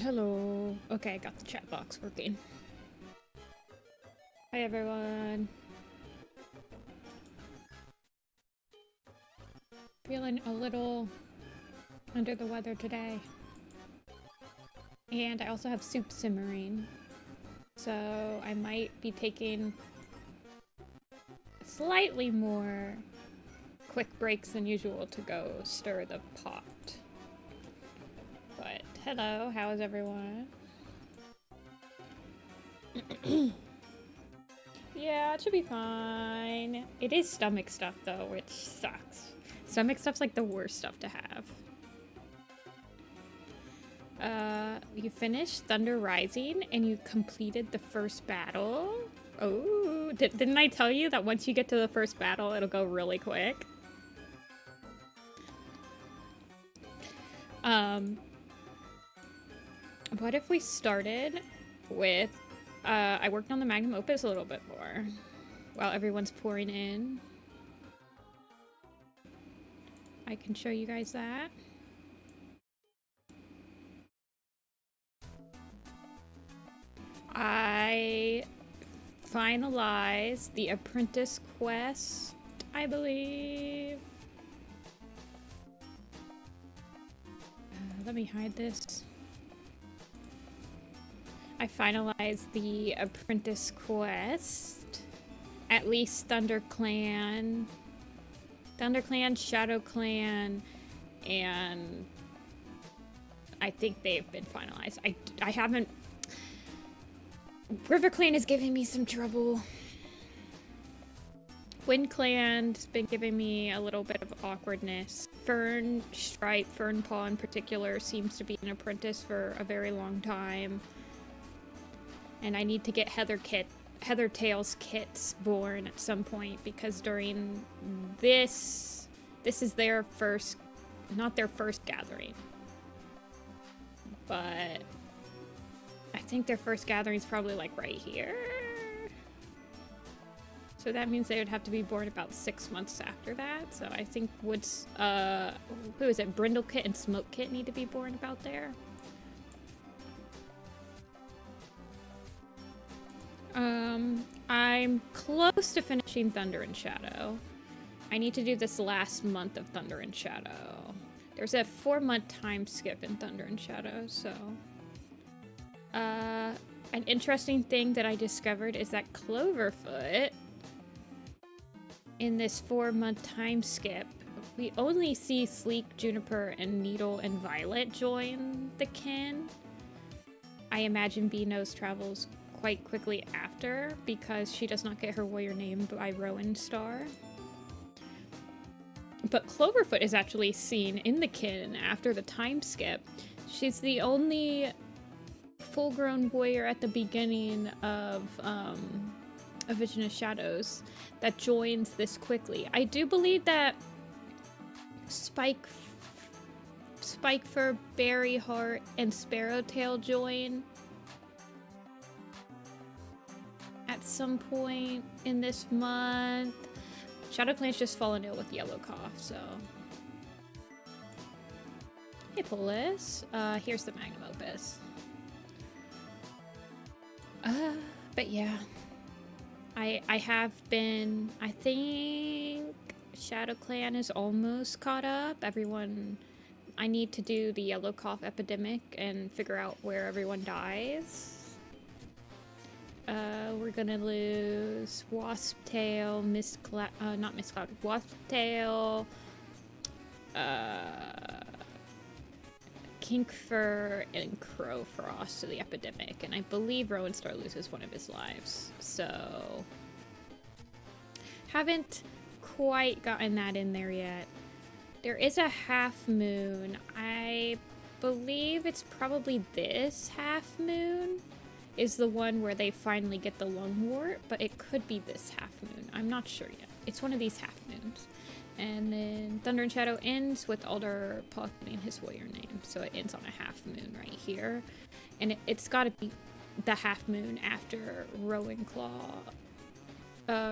Hello. Okay, I got the chat box working. Hi everyone. Feeling a little under the weather today. And I also have soup simmering. So I might be taking slightly more quick breaks than usual to go stir the pot. But hello, how is everyone? Yeah, it should be fine. It is stomach stuff though, which sucks. Stomach stuff's like the worst stuff to have. You finished Thunder Rising and you completed the first battle. Oh, didn't I tell you that once you get to the first battle, it'll go really quick? What if we started with, I worked on the magnum opus a little bit more while everyone's pouring in. I can show you guys that. I finalized the apprentice quest, I believe. Let me hide this. I finalized the apprentice quest. At least StormClan, ShadowClan, and I think they've been finalized. I haven't... RiverClan is giving me some trouble. WindClan's been giving me a little bit of awkwardness. Fernpaw in particular seems to be an apprentice for a very long time. And I need to get Heathertail's kits born at some point because during this is their first, not their first gathering. But I think their first gathering is probably like right here. So that means they would have to be born about 6 months after that. So I think Woods, who is it? Brindlekit and Smokekit need to be born about there. I'm close to finishing Thunder and Shadow. I need to do this last month of Thunder and Shadow. There's a 4-month time skip in Thunder and Shadow, so... an interesting thing that I discovered is that Cloverfoot, in this 4-month time skip, we only see Sleek, Juniper, and Needle and Violet join the kin. I imagine Beano's travels quite quickly after because she does not get her warrior name by Rowan Star. But Cloverfoot is actually seen in the kin after the time skip. She's the only full-grown warrior at the beginning of A Vision of Shadows that joins this quickly. I do believe that Spikefur, Berryheart, and Sparrowtail join at some point in this month. ShadowClan's just fallen ill with yellow cough, so... Hey, Polis. Here's the magnum opus. But yeah. I have been... I think ShadowClan is almost caught up. Everyone... I need to do the yellow cough epidemic and figure out where everyone dies. We're gonna lose Wasptail, Wasptail, Kinkfur, and Crowfrost to the epidemic, and I believe Rowan Star loses one of his lives, so... Haven't quite gotten that in there yet. There is a half moon. I believe it's probably this half moon is the one where they finally get the lungwort, but it could be this half moon. I'm not sure yet. It's one of these half moons. And then Thunder and Shadow ends with Alderpaw getting his warrior name, so it ends on a half moon right here. And it's got to be the half moon after Rowan Claw,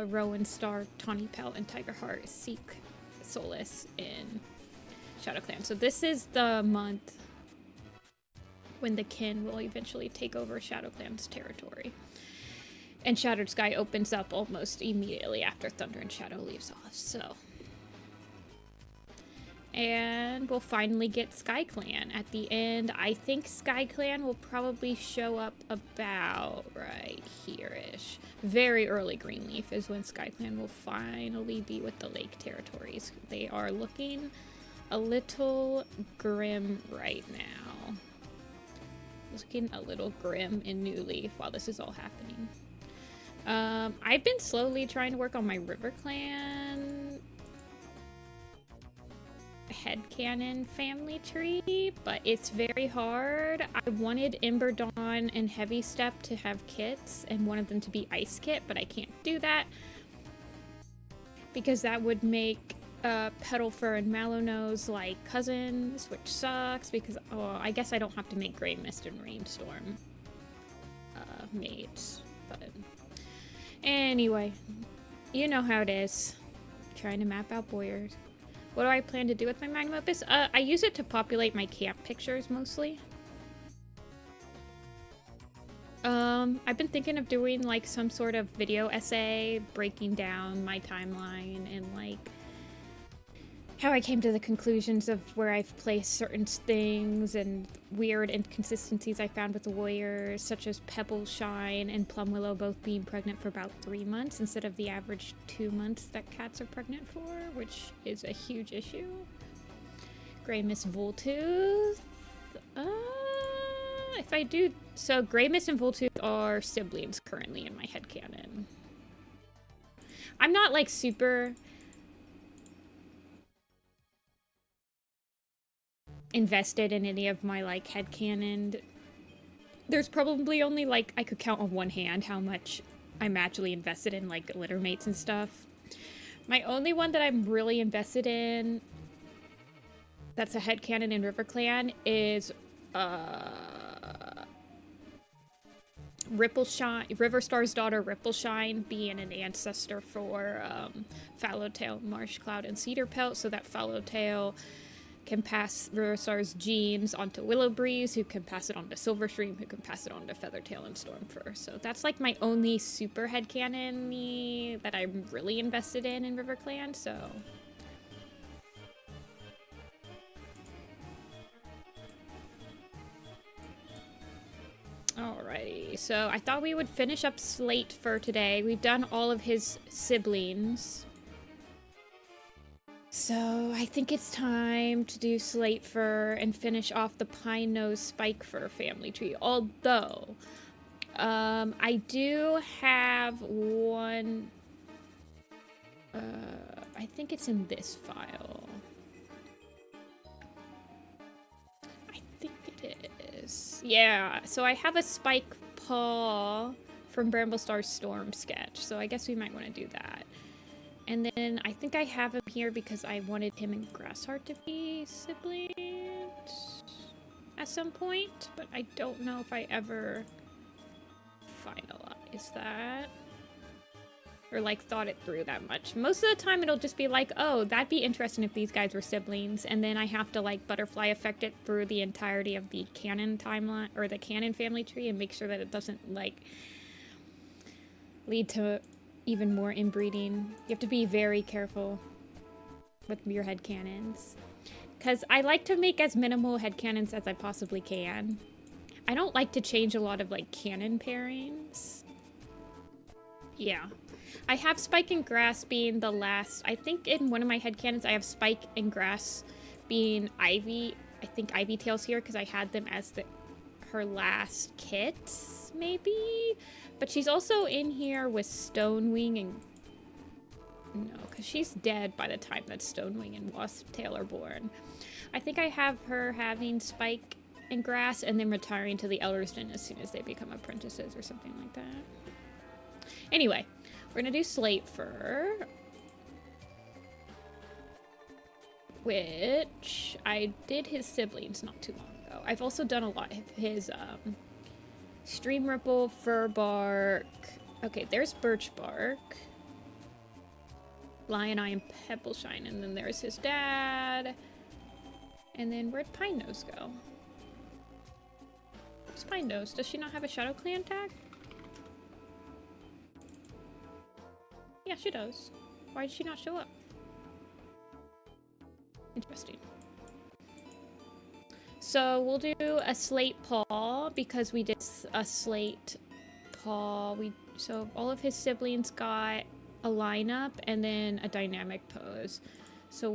Rowan Star, Tawny Pelt, and Tigerheart seek solace in ShadowClan. So this is the month when the kin will eventually take over ShadowClan's territory. And Shattered Sky opens up almost immediately after Thunder and Shadow leaves off, so. And we'll finally get SkyClan at the end. I think SkyClan will probably show up about right here-ish. Very early Greenleaf is when SkyClan will finally be with the Lake territories. They are looking a little grim right now. Looking a little grim in New Leaf while this is all happening. I've been slowly trying to work on my RiverClan headcanon family tree, but it's very hard. I wanted Ember Dawn and Heavy Step to have kits and wanted them to be Ice Kit, but I can't do that because that would make Petalfur and Mallownose like cousins, which sucks because, oh, I guess I don't have to make Grey Mist and Rainstorm mates, but anyway, you know how it is. Trying to map out Boyers. What do I plan to do with my magnum opus? I use it to populate my camp pictures mostly. I've been thinking of doing like some sort of video essay breaking down my timeline and like how I came to the conclusions of where I've placed certain things and weird inconsistencies I found with the warriors, such as Pebbleshine and Plumwillow both being pregnant for about 3 months instead of the average 2 months that cats are pregnant for, which is a huge issue. Grey Mist Voltooth. If I do... So, Grey Mist and Voltooth are siblings currently in my headcanon. I'm not, like, super invested in any of my, like, headcanon. There's probably only, like, I could count on one hand how much I'm actually invested in, like, littermates and stuff. My only one that I'm really invested in that's a headcanon in RiverClan is, Riverstar's daughter Rippleshine being an ancestor for Fallowtail, Marshcloud, and Cedarpelt, so that Fallowtail can pass Riverstar's genes onto Willowbreeze, who can pass it on to Silverstream, who can pass it on to Feathertail and Stormfur. So that's like my only super headcanon that I'm really invested in RiverClan, so... Alrighty, so I thought we would finish up Slate for today. We've done all of his siblings. So I think it's time to do Slate Fur and finish off the Pine Nose Spike Fur family tree. Although, I do have one, I think it's in this file. I think it is. Yeah, so I have a Spike Paw from Bramblestar's Storm sketch, so I guess we might want to do that. And then I think I have him here because I wanted him and Grassheart to be siblings at some point, but I don't know if I ever finalized that or like thought it through that much. Most of the time it'll just be like, oh, that'd be interesting if these guys were siblings, and then I have to like butterfly effect it through the entirety of the canon timeline or the canon family tree and make sure that it doesn't like lead to even more inbreeding. You have to be very careful with your headcanons, because I like to make as minimal headcanons as I possibly can. I don't like to change a lot of like canon pairings. Yeah. I have Spike and Grass being the last. I think in one of my headcanons I have Spike and Grass being Ivy. I think Ivy Tail's here because I had them as her last kits, maybe? But she's also in here with Stonewing and... No, because she's dead by the time that Stonewing and Wasptail are born. I think I have her having Spike and Grass and then retiring to the Elder's Den as soon as they become apprentices or something like that. Anyway, we're going to do Slate Fur, which I did his siblings not too long ago. I've also done a lot of his Stream Ripple, Fur Bark. Okay, there's Birch Bark, Lion Eye, and Pebbleshine, and then there's his dad. And then where'd Pine Nose go? Spine knows. Does she not have a ShadowClan tag? Yeah, she does. Why did she not show up? Interesting. So we'll do a slate paw because we did a slate paw. So all of his siblings got a lineup and then a dynamic pose. So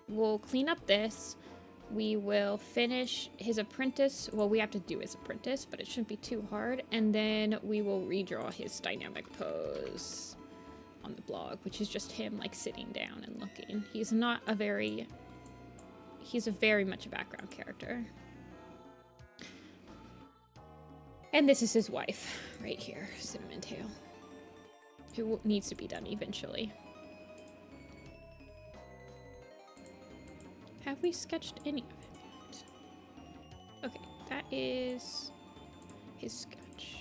we'll clean up this. We will finish his apprentice. Well, we have to do his apprentice, but it shouldn't be too hard. And then we will redraw his dynamic pose on the blog, which is just him like sitting down and looking. He's a very much a background character. And this is his wife right here, Cinnamon Tail, who needs to be done eventually. Have we sketched any of it yet? Okay, that is his sketch.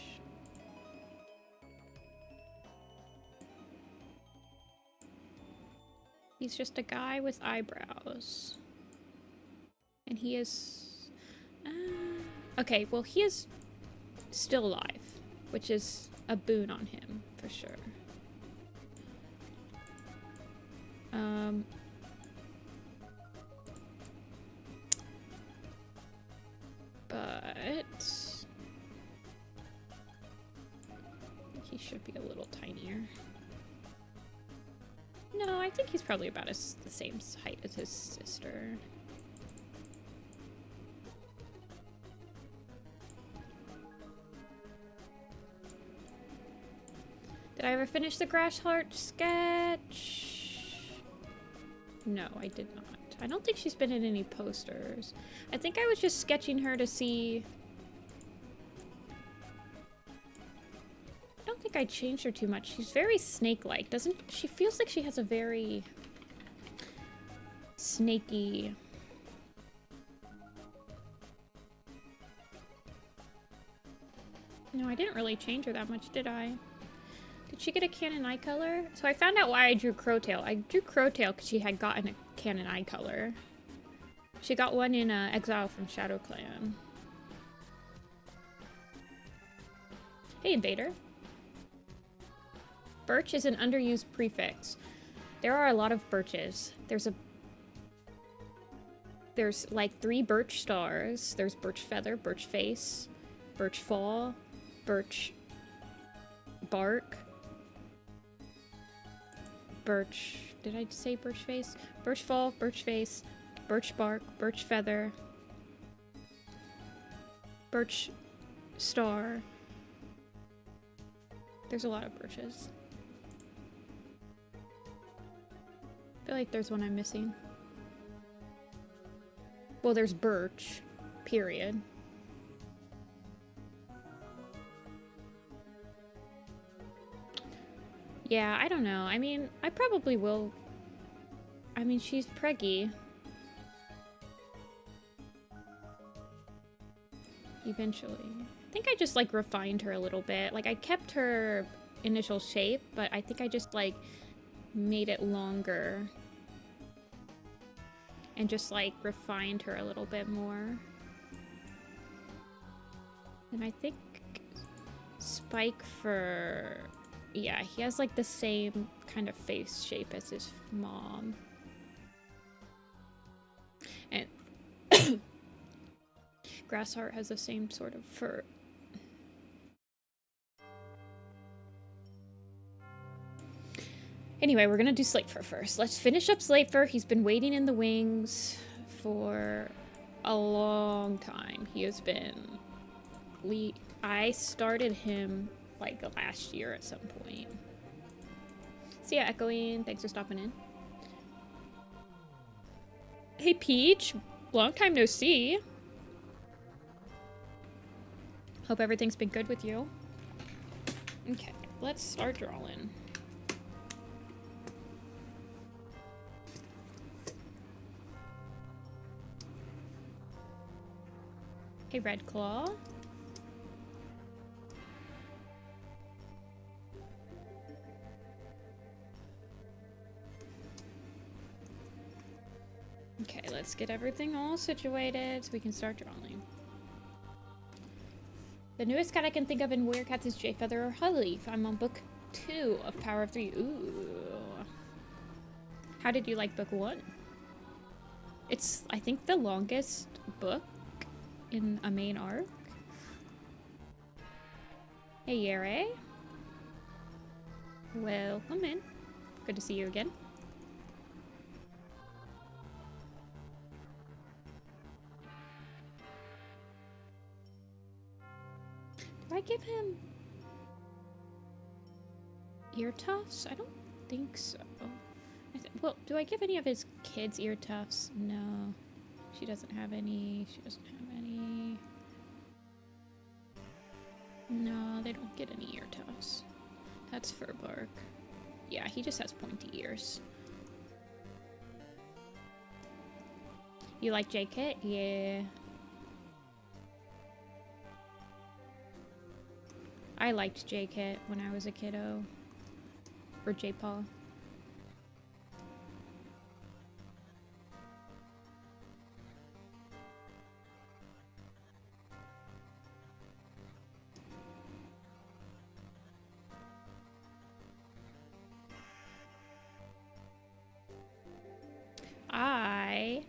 He's just a guy with eyebrows. And he is... okay, well, he is still alive, which is a boon on him, for sure. But... he should be a little tinier. No, I think he's probably about the same height as his sister. Did I ever finish the Grass Heart sketch? No, I did not. I don't think she's been in any posters. I think I was just sketching her to see... I don't think I changed her too much. She's very snake-like, doesn't she? Feels like she has a very snaky... No, I didn't really change her that much, did I? Did she get a canon eye color? So I found out why I drew Crowtail. I drew Crowtail because she had gotten a canon eye color. She got one in Exile from ShadowClan. Hey, Invader. Birch is an underused prefix. There are a lot of birches. There's like 3 birch stars. There's birch feather, birch face, birch fall, birch bark, birch... Did I say birch face? Birch fall, birch face, birch bark, birch feather, birch star. There's a lot of birches. I feel like there's one I'm missing. Well, there's birch, period. Yeah, I don't know. I mean, I probably will. I mean, she's preggy. Eventually. I think I just, like, refined her a little bit. Like, I kept her initial shape, but I think I just, like, made it longer. And just, like, refined her a little bit more. And I think Spike for... Yeah, he has, like, the same kind of face shape as his mom. And Grassheart has the same sort of fur. Anyway, we're gonna do Slatefur first. Let's finish up Slatefur. He's been waiting in the wings for a long time. He has been... I started him like last year at some point. See ya, Echoing. Thanks for stopping in. Hey, Peach. Long time no see. Hope everything's been good with you. Okay, let's start drawing. Hey, Red Claw. Okay, let's get everything all situated so we can start drawing. The newest cat I can think of in Warrior Cats is Jayfeather or Hollyleaf. I'm on book 2 of Power of 3. Ooh. How did you like book 1? It's, I think, the longest book in a main arc. Hey, Yere. Welcome in. Good to see you again. Do I give him ear tufts? I don't think so. Well, do I give any of his kids ear tufts? No. She doesn't have any. She doesn't have any. No, they don't get any ear tufts. That's fur bark. Yeah, he just has pointy ears. You like J-Kit? Yeah. I liked J-Kit when I was a kiddo. Or J-Paw. I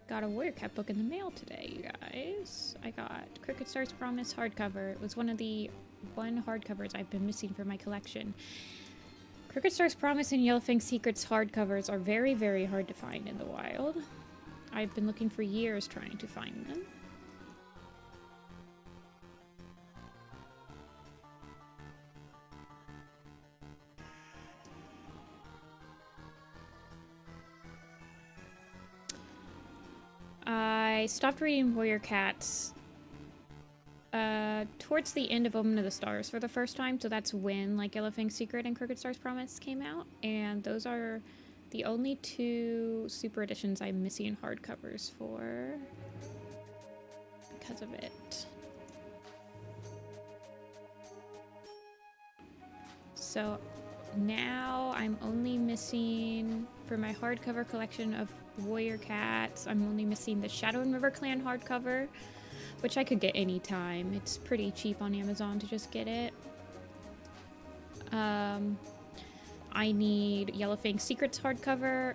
got a Warrior Cat book in the mail today, you guys. I got Cricket Star's Promise hardcover. It was one of the hardcovers I've been missing for my collection. Cricket Star's Promise and Yellowfang Secrets hardcovers are very, very hard to find in the wild. I've been looking for years trying to find them. I stopped reading Warrior Cats towards the end of Omen of the Stars for the first time, so that's when like Yellowfang Secret and Cricket Star's Promise came out, and those are the only 2 super editions I'm missing hardcovers for because of it. So now I'm only missing, for my hardcover collection of Warrior Cats, I'm only missing the Shadow and RiverClan hardcover, which I could get anytime. It's pretty cheap on Amazon to just get it. I need Yellowfang Secrets hardcover.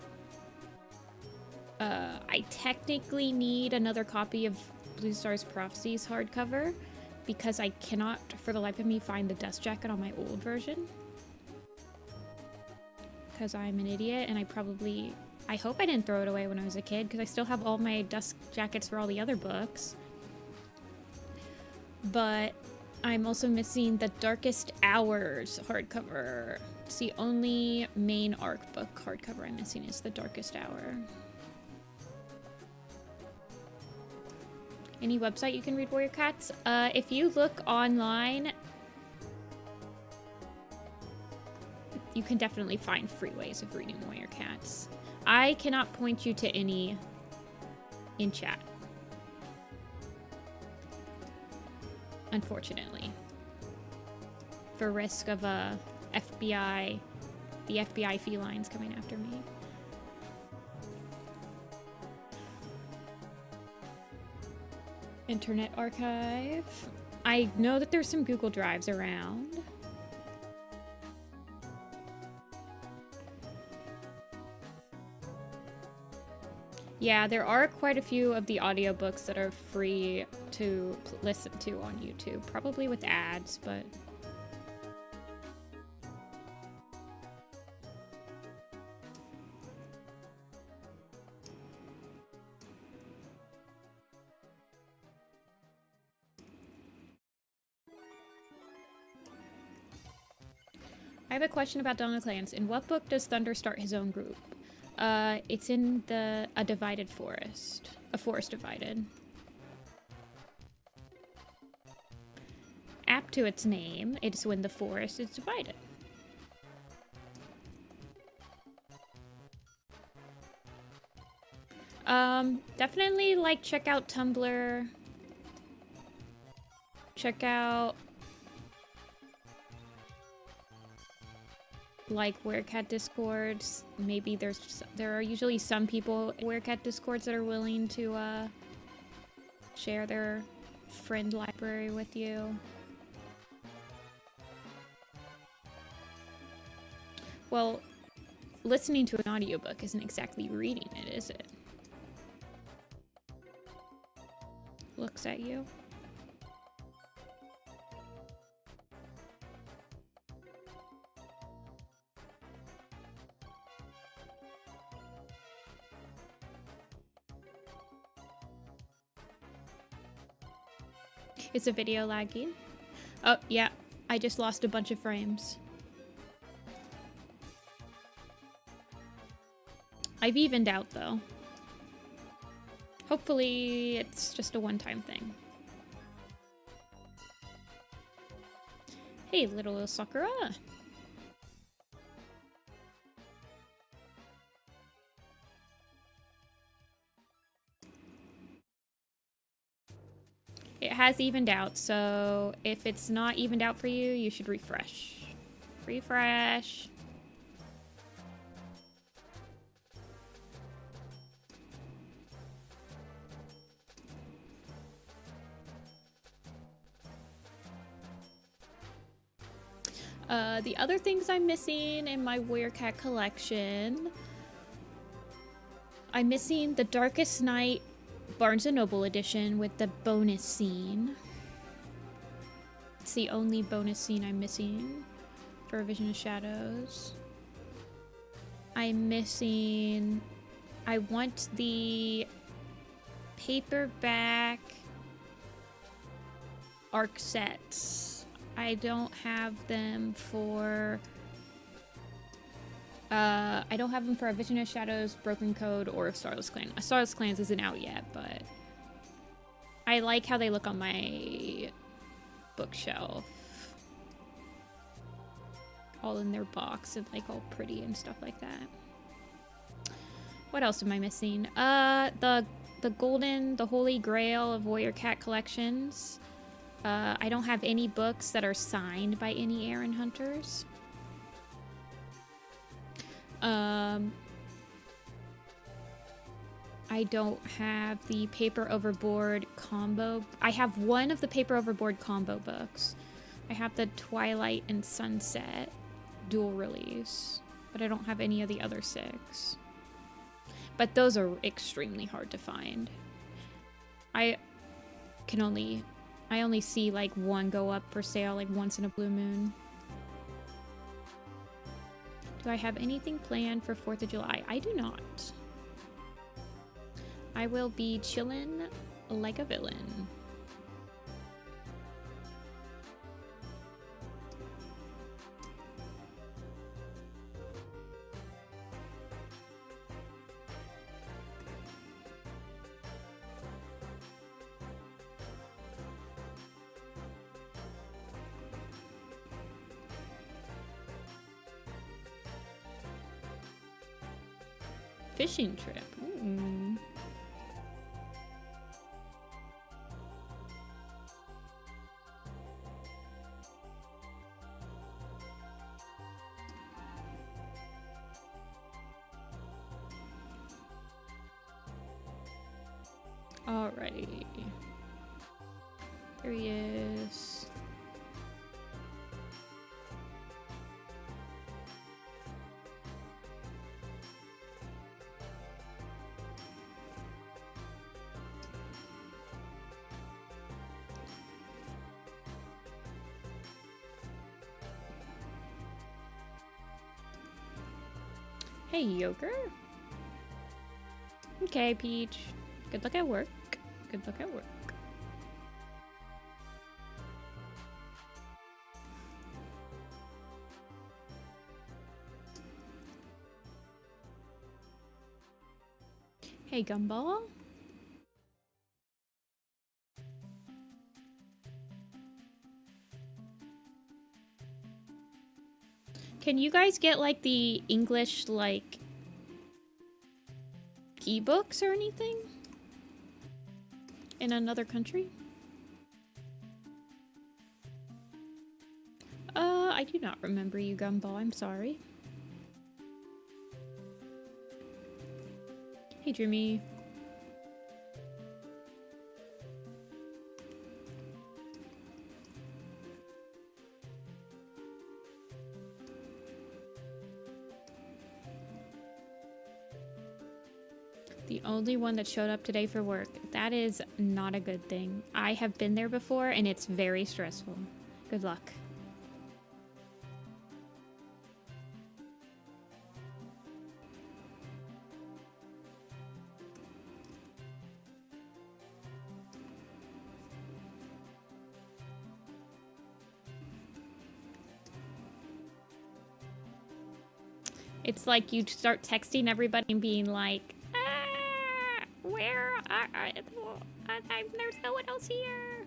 I technically need another copy of Blue Star's Prophecies hardcover because I cannot, for the life of me, find the dust jacket on my old version. Because I'm an idiot and I hope I didn't throw it away when I was a kid because I still have all my dust jackets for all the other books. But I'm also missing the Darkest Hours hardcover. It's the only main arc book hardcover I'm missing is the Darkest Hour. Any website you can read Warrior Cats? If you look online, you can definitely find free ways of reading Warrior Cats. I cannot point you to any in chat. Unfortunately. For risk of the FBI felines coming after me. Internet Archive. I know that there's some Google Drives around. Yeah, there are quite a few of the audiobooks that are free to listen to on YouTube. Probably with ads, but... I have a question about Donald Clans. In what book does Thunder start his own group? It's in A Divided Forest. A Forest Divided. Apt to its name, it's when the forest is divided. Definitely, like, check out Tumblr. Check out... like Werecat Discords. Maybe there are usually some people in Werecat Discords that are willing to share their friend library with you. Well, listening to an audiobook isn't exactly reading it, is it? Looks at you. Is the video lagging? Oh, yeah. I just lost a bunch of frames. I've evened out, though. Hopefully, it's just a one-time thing. Hey, little Sakura. It has evened out, so if it's not evened out for you, you should refresh. Refresh. The other things I'm missing in my Warrior Cat collection, I'm missing the Darkest Night Barnes & Noble edition with the bonus scene. It's the only bonus scene I'm missing for Vision of Shadows. I'm missing... I want the paperback arc sets. I don't have them for... I don't have them for a Vision of Shadows, Broken Code, or Starless Clan. Starless Clans isn't out yet, but I like how they look on my bookshelf. All in their box and like all pretty and stuff like that. What else am I missing? The Holy Grail of Warrior Cat collections. I don't have any books that are signed by any Aaron Hunters. I don't have the Paper Overboard combo. I have one of the Paper Overboard combo books. I have the Twilight and Sunset dual release, but I don't have any of the other 6. But those are extremely hard to find. I only see like one go up for sale like once in a blue moon. Do I have anything planned for 4th of July? I do not. I will be chillin' like a villain. Fishing trip. Ooh. Alrighty. There he is. Hey, Yoker. Okay, Peach. Good luck at work. Good luck at work. Hey, Gumball. Can you guys get, like, the English, like, ebooks or anything? In another country? I do not remember you, Gumball. I'm sorry. Hey, Jimmy. The only one that showed up today for work. That is not a good thing. I have been there before and it's very stressful. Good luck. It's like you start texting everybody and being like, where are there's no one else here.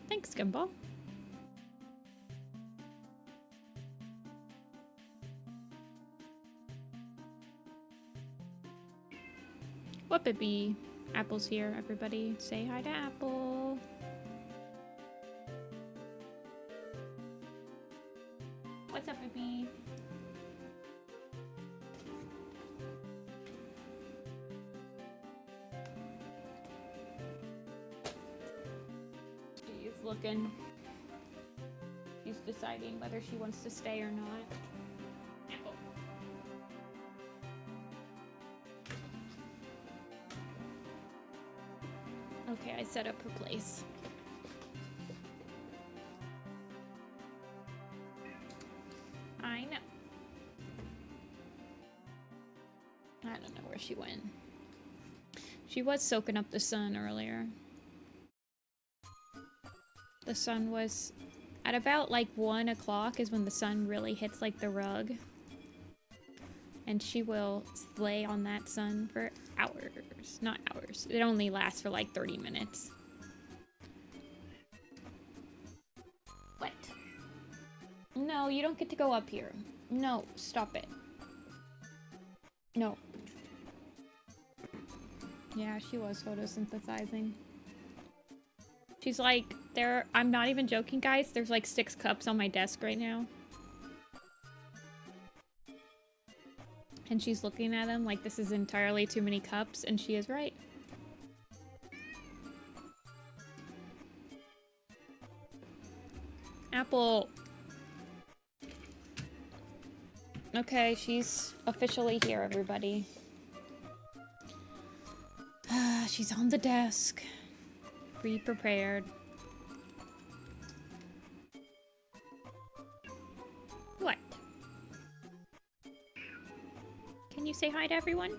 Thanks, Gumball. What baby? Apple's here, everybody. Say hi to Apple. What's up, baby? She's looking. She's deciding whether she wants to stay or not. Apple. Okay, I set up her place. I know. I don't know where she went. She was soaking up the sun earlier. The sun was at about like 1 o'clock is when the sun really hits like the rug. And she will lay on that sun for hours. Not hours. It only lasts for like 30 minutes. What? No, you don't get to go up here. No, stop it. No. Yeah, she was photosynthesizing. She's like, I'm not even joking, guys. There's like 6 cups on my desk right now. And she's looking at them like this is entirely too many cups, and she is right. Apple. Okay, she's officially here, everybody. She's on the desk. Be prepared. What? Can you say hi to everyone?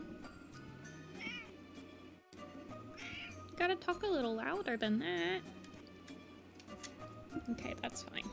You gotta talk a little louder than that. Okay, that's fine.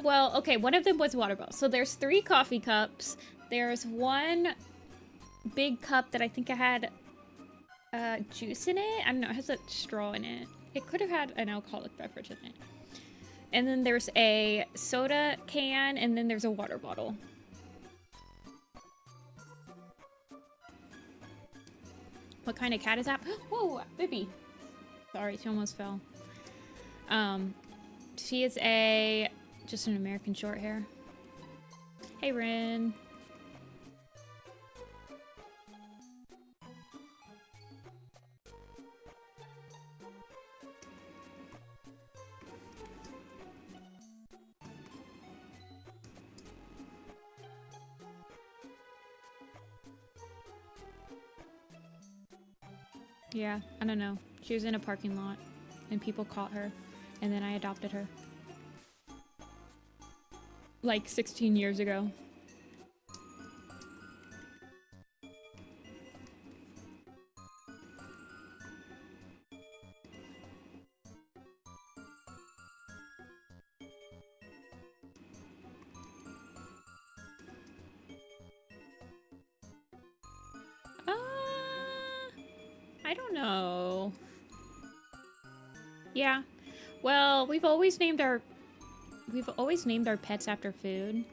Well, okay, one of them was water bottle. So there's 3 coffee cups. There's 1 big cup that I think I had juice in it. I don't know, it has a straw in it. It could have had an alcoholic beverage in it. And then there's a soda can, and then there's a water bottle. What kind of cat is that? Whoa, Bibi. Sorry, she almost fell. She is just an American short hair. Hey, Rin. Yeah, I don't know. She was in a parking lot and people caught her, and then I adopted her. Like 16 years ago. I don't know. Yeah. Well, we've always named our pets after food.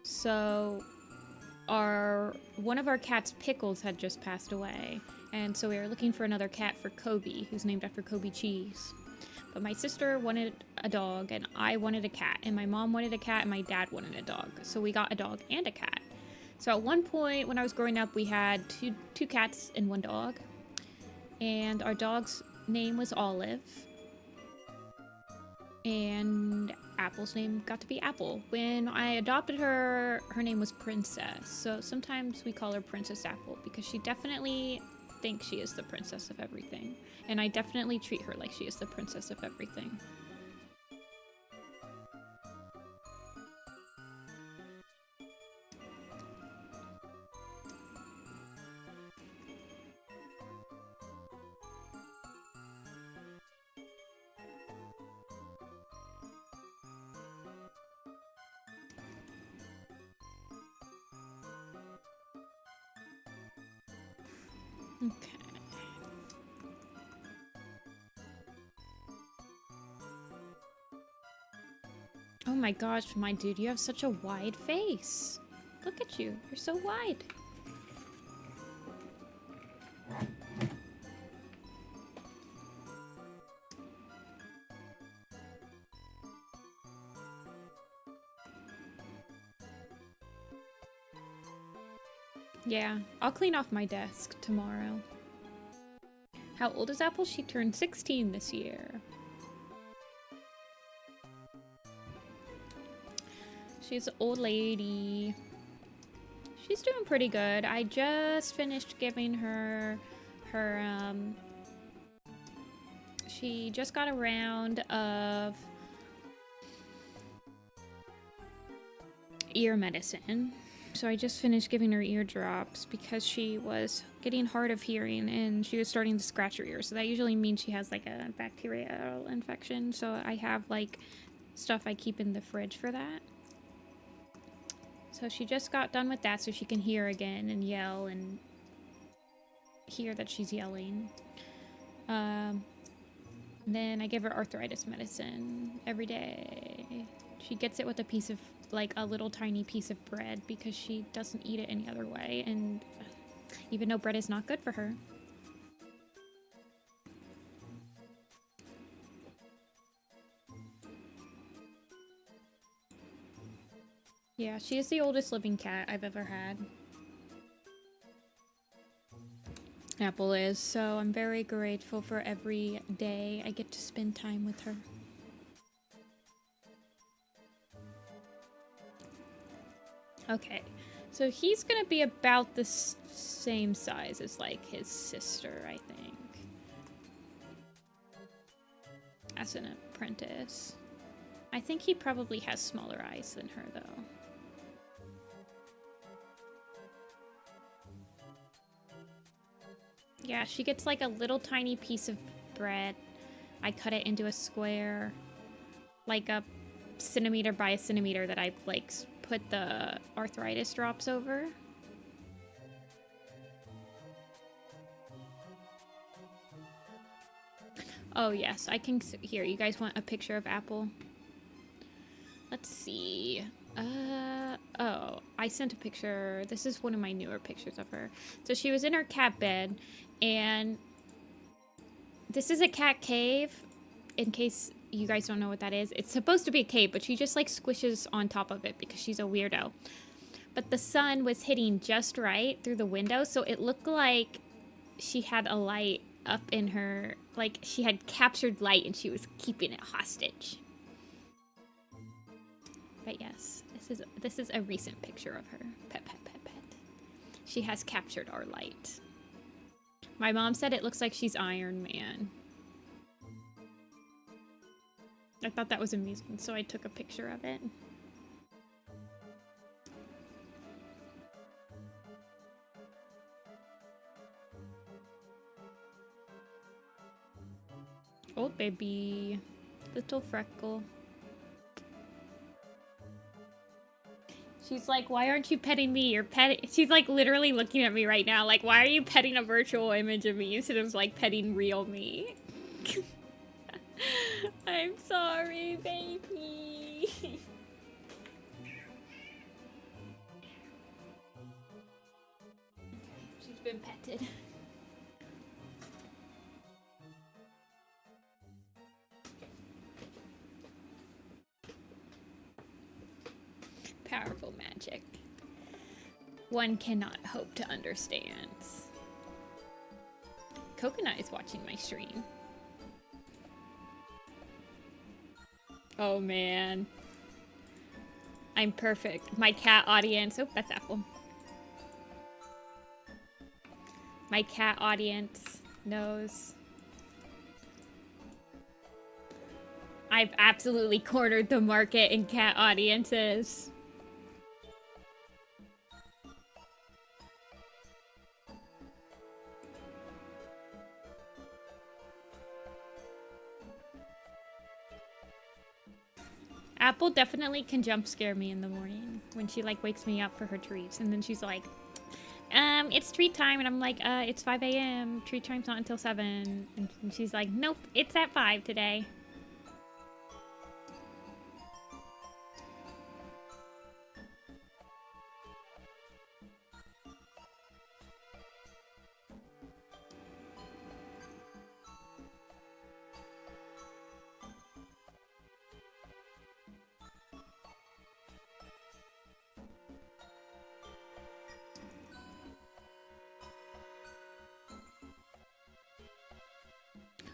So one of our cats, Pickles, had just passed away, And so we were looking for another cat for Kobe, who's named after Kobe cheese. But my sister wanted a dog, and I wanted a cat, and my mom wanted a cat, and my dad wanted a dog. So we got a dog and a cat. So at one point when I was growing up, we had two cats and one dog. And our dog's name was Olive. And Apple's name got to be Apple. When I adopted her, her name was Princess. So sometimes we call her Princess Apple because she definitely thinks she is the princess of everything. And I definitely treat her like she is the princess of everything. Okay. Oh my gosh, my dude, you have such a wide face. Look at you, you're so wide. Yeah, I'll clean off my desk tomorrow. How old is Apple? She turned 16 this year. She's an old lady. She's doing pretty good. I just finished giving her she just got a round of ear medicine. So I just finished giving her ear drops because she was getting hard of hearing and she was starting to scratch her ears. So that usually means she has like a bacterial infection. So I have like stuff I keep in the fridge for that. So she just got done with that so she can hear again and yell and hear that she's yelling. Then I give her arthritis medicine every day. She gets it with a piece of, like a little tiny piece of bread because she doesn't eat it any other way. And even though bread is not good for her. Yeah, she is the oldest living cat I've ever had. Apple is, so I'm very grateful for every day I get to spend time with her. Okay, so he's gonna be about the same size as like his sister, I think. As an apprentice. I think he probably has smaller eyes than her though. Yeah, she gets like a little tiny piece of bread. I cut it into a square, like a centimeter by a centimeter that I like put the arthritis drops over. Oh yes, I can. Here, you guys want a picture of Apple? Let's see. Oh, I sent a picture. This is one of my newer pictures of her. So she was in her cat bed, and this is a cat cave, in case you guys don't know what that is. It's supposed to be a cave, but she just like squishes on top of it because she's a weirdo. But the sun was hitting just right through the window, so it looked like she had a light up in her, like she had captured light and she was keeping it hostage. But yes, this is a recent picture of her. Pet, pet, pet, pet. She has captured our light. My mom said it looks like she's Iron Man. I thought that was amusing, so I took a picture of it. Oh, baby. Little Freckle. She's like, why aren't you petting me? You're petting... She's like literally looking at me right now. Like, why are you petting a virtual image of me instead of like petting real me? I'm sorry, baby. She's been petted. Powerful magic. One cannot hope to understand. Coconut is watching my stream. Oh man. I'm perfect. My cat audience. Oh, that's Apple. My cat audience knows. I've absolutely cornered the market in cat audiences. Apple definitely can jump scare me in the morning when she like wakes me up for her treats, and then she's like, it's treat time, and I'm like, it's 5 a.m. Treat time's not until 7, and she's like, nope, it's at 5 today.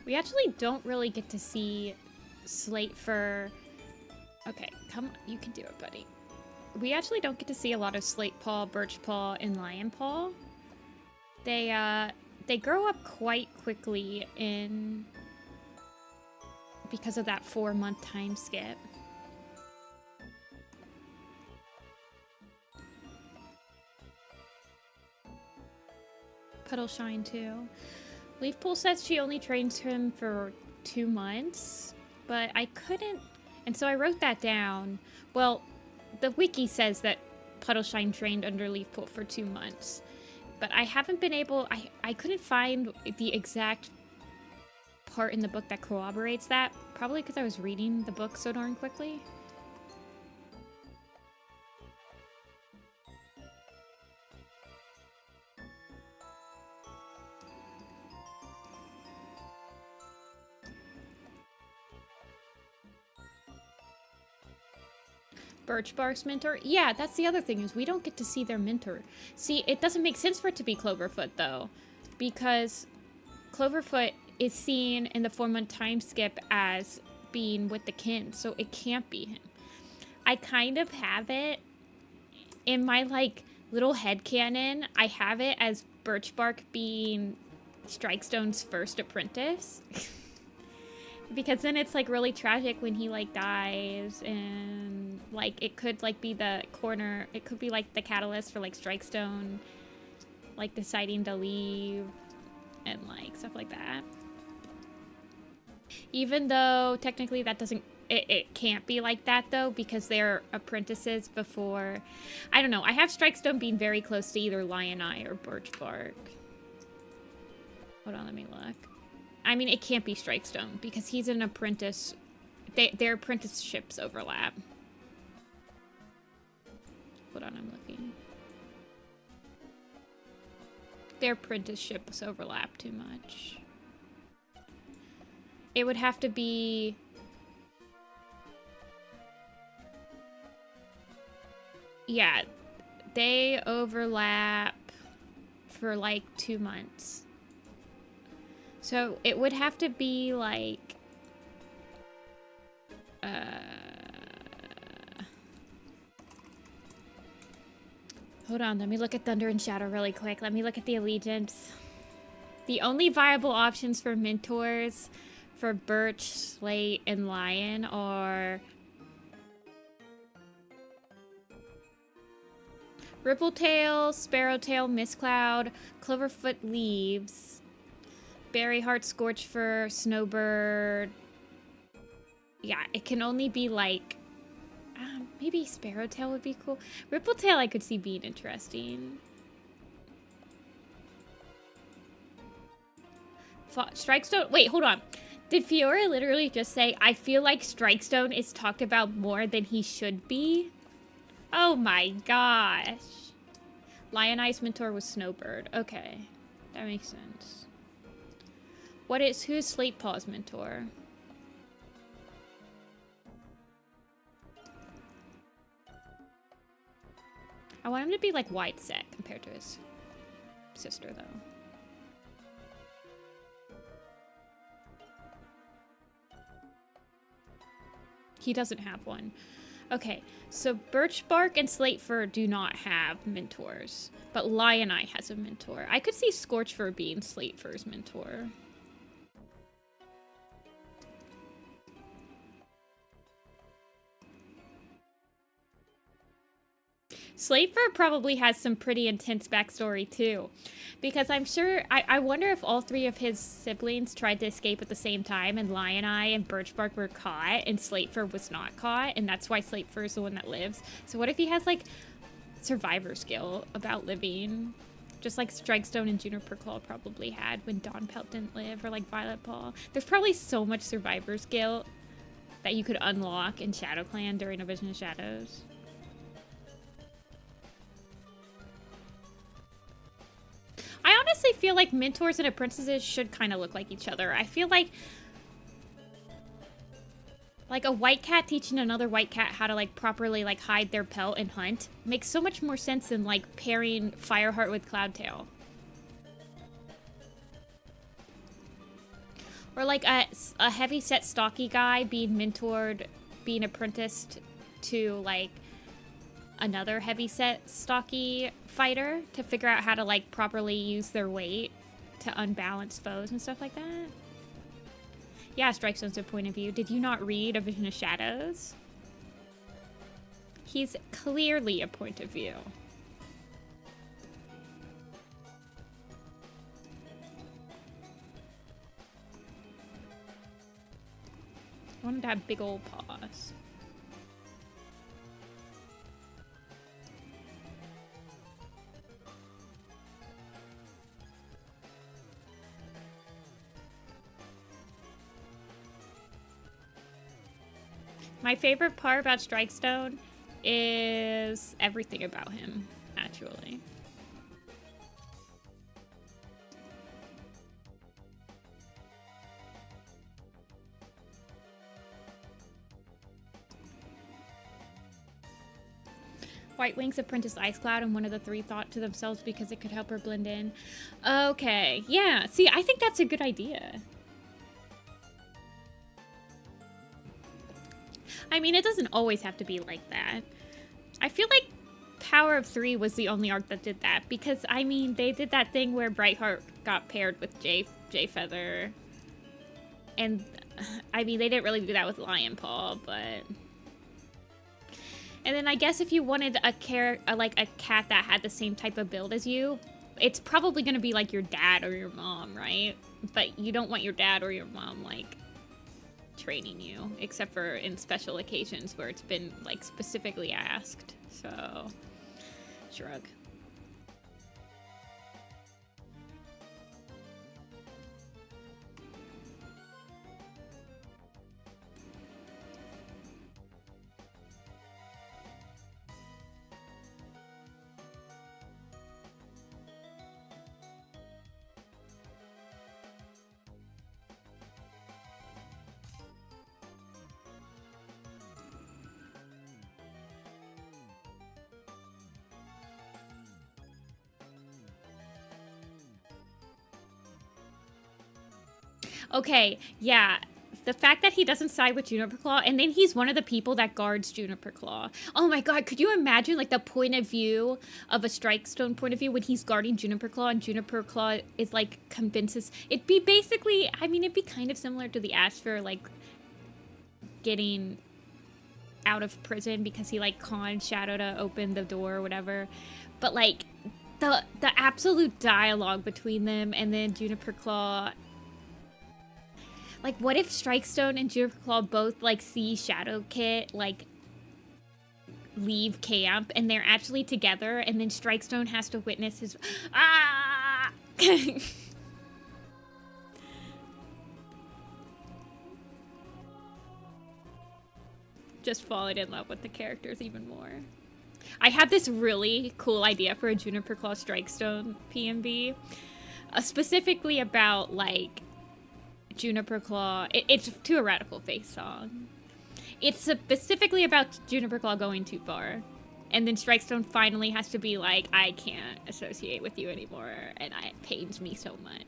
We actually don't really get to see Slate for... Okay, come on, you can do it, buddy. We actually don't get to see a lot of Slate Paw, Birch Paw, and Lion Paw. They grow up quite quickly in... because of that 4-month time skip. Puddle Shine too. Leafpool says she only trains him for 2 months, but I couldn't, and so I wrote that down. Well, the wiki says that Puddleshine trained under Leafpool for 2 months, but I haven't been able, I couldn't find the exact part in the book that corroborates that, probably because I was reading the book so darn quickly. Birch Bark's mentor? Yeah, that's the other thing, is we don't get to see their mentor. See, it doesn't make sense for it to be Cloverfoot, though, because Cloverfoot is seen in the 4-month time skip as being with the kin, so it can't be him. I kind of have it in my, like, little headcanon. I have it as Birch Bark being Strikestone's first apprentice. Because then it's, like, really tragic when he, like, dies, and, like, it could, like, be the corner, it could be, like, the catalyst for, like, Strikestone, like, deciding to leave, and, like, stuff like that. Even though, technically, that doesn't, it can't be like that, though, because they're apprentices before, I don't know, I have Strikestone being very close to either Lion Eye or Birch Bark. Hold on, let me look. I mean, it can't be Strikestone, because he's an apprentice. Their apprenticeships overlap. Hold on, I'm looking. Their apprenticeships overlap too much. It would have to be... Yeah, they overlap for like 2 months. So it would have to be like, hold on, let me look at Thunder and Shadow really quick. Let me look at the allegiance. The only viable options for mentors for Birch, Slate, and Lion are Rippletail, Sparrowtail, Mistcloud, Cloverfoot Leaves, Berryheart, Scorchfur, Snowbird. Yeah, it can only be like... maybe Sparrowtail would be cool. Rippletail I could see being interesting. Strikestone... Wait, hold on. Did Fiora literally just say, I feel like Strikestone is talked about more than he should be? Oh my gosh. Lion Eye's mentor was Snowbird. Okay. That makes sense. Who's Slate Paw's mentor? I want him to be like wide set compared to his sister though. He doesn't have one. Okay, so Birch Bark and Slate Fur do not have mentors, but Lion Eye has a mentor. I could see Scorch Fur being Slate Fur's mentor. Slate Fur probably has some pretty intense backstory too, because I'm sure, I wonder if all three of his siblings tried to escape at the same time and Lion Eye and Birch Bark were caught and Slate Fur was not caught, and that's why Slate Fur is the one that lives. So what if he has like survivor skill about living, just like Strikestone and Juniper Claw probably had when Dawn Pelt didn't live, or like Violet Paw. There's probably so much survivor skill that you could unlock in ShadowClan during a Vision of Shadows. I honestly feel like mentors and apprentices should kind of look like each other. I feel like a white cat teaching another white cat how to like properly like hide their pelt and hunt makes so much more sense than like pairing Fireheart with Cloudtail. Or like a heavy set stocky guy being mentored, being apprenticed to like another heavy set stocky fighter to figure out how to like properly use their weight to unbalance foes and stuff like that. Yeah, Strikestone's a point of view. Did you not read A Vision of Shadows? He's clearly a point of view. I wanted to have big old paws. My favorite part about Strikestone is everything about him, actually. White Wings apprenticed Ice Cloud, and one of the three thought to themselves because it could help her blend in. Okay, yeah. See, I think that's a good idea. I mean, it doesn't always have to be like that. I feel like Power of 3 was the only arc that did that, because, I mean, they did that thing where Brightheart got paired with J Feather. And, I mean, they didn't really do that with Lion Paw, but... And then I guess if you wanted a cat that had the same type of build as you, it's probably going to be like your dad or your mom, right? But you don't want your dad or your mom, like, training you, except for in special occasions where it's been like specifically asked. So shrug. Okay, yeah. The fact that he doesn't side with Juniper Claw, and then he's one of the people that guards Juniper Claw. Oh my god, could you imagine, like, the point of view of a Strikestone point of view when he's guarding Juniper Claw, and Juniper Claw is, like, convinces... It'd be basically... I mean, it'd be kind of similar to the Ashfur, like, getting out of prison because he, like, conned Shadow to open the door or whatever. But, like, the absolute dialogue between them, and then Juniper Claw... Like, what if Strikestone and Juniper Claw both, like, see Shadow Kit, like, leave camp, and they're actually together, and then Strikestone has to witness his... Ah! Just falling in love with the characters even more. I have this really cool idea for a Juniper Claw Strikestone PMV. Specifically about, like... Juniper Claw. It's to a Radical Face song. It's specifically about Juniper Claw going too far. And then Strikestone finally has to be like, I can't associate with you anymore, and it pains me so much.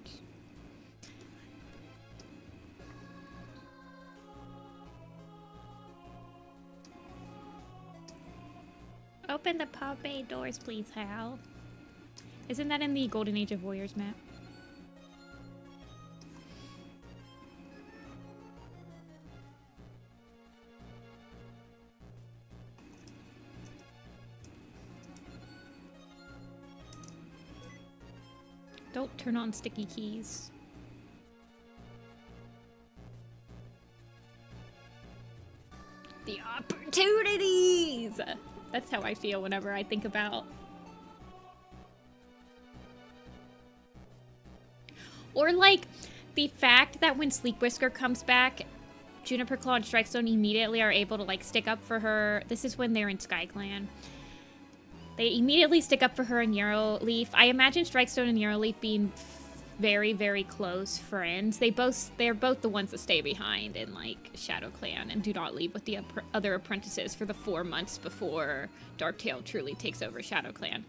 Open the pub bay doors, please, Hal. Isn't that in the Golden Age of Warriors map? Don't turn on sticky keys. The opportunities! That's how I feel whenever I think about... Or, like, the fact that when Sleek Whisker comes back, Juniper Claw and Strikestone immediately are able to, like, stick up for her. This is when they're in SkyClan. They immediately stick up for her and Euroleaf. I imagine Strikestone and Euroleaf being very, very close friends. They're both the ones that stay behind in, like, ShadowClan and do not leave with the other apprentices for the 4 months before Darktail truly takes over ShadowClan.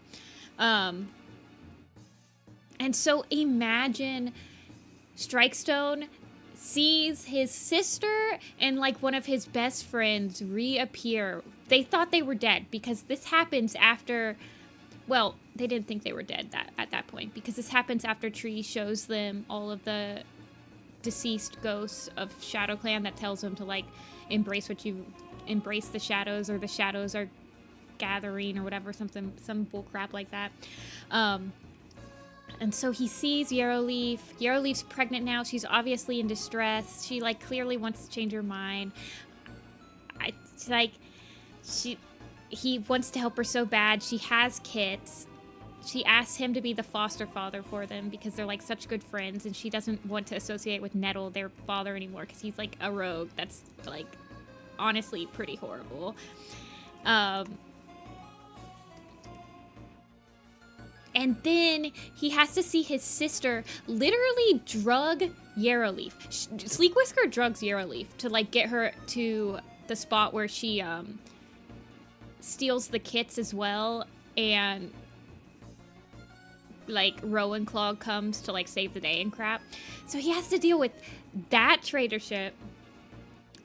And so imagine Strikestone sees his sister and, like, one of his best friends reappear. They thought they were dead because this happens after... Well, they didn't think they were dead at that point because this happens after Tree shows them all of the deceased ghosts of ShadowClan that tells them to, like, embrace the shadows, or the shadows are gathering or whatever, some bullcrap like that. And so he sees Euroleaf. Euroleaf's pregnant now. She's obviously in distress. She, like, clearly wants to change her mind. He wants to help her so bad. She has kids. She asks him to be the foster father for them because they're, like, such good friends, and she doesn't want to associate with Nettle, their father, anymore because he's, like, a rogue. That's, like, honestly pretty horrible. And then he has to see his sister literally drug Euroleaf. Sleek Whisker drugs Euroleaf to, like, get her to the spot where she steals the kits as well, and, like, Rowan Claw comes to, like, save the day and crap. So he has to deal with that traitorship,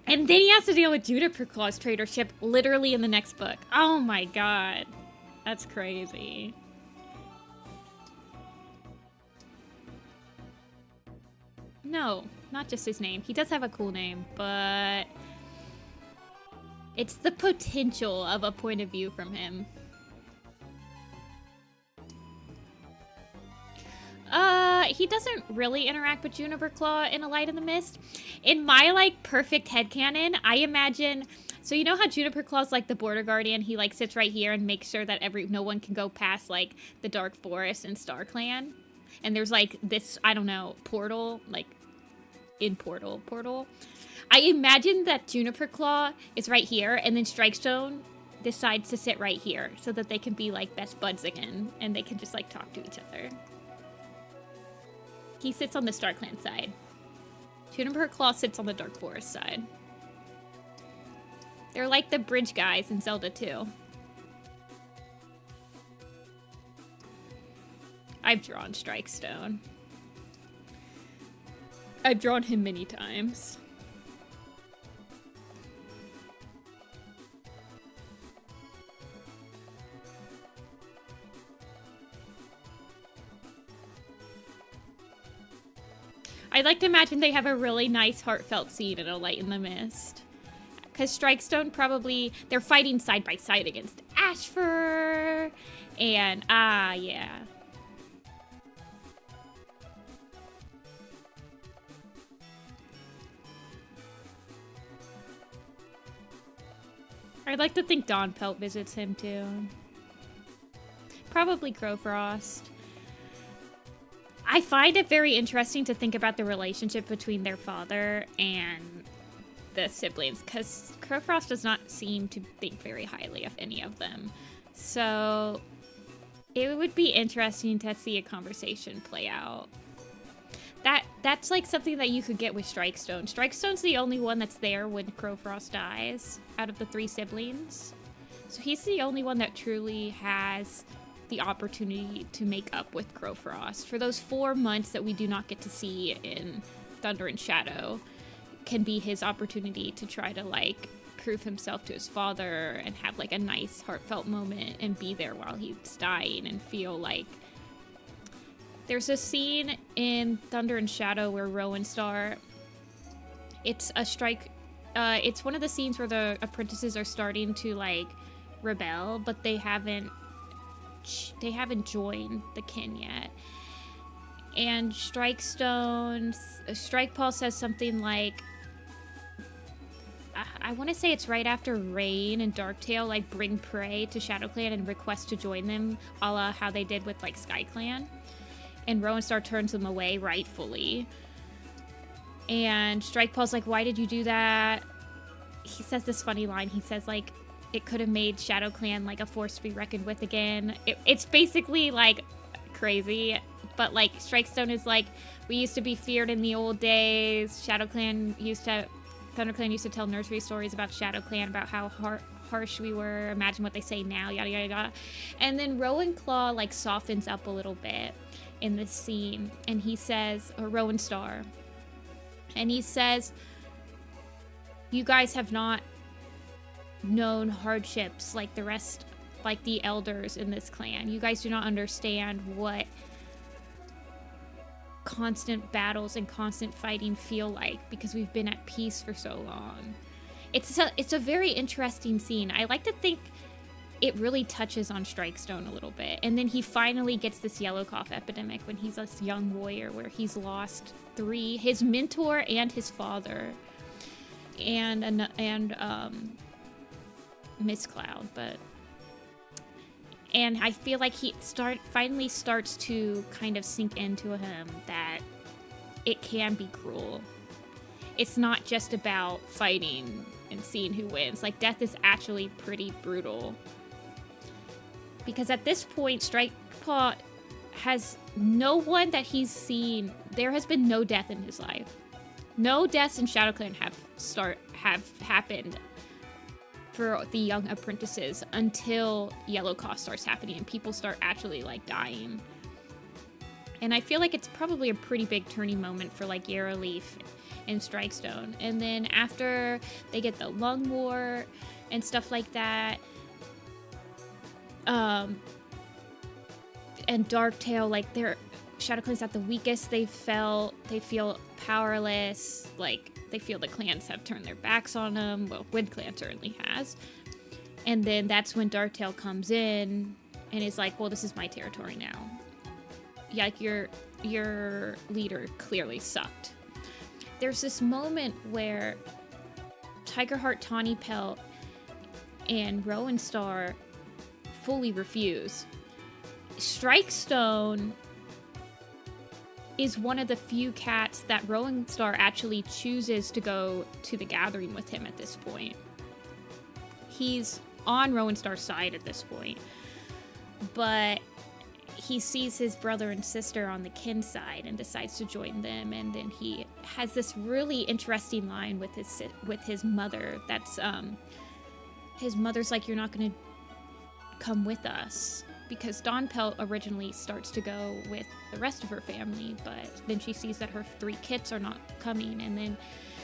and then he has to deal with Juniper Claw's traitorship literally in the next book. Oh my god, that's crazy. No, not just his name. He does have a cool name, but it's the potential of a point of view from him. He doesn't really interact with Juniper Claw in A Light in the Mist. In my, like, perfect headcanon, I imagine... So you know how Juniper Claw's, like, the border guardian? He, like, sits right here and makes sure that no one can go past, like, the Dark Forest and StormClan. And there's, like, this, I don't know, portal, like, in portal. I imagine that Juniper Claw is right here, and then Strikestone decides to sit right here so that they can be, like, best buds again, and they can just, like, talk to each other. He sits on the StormClan side. Juniper Claw sits on the Dark Forest side. They're like the bridge guys in Zelda 2. I've drawn Strikestone. I've drawn him many times. I'd like to imagine they have a really nice, heartfelt scene in A Light in the Mist. Because Strikestone probably... They're fighting side by side against Ashfur. And, yeah. I'd like to think Dawnpelt visits him, too. Probably Crowfrost. I find it very interesting to think about the relationship between their father and the siblings, because Crowfrost does not seem to think very highly of any of them. So it would be interesting to see a conversation play out. That's like something that you could get with Strikestone. Strikestone's the only one that's there when Crowfrost dies out of the 3 siblings. So he's the only one that truly has the opportunity to make up with Crowfrost. For those 4 months that we do not get to see in Thunder and Shadow, can be his opportunity to try to, like, prove himself to his father and have, like, a nice heartfelt moment and be there while he's dying and feel like... There's a scene in Thunder and Shadow where Rowan Star... It's a strike... it's one of the scenes where the apprentices are starting to, like, rebel, but they haven't joined the kin yet. And Strikestone... Strike-Paul says something like... I want to say it's right after Rain and Darktail, like, bring prey to ShadowClan and request to join them, a la how they did with, like, SkyClan. And Rowan Star turns them away, rightfully. And Strike-Paul's like, why did you do that? He says this funny line. He says, like, it could have made ShadowClan, like, a force to be reckoned with again. It's basically, like, crazy. But, like, Strikestone is like, we used to be feared in the old days. ThunderClan used to tell nursery stories about ShadowClan, about how harsh we were. Imagine what they say now, yada, yada, yada. And then Rowan Claw, like, softens up a little bit in this scene. And he says, or Rowan Star, and he says, you guys have not known hardships like the rest, like the elders in this clan. You guys do not understand what constant battles and constant fighting feel like, because we've been at peace for so long. It's a very interesting scene. I like to think it really touches on Strikestone a little bit. And then he finally gets this yellow cough epidemic when he's a young warrior, where he's lost 3, his mentor and his father, and Miss Cloud, and I feel like he finally starts to kind of sink into him that it can be cruel. It's not just about fighting and seeing who wins. Like, death is actually pretty brutal. Because at this point, Strike-Paw has no one that he's seen. There has been no death in his life. No deaths in ShadowClan have happened for the young apprentices until Yellow Cost starts happening and people start actually, like, dying. And I feel like it's probably a pretty big turning moment for, like, Yarrow Leaf and Strikestone. And then after they get the Lung War and stuff like that, and Darktail, like, ShadowClan's at the weakest they feel powerless, like, they feel the clans have turned their backs on them. Well, WindClan certainly has. And then that's when Darktail comes in and is like, well, this is my territory now. Yeah, like, your leader clearly sucked. There's this moment where Tigerheart, Tawny Pelt, and Rowan Star fully refuse. Strikestone is one of the few cats that Rowan Star actually chooses to go to the gathering with him at this point. He's on Rowan Star's side at this point, but he sees his brother and sister on the kin side and decides to join them. And then he has this really interesting line with his mother. That's his mother's like, "You're not gonna come with us," because Dawn Pelt originally starts to go with the rest of her family, but then she sees that her 3 kits are not coming. And then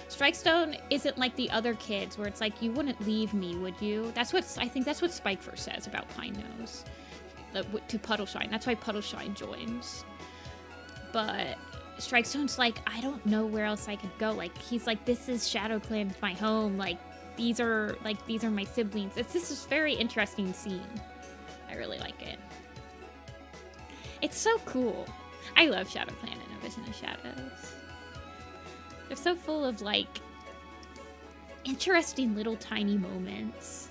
Strikestone isn't like the other kids, where it's like, you wouldn't leave me, would you? I think that's what Spike first says about Pine Nose to Puddleshine. That's why Puddleshine joins. But Strikestone's like, I don't know where else I could go. Like, he's like, this is ShadowClan, my home. Like, these are my siblings. This is a very interesting scene. I really like it. It's so cool. I love ShadowClan and A Vision of Shadows. They're so full of, like, interesting little tiny moments.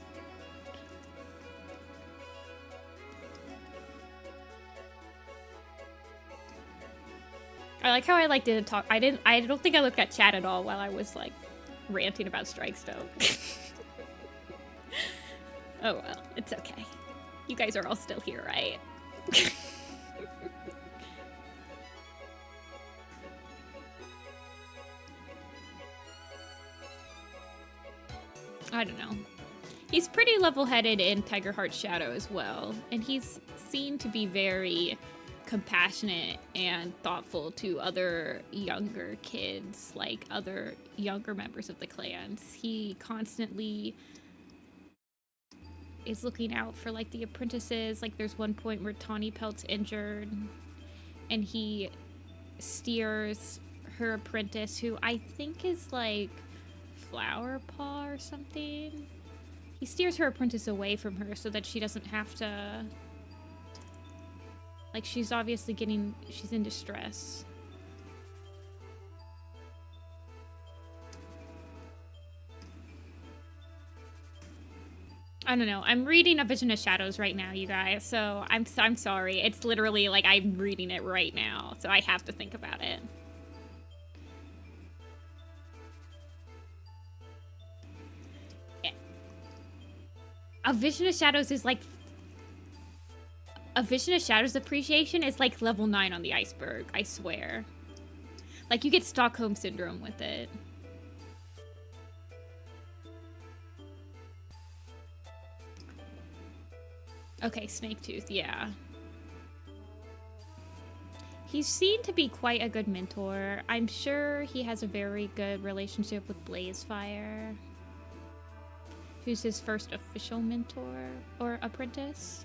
I like how I like didn't talk. I don't think I looked at chat at all while I was, like, ranting about Strikestone. Oh well, it's okay. You guys are all still here, right? I don't know. He's pretty level-headed in Tiger Heart's Shadow as well, and he's seen to be very compassionate and thoughtful to other younger kids, like other younger members of the clans. He constantly is looking out for like the apprentices. Like there's one point where Tawny Pelt's injured and he steers her apprentice, who I think is like Flower Paw or something. He steers her apprentice away from her so that she doesn't have to... Like, she's obviously she's in distress. I don't know. I'm reading A Vision of Shadows right now, you guys, so I'm sorry. It's literally, like, I'm reading it right now, so I have to think about it. A Vision of Shadows is like... A Vision of Shadows appreciation is like level 9 on the iceberg, I swear. Like, you get Stockholm Syndrome with it. Okay, Snaketooth, yeah. He's seen to be quite a good mentor. I'm sure he has a very good relationship with Blazefire, who's his first official mentor or apprentice.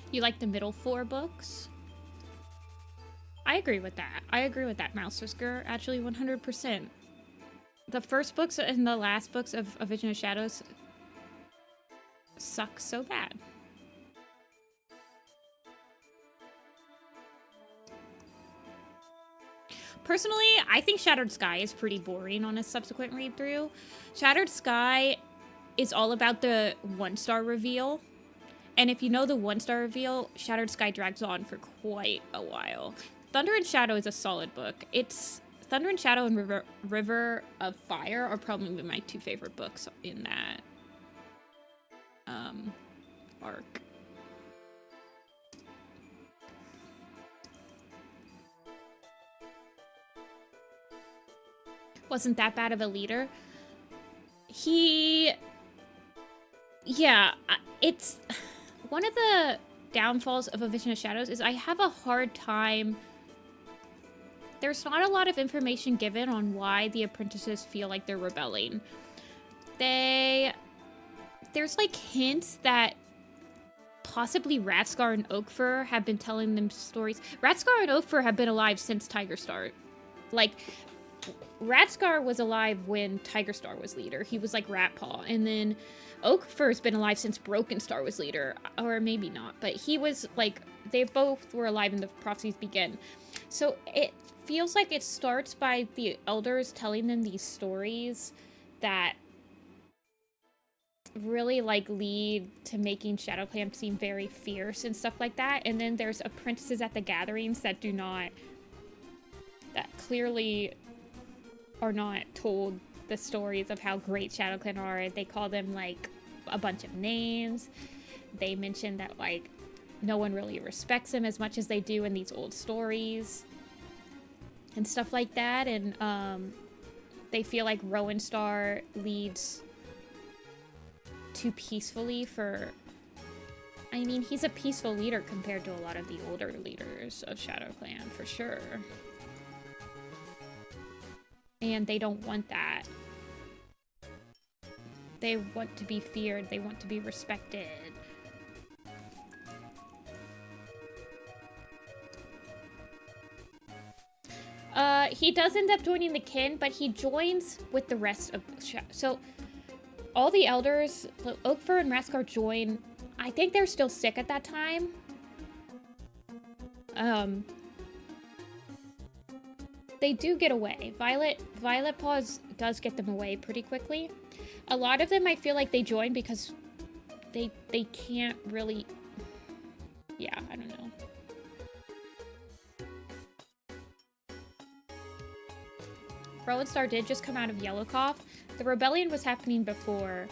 You like the middle 4 books? I agree with that. I agree with that, Mouse Whisker. Actually, 100%. The first books and the last books of A Vision of Shadows suck so bad. Personally, I think Shattered Sky is pretty boring on a subsequent read-through. Shattered Sky is all about the 1-star reveal. And if you know the 1-star reveal, Shattered Sky drags on for quite a while. Thunder and Shadow is a solid book. It's Thunder and Shadow and River of Fire are probably my 2 favorite books in that arc. Wasn't that bad of a leader. Yeah, it's... One of the downfalls of A Vision of Shadows is I have a hard time... There's not a lot of information given on why the apprentices feel like they're rebelling. There's like hints that possibly Ratscar and Oakfur have been telling them stories. Ratscar and Oakfur have been alive since Tiger Star. Like, Ratscar was alive when Tiger Star was leader. He was like Ratpaw, and then Oakfur's been alive since Broken Star was leader, or maybe not, but he was like, they both were alive in the Prophecies Begin. So it feels like it starts by the elders telling them these stories that really like lead to making ShadowClan seem very fierce and stuff like that. And then there's apprentices at the gatherings that clearly are not told the stories of how great ShadowClan are. They call them like a bunch of names. They mention that like no one really respects them as much as they do in these old stories and stuff like that. And they feel like Rowan Star leads too peacefully for... I mean, he's a peaceful leader compared to a lot of the older leaders of ShadowClan, for sure. And they don't want that. They want to be feared. They want to be respected. He does end up joining the kin, but he joins with the rest of... So, all the elders, Oakfur and Raskar join. I think they're still sick at that time. They do get away. Violet Paws does get them away pretty quickly. A lot of them I feel like they join because they can't really... Yeah, I don't know. Rowan Star did just come out of Yellowcough. The rebellion was happening before.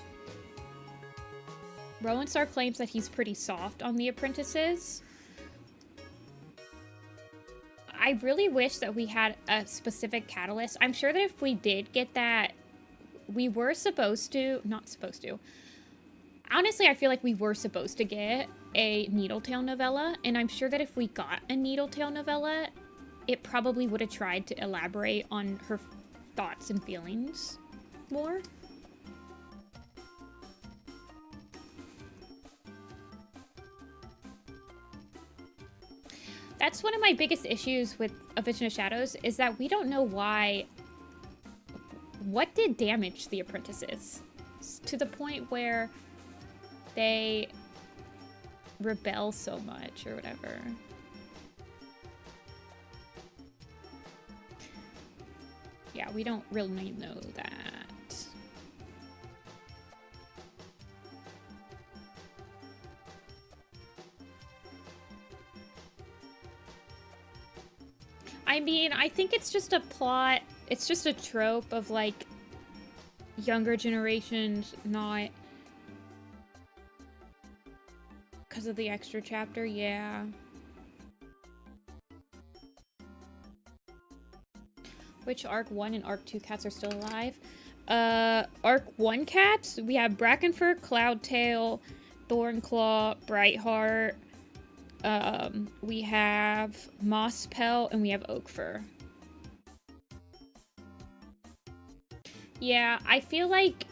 Rowan Star claims that he's pretty soft on the apprentices. I really wish that we had a specific catalyst. I'm sure that if we did get that, we were supposed to, not supposed to. Honestly, I feel like we were supposed to get a Needletail novella, and I'm sure that if we got a Needletail novella, it probably would have tried to elaborate on her thoughts and feelings more. That's one of my biggest issues with A Vision of Shadows, is that we don't know why. What did damage the apprentices? To the point where they rebel so much or whatever. Yeah, we don't really know that. I mean, I think it's just a plot. It's just a trope of, like, younger generations not... Because of the extra chapter, yeah. Which Arc 1 and Arc 2 cats are still alive? Arc 1 cats, we have Brackenfur, Cloudtail, Thornclaw, Brightheart. We have Mosspelt, and we have Oakfur. Yeah, I feel like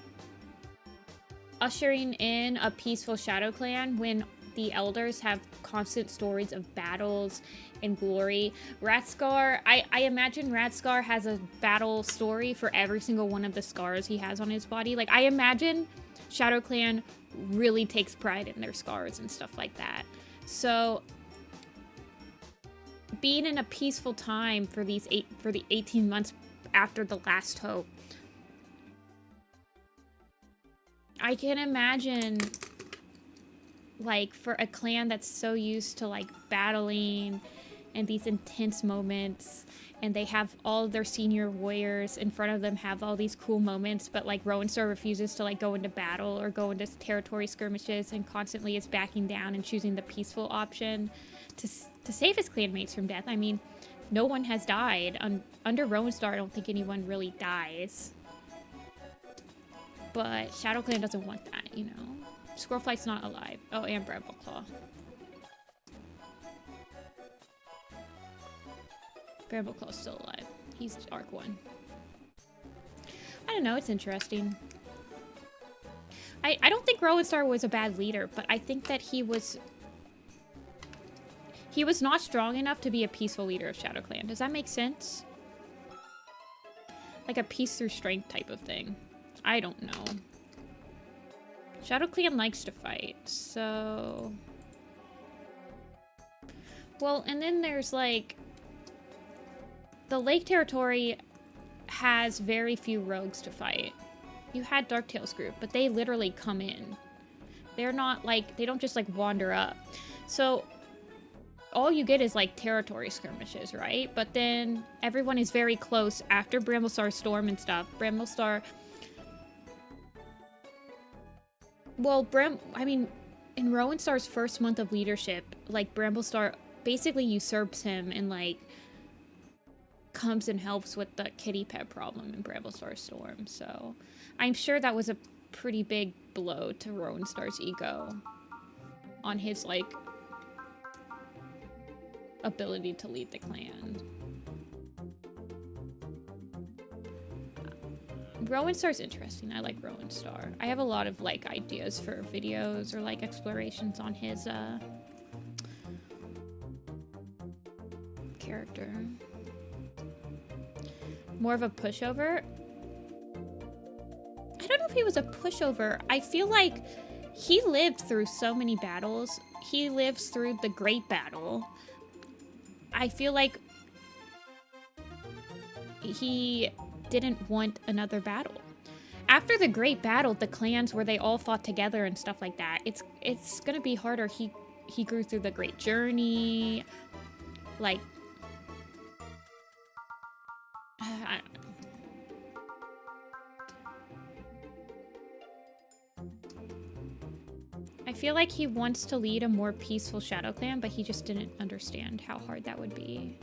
ushering in a peaceful ShadowClan when the elders have constant stories of battles and glory. Ratscar, I imagine Ratscar has a battle story for every single one of the scars he has on his body. Like, I imagine ShadowClan really takes pride in their scars and stuff like that. So, being in a peaceful time for the 18 months after the last hope, I can imagine, like, for a clan that's so used to, like, battling and these intense moments, and they have all of their senior warriors in front of them have all these cool moments, but, like, Rowan Star refuses to, like, go into battle or go into territory skirmishes and constantly is backing down and choosing the peaceful option to save his clanmates from death. I mean, no one has died. Under Rowan Star, I don't think anyone really dies. But ShadowClan doesn't want that, you know? Squirrelflight's not alive. Oh, and Brambleclaw. Brambleclaw's still alive. He's Arc 1. I don't know, it's interesting. I don't think Rowan Star was a bad leader, but I think that he was not strong enough to be a peaceful leader of ShadowClan. Does that make sense? Like a peace through strength type of thing. I don't know. ShadowClan likes to fight, so... Well, and then there's, like... The Lake Territory has very few rogues to fight. You had Darktail's group, but they literally come in. They're not, like... They don't just, like, wander up. So... all you get is, like, territory skirmishes, right? But then everyone is very close after Bramblestar's storm and stuff. Bramblestar... Well, I mean, in Rowan Star's first month of leadership, like, Bramblestar basically usurps him and, like, comes and helps with the kitty pet problem in Bramblestar's storm. So, I'm sure that was a pretty big blow to Rowan Star's ego on his, like, ability to lead the clan. Rowan Star's interesting. I like Rowan Star. I have a lot of, like, ideas for videos or, like, explorations on his, character. More of a pushover? I don't know if he was a pushover. I feel like he lived through so many battles. He lives through the Great Battle. I feel like he didn't want another battle. After the Great Battle, the clans where they all fought together and stuff like that, it's gonna be harder. He grew through the Great Journey, like, I feel like he wants to lead a more peaceful ShadowClan, but he just didn't understand how hard that would be.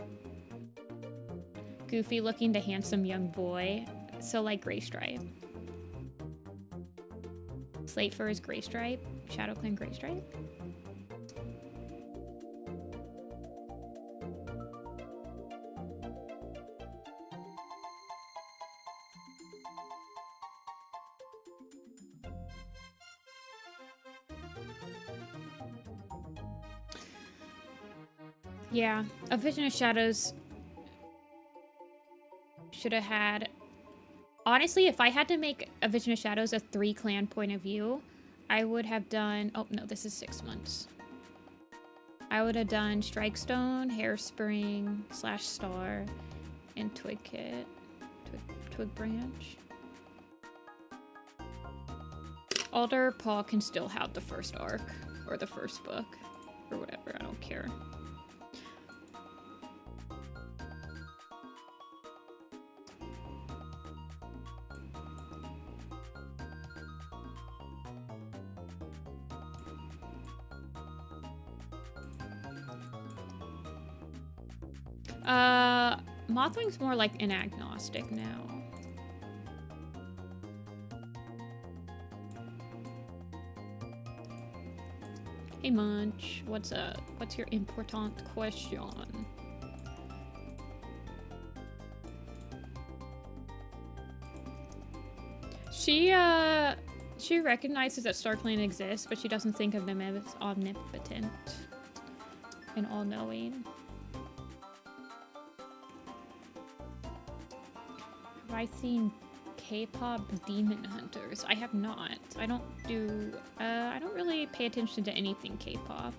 Goofy looking to handsome young boy. So like Gray Stripe. Slate for his Gray Stripe. ShadowClan Gray Stripe. Yeah, a Vision of Shadows should have had... Honestly, if I had to make a Vision of Shadows a 3-clan point of view, I would have done... Oh, no, this is 6 months. I would have done Strikestone, Hairspring, / Star, and Twig Kit. Twig Branch. Alder Paw can still have the first arc, or the first book, or whatever, I don't care. Mothwing's more like an agnostic now. Hey Munch, what's up? What's your important question? She recognizes that StormClan exists, but she doesn't think of them as omnipotent and all-knowing. Have I seen K-pop Demon Hunters? I have not. I don't really pay attention to anything K-pop.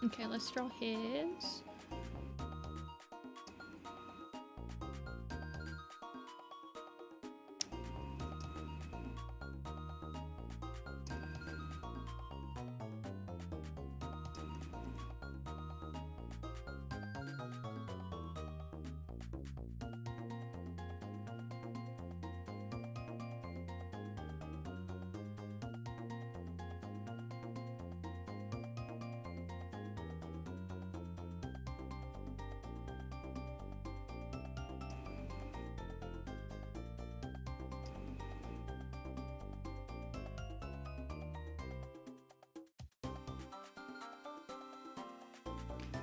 Okay, let's draw his.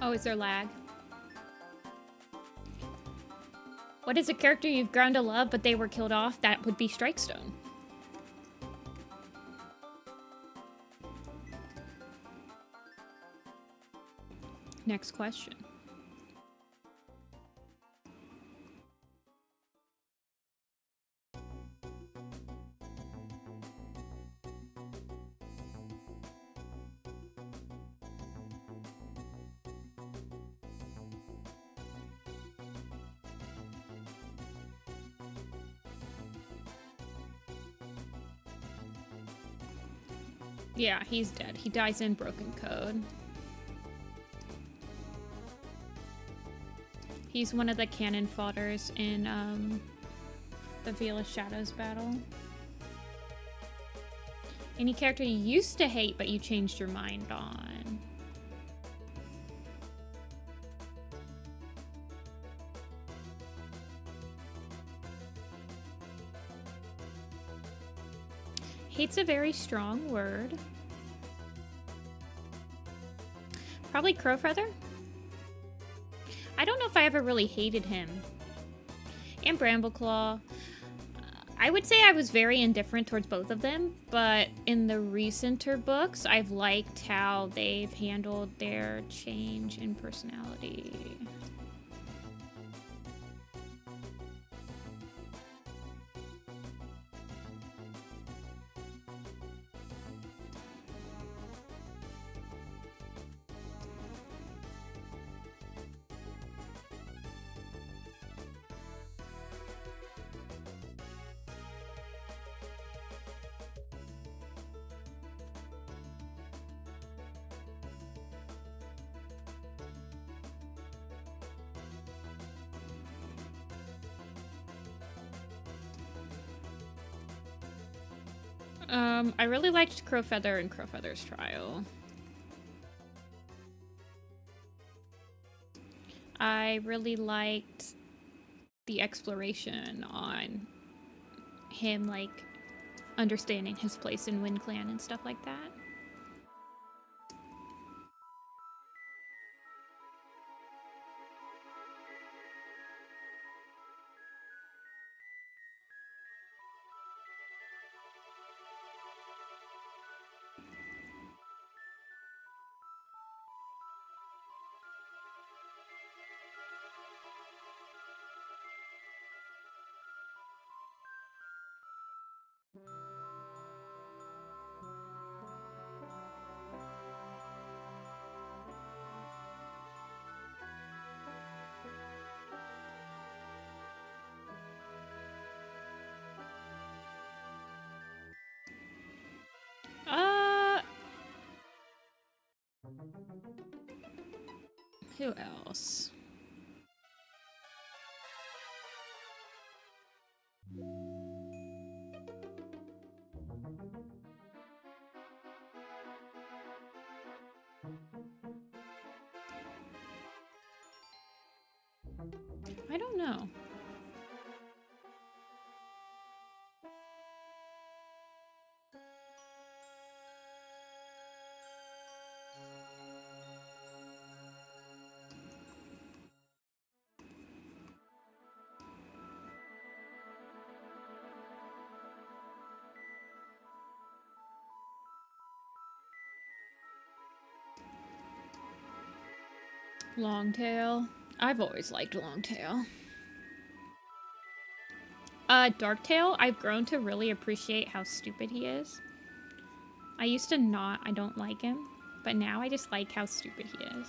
Oh, is there lag? What is a character you've grown to love, but they were killed off? That would be Strikestone. Next question. Yeah, he's dead. He dies in Broken Code. He's one of the cannon fodders in the Veil of Shadows battle. Any character you used to hate but you changed your mind on? Hate's a very strong word. Probably Crowfeather? I don't know if I ever really hated him. And Brambleclaw. I would say I was very indifferent towards both of them, but in the recenter books, I've liked how they've handled their change in personality. I really liked Crowfeather and Crowfeather's Trial. I really liked the exploration on him, like, understanding his place in Wind Clan and stuff like that. Who else? I don't know. Longtail. I've always liked Longtail. Darktail, I've grown to really appreciate how stupid he is. I used to not, I don't like him, but now I just like how stupid he is.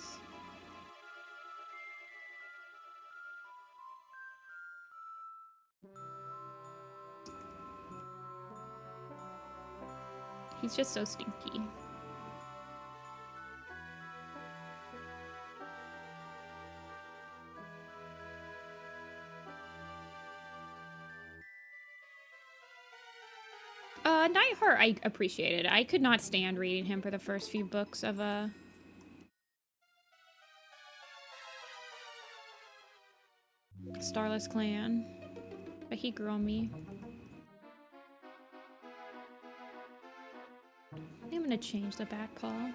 He's just so stinky. Nightheart I appreciated. I could not stand reading him for the first few books of Starless Clan, but he grew on me. I'm gonna change the back paw.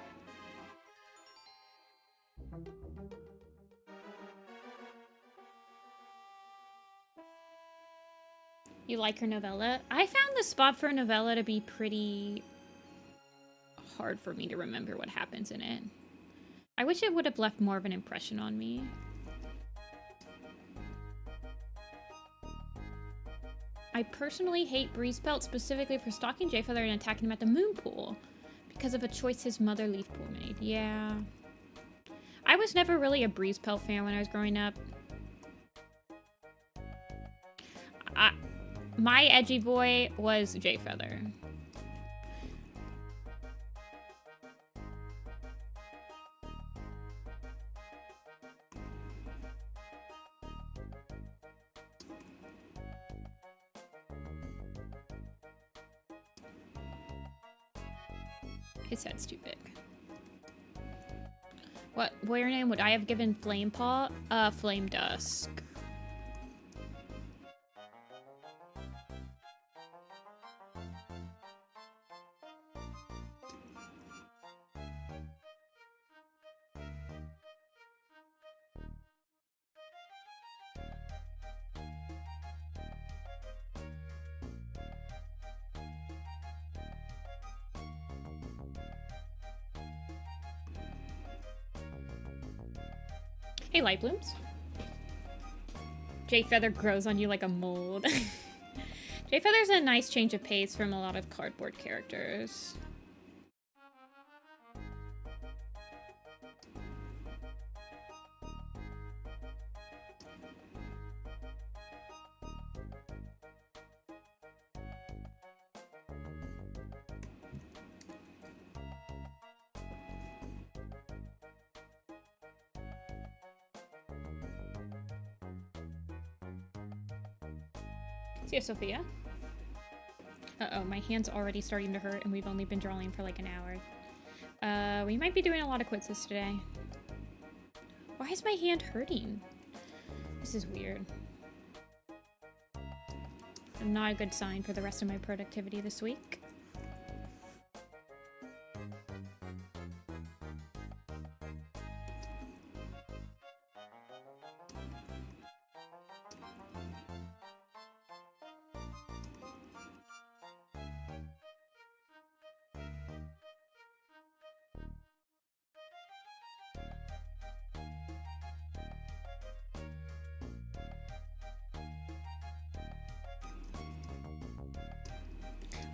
You like her novella? I found the spot for a novella to be pretty hard for me to remember what happens in it. I wish it would have left more of an impression on me. I personally hate Breezepelt specifically for stalking Jayfeather and attacking him at the moon pool because of a choice his mother Leafpool made. Yeah. I was never really a Breezepelt fan when I was growing up. My edgy boy was Jayfeather. His head's too big. What warrior name would I have given Flamepaw? Flame Dusk. Hey, Light Blooms. Jayfeather grows on you like a mold. Jayfeather's a nice change of pace from a lot of cardboard characters. See ya, Sophia. Uh-oh, my hand's already starting to hurt and we've only been drawing for like an hour. We might be doing a lot of quizzes today. Why is my hand hurting? This is weird. Not a good sign for the rest of my productivity this week.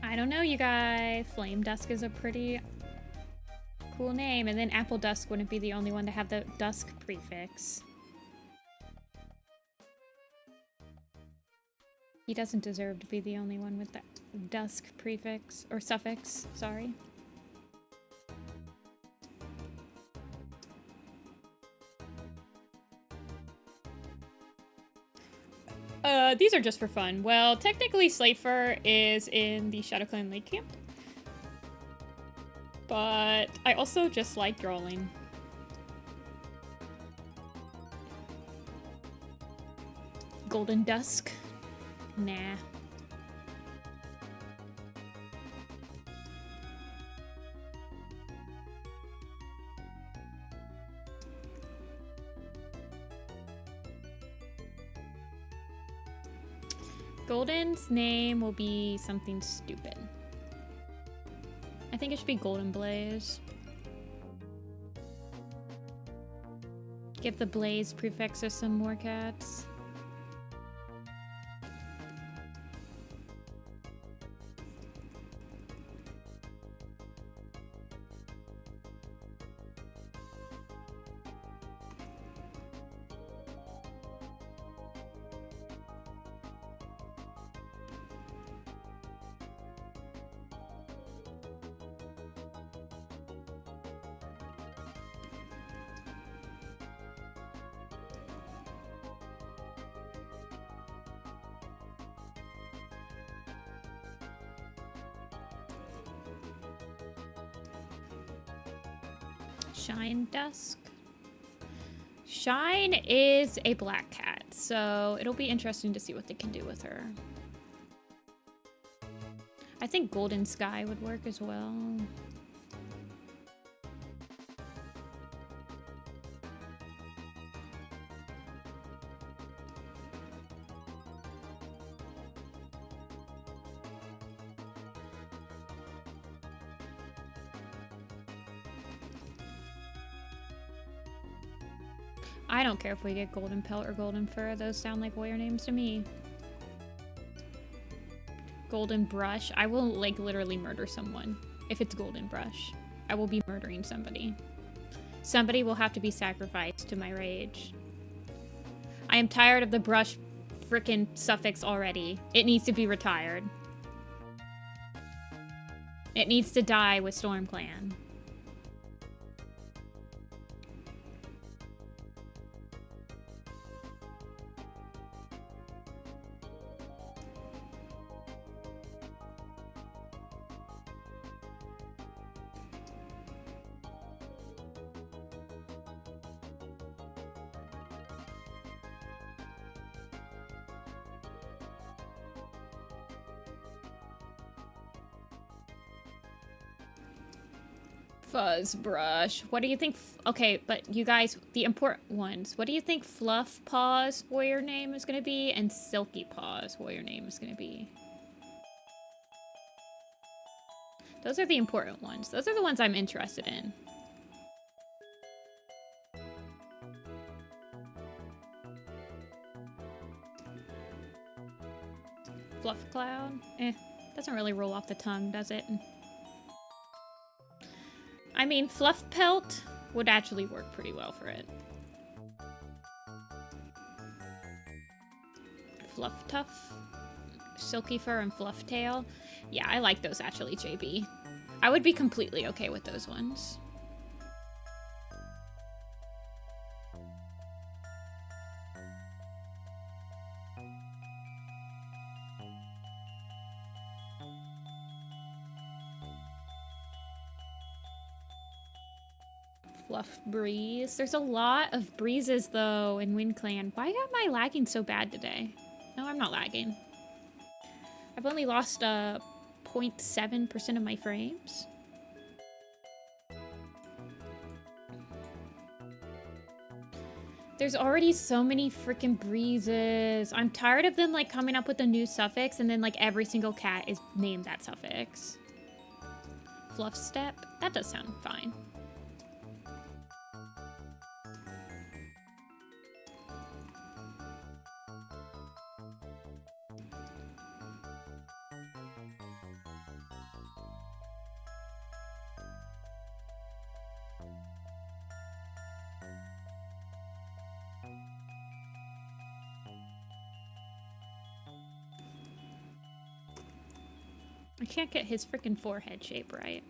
I don't know, you guys. Flame Dusk is a pretty cool name. And then Apple Dusk wouldn't be the only one to have the Dusk prefix. He doesn't deserve to be the only one with the Dusk prefix, or suffix, sorry. These are just for fun. Well, technically Slifer is in the ShadowClan Lake Camp. But I also just like drawing. Golden Dusk? Nah. Golden's name will be something stupid. I think it should be Golden Blaze. Give the Blaze prefixes some more cats. Shine Dusk. Shine is a black cat, so it'll be interesting to see what they can do with her. I think Golden Sky would work as well. I don't care if we get Golden Pelt or Golden Fur. Those sound like warrior names to me. Golden Brush. I will, like, literally murder someone if it's Golden Brush. I will be murdering somebody. Somebody will have to be sacrificed to my rage. I am tired of the brush frickin' suffix already. It needs to be retired. It needs to die with StormClan. Fuzz Brush. What do you think? Okay, but you guys, the important ones. What do you think Fluff Paw's warrior name is going to be and Silky Paw's warrior name is going to be? Those are the important ones. Those are the ones I'm interested in. Fluff Cloud? Doesn't really roll off the tongue, does it? I mean, Fluff Pelt would actually work pretty well for it. Fluff Tuff, Silky Fur, and Fluff Tail. Yeah, I like those actually, JB. I would be completely okay with those ones. Fluff breeze. There's a lot of breezes though in WindClan. Why am I lagging so bad today? No, I'm not lagging. I've only lost 0.7% of my frames. There's already so many freaking breezes. I'm tired of them like coming up with a new suffix and then like every single cat is named that suffix. Fluff step? That does sound fine. I can't get his freaking forehead shape right.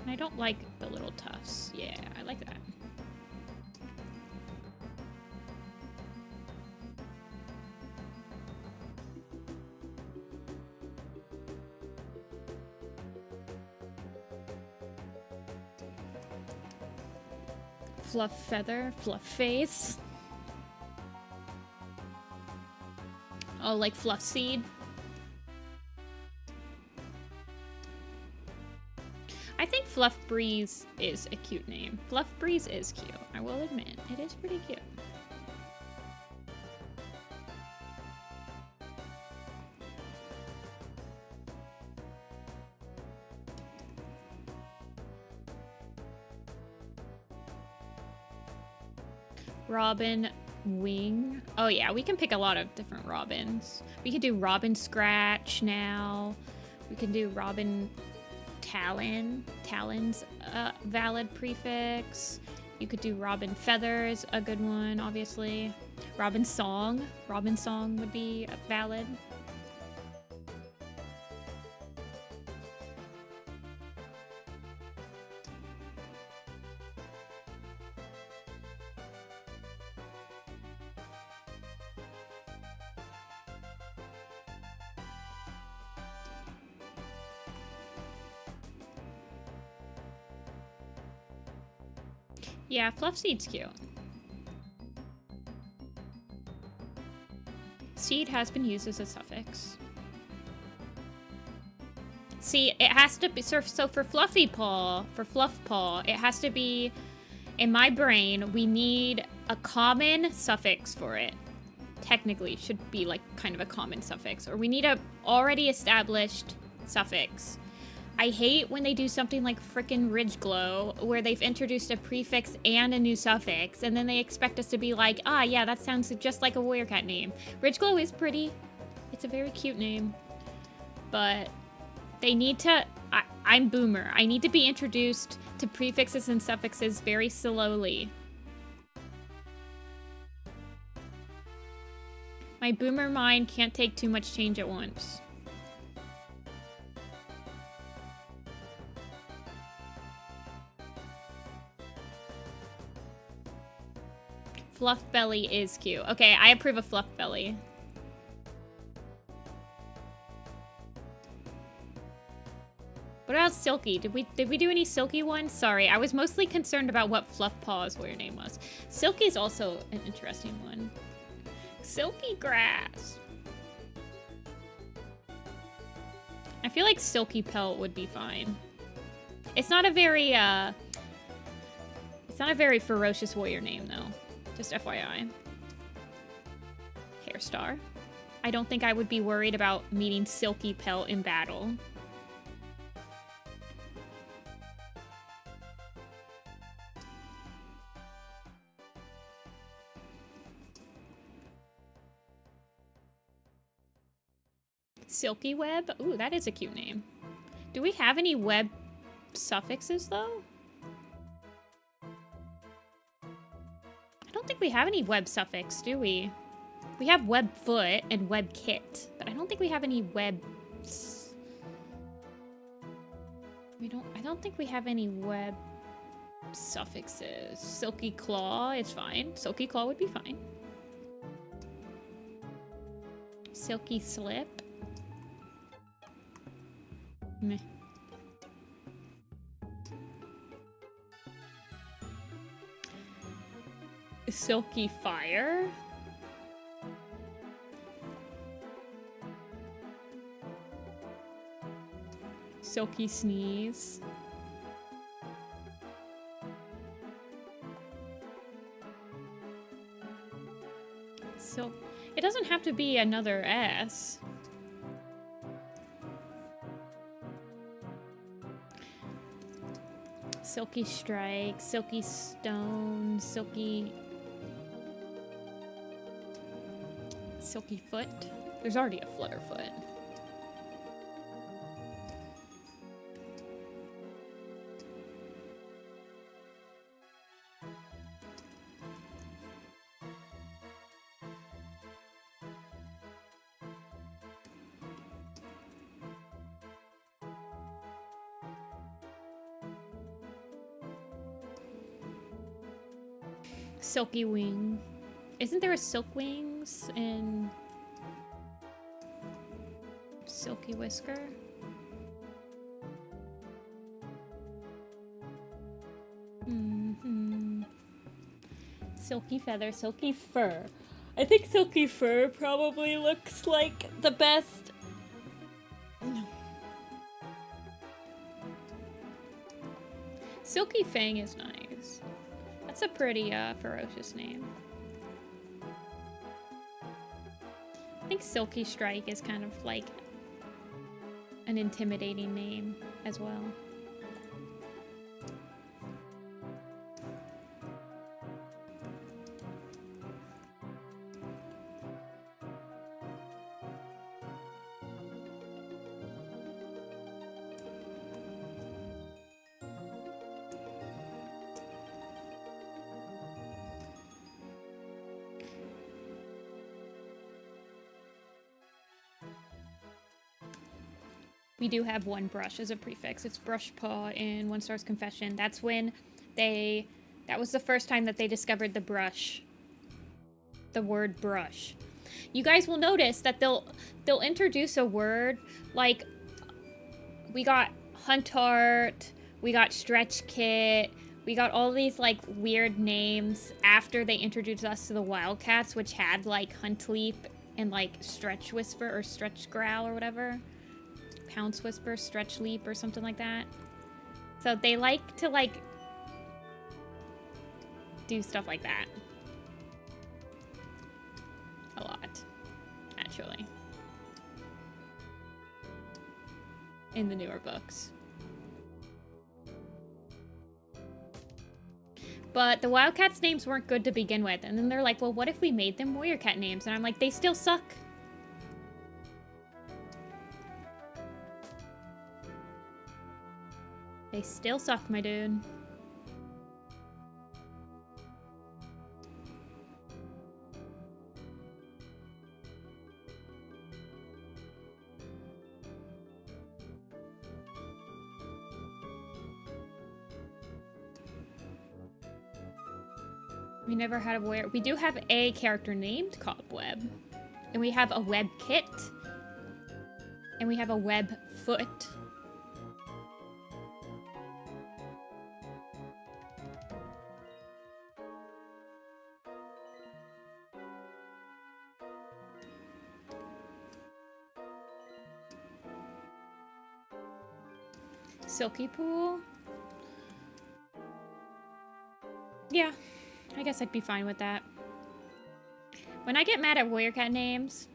I don't like the little tufts. Yeah, I like that. Fluff feather, fluff face. Oh, like fluff seed. I think Fluff Breeze is a cute name. Fluff Breeze is cute, I will admit. It is pretty cute. Robin Wing. Oh yeah, we can pick a lot of different Robins. We can do Robin Scratch now. We can do Robin Talon. Talon's a valid prefix. You could do Robin Feathers, a good one, obviously. Robin Song. Robin Song would be valid. Yeah, Fluff Seed's cute. Seed has been used as a suffix. See, it has to be, so for Fluffy Paw, for Fluff Paw, it has to be, in my brain, we need a common suffix for it. Technically, should be like kind of a common suffix. Or we need a already established suffix. I hate when they do something like frickin' Ridgeglow, where they've introduced a prefix and a new suffix, and then they expect us to be like, ah, yeah, that sounds just like a warrior cat name. Ridgeglow is pretty. It's a very cute name. But they need to... I'm Boomer. I need to be introduced to prefixes and suffixes very slowly. My Boomer mind can't take too much change at once. Fluff Belly is cute. Okay, I approve of Fluff Belly. What about Silky? Did we do any Silky ones? Sorry, I was mostly concerned about what Fluff Paw's warrior name was. Silky's also an interesting one. Silky Grass. I feel like Silky Pelt would be fine. It's not a very ferocious warrior name though. Just FYI. Hairstar. I don't think I would be worried about meeting Silky Pelt in battle. Silky Web? Ooh, that is a cute name. Do we have any web suffixes though? I don't think we have any web suffix, do we? We have web foot and web kit, but I don't think we have any web I don't think we have any web suffixes. Silky claw is fine. Silky claw would be fine. Silky slip. Meh. Silky fire. Silky sneeze. So it doesn't have to be another S. Silky strike, silky stone, silky foot. There's already a flutterfoot. Silky wing. Isn't there a silk wings in silky whisker? Silky feather, silky fur. I think silky fur probably looks like the best. No. Silky fang is nice. That's a pretty ferocious name. I think Silky Strike is kind of like an intimidating name as well. We do have one brush as a prefix. It's brush paw in One Star's Confession. That's when that was the first time that they discovered the brush. The word brush. You guys will notice that they'll introduce a word like we got Hunt Art, we got Stretch Kit, we got all these like weird names after they introduced us to the Wildcats, which had like Hunt Leap and like Stretch Whisper or Stretch Growl or whatever. Pounce Whisper, Stretch Leap, or something like that. So they like to, like, do stuff like that. A lot, actually. In the newer books. But the Wildcats' names weren't good to begin with. And then they're like, well, what if we made them Warrior Cat names? And I'm like, they still suck. They still suck, my dude. We never had a warrior. We do have a character named Cobweb. And we have a web kit. And we have a web foot. Silky Pool? Yeah, I guess I'd be fine with that. When I get mad at Warrior Cat names,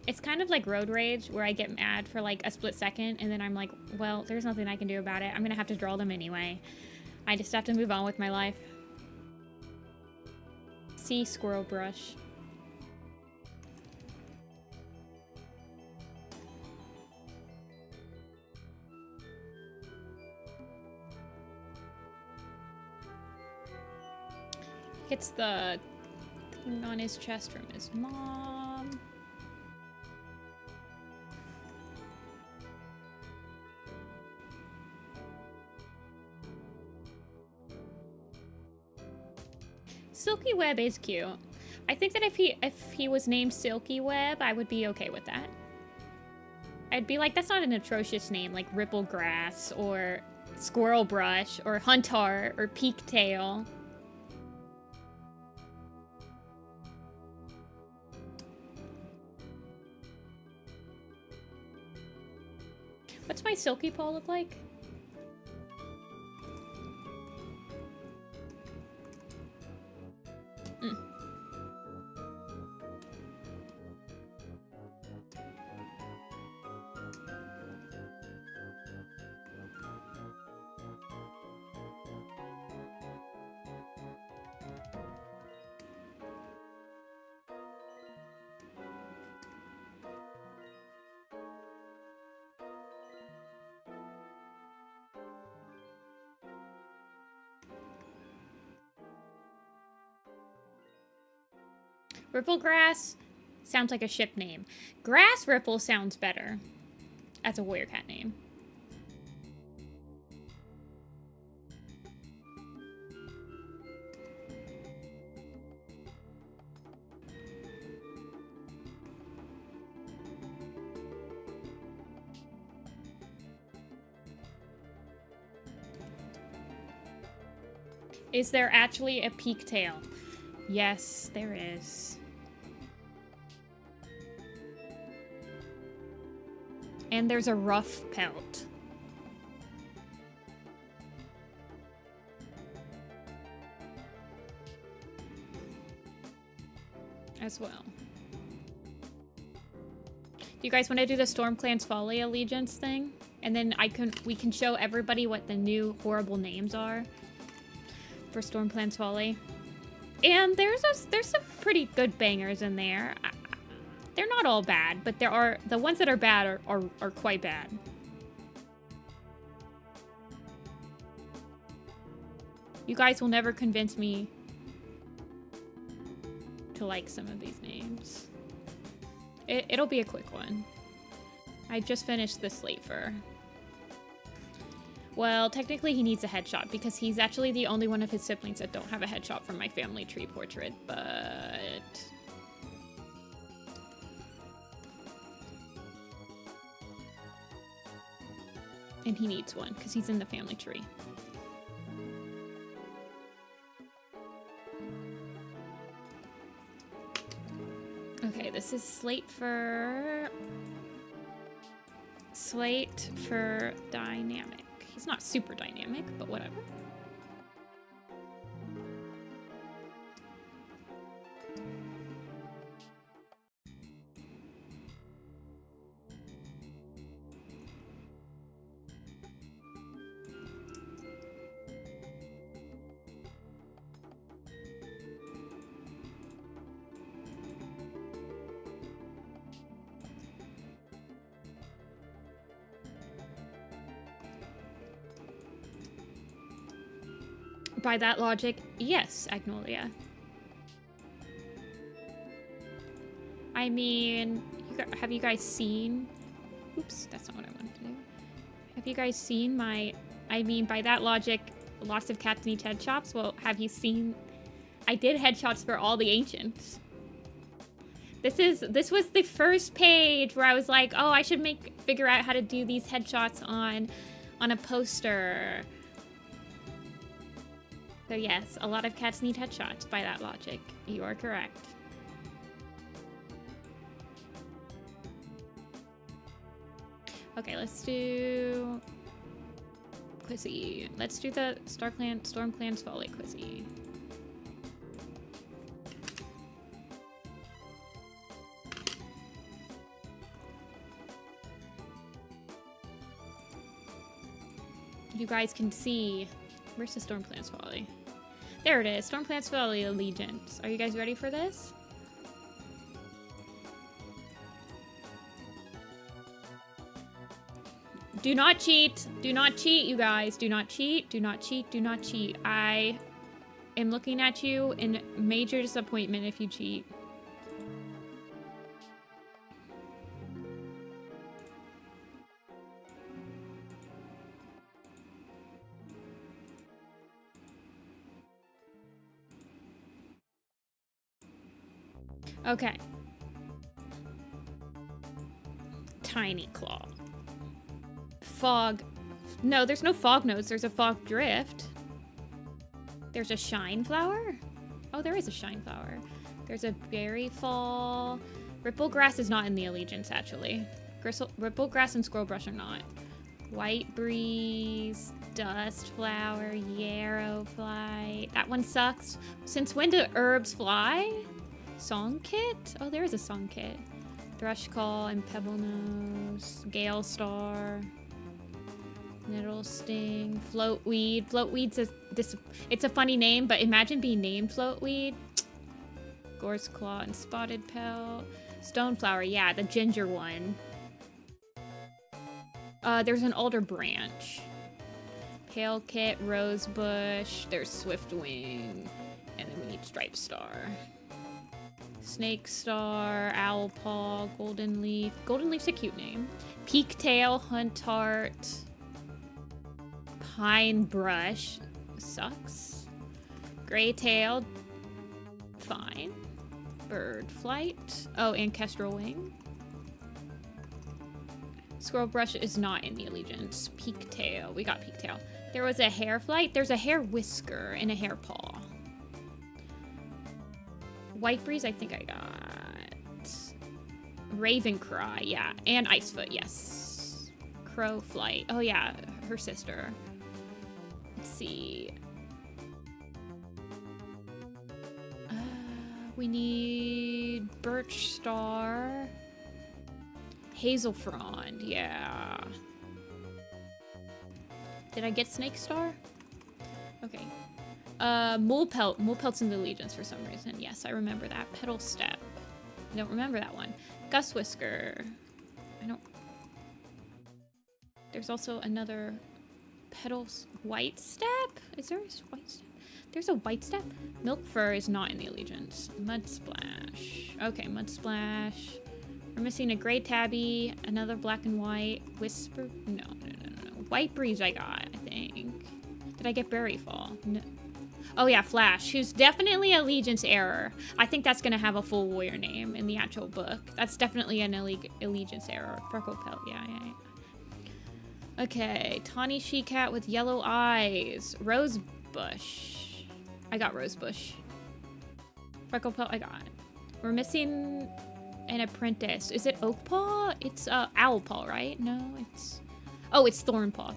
it's kind of like Road Rage, where I get mad for like a split second, and then I'm like, well, there's nothing I can do about it. I'm gonna have to draw them anyway. I just have to move on with my life. See Squirrel Brush. Hits the thing on his chest from his mom. Silky Web is cute. I think that if he was named Silky Web, I would be okay with that. I'd be like, that's not an atrocious name, like Ripple Grass or Squirrel Brush or Hunter or Peak Tail. What's my Silky Pole look like? Ripple Grass sounds like a ship name. Grass Ripple sounds better as a warrior cat name. Is there actually a peak tail? Yes, there is. And there's a rough pelt. As well. Do you guys want to do the StormClan's Folly allegiance thing? And then we can show everybody what the new horrible names are for StormClan's Folly. And there's some pretty good bangers in there. They're not all bad, but the ones that are bad are quite bad. You guys will never convince me to like some of these names. It'll be a quick one. I just finished the Slafer. Well, technically he needs a headshot because he's actually the only one of his siblings that don't have a headshot from my family tree portrait, but... And he needs one because he's in the family tree. Okay, this is Slate for dynamic. He's not super dynamic, but whatever. By that logic, yes, Agnolia. I mean, have you guys seen... Oops, that's not what I wanted to do. Have you guys seen my... I mean, by that logic, lots of cats need headshots. Well, have you seen... I did headshots for all the ancients. This was the first page where I was like, oh, I should figure out how to do these headshots on a poster. So yes, a lot of cats need headshots by that logic. You are correct. Okay, let's do Quizzy. Let's do the StormClan's Folly Quizzy. You guys can see... Where's the StormClan's Folly? There it is. StormClan's Folly Allegiance. Are you guys ready for this? Do not cheat. Do not cheat, you guys. Do not cheat. Do not cheat. Do not cheat. I am looking at you in major disappointment if you cheat. Okay. Tiny Claw. Fog. No, there's no fog nodes. There's a fog drift. There's a shine flower. Oh, there is a shine flower. There's a berry fall. Ripplegrass is not in the allegiance, actually. Ripplegrass and Squirrelbrush are not. White breeze, dust flower, yarrow flight. That one sucks. Since when do herbs fly? Song kit? Oh, there is a song kit. Thrush call and pebble nose. Gale star. Nettle sting. Floatweed. Floatweed's it's a funny name, but imagine being named Floatweed. Gorse claw and spotted pelt. Stoneflower, yeah, the ginger one. There's an alder branch. Pale kit, rosebush. There's swiftwing, and then we need stripe star. Snake star, owl paw, golden leaf. Golden leaf's a cute name. Peak tail, hunt heart. Pine brush sucks. Gray tail, fine. Bird flight. Oh, and kestrel wing. Squirrel brush is not in the allegiance. Peak tail. We got peak tail. There was a hair flight. There's a hair whisker and a hair paw. White breeze, I think I got. Raven cry, yeah. And icefoot, yes. Crow flight. Oh yeah, her sister. Let's see. We need birch star. Hazel frond, yeah. Did I get snake star? Okay. Mole pelt. Mole pelt's in the allegiance for some reason. Yes, I remember that. Petal step. I don't remember that one. Gus whisker. I don't. There's also another petals. White step? Is there a white step? There's a white step? Milk fur is not in the allegiance. Mud splash. Okay, mud splash. We're missing a gray tabby, another black and white. Whisper? No. White breeze I got, I think. Did I get berry fall? No. Oh yeah, Flash, who's definitely allegiance error. I think that's gonna have a full warrior name in the actual book. That's definitely an allegiance error. Freckle pelt, yeah. Okay, tawny she-cat with yellow eyes. Rosebush. I got rosebush. Freckle pelt, I got. We're missing an apprentice. Is it oak paw? It's owl paw, right? No, it's... Oh, it's thorn paw.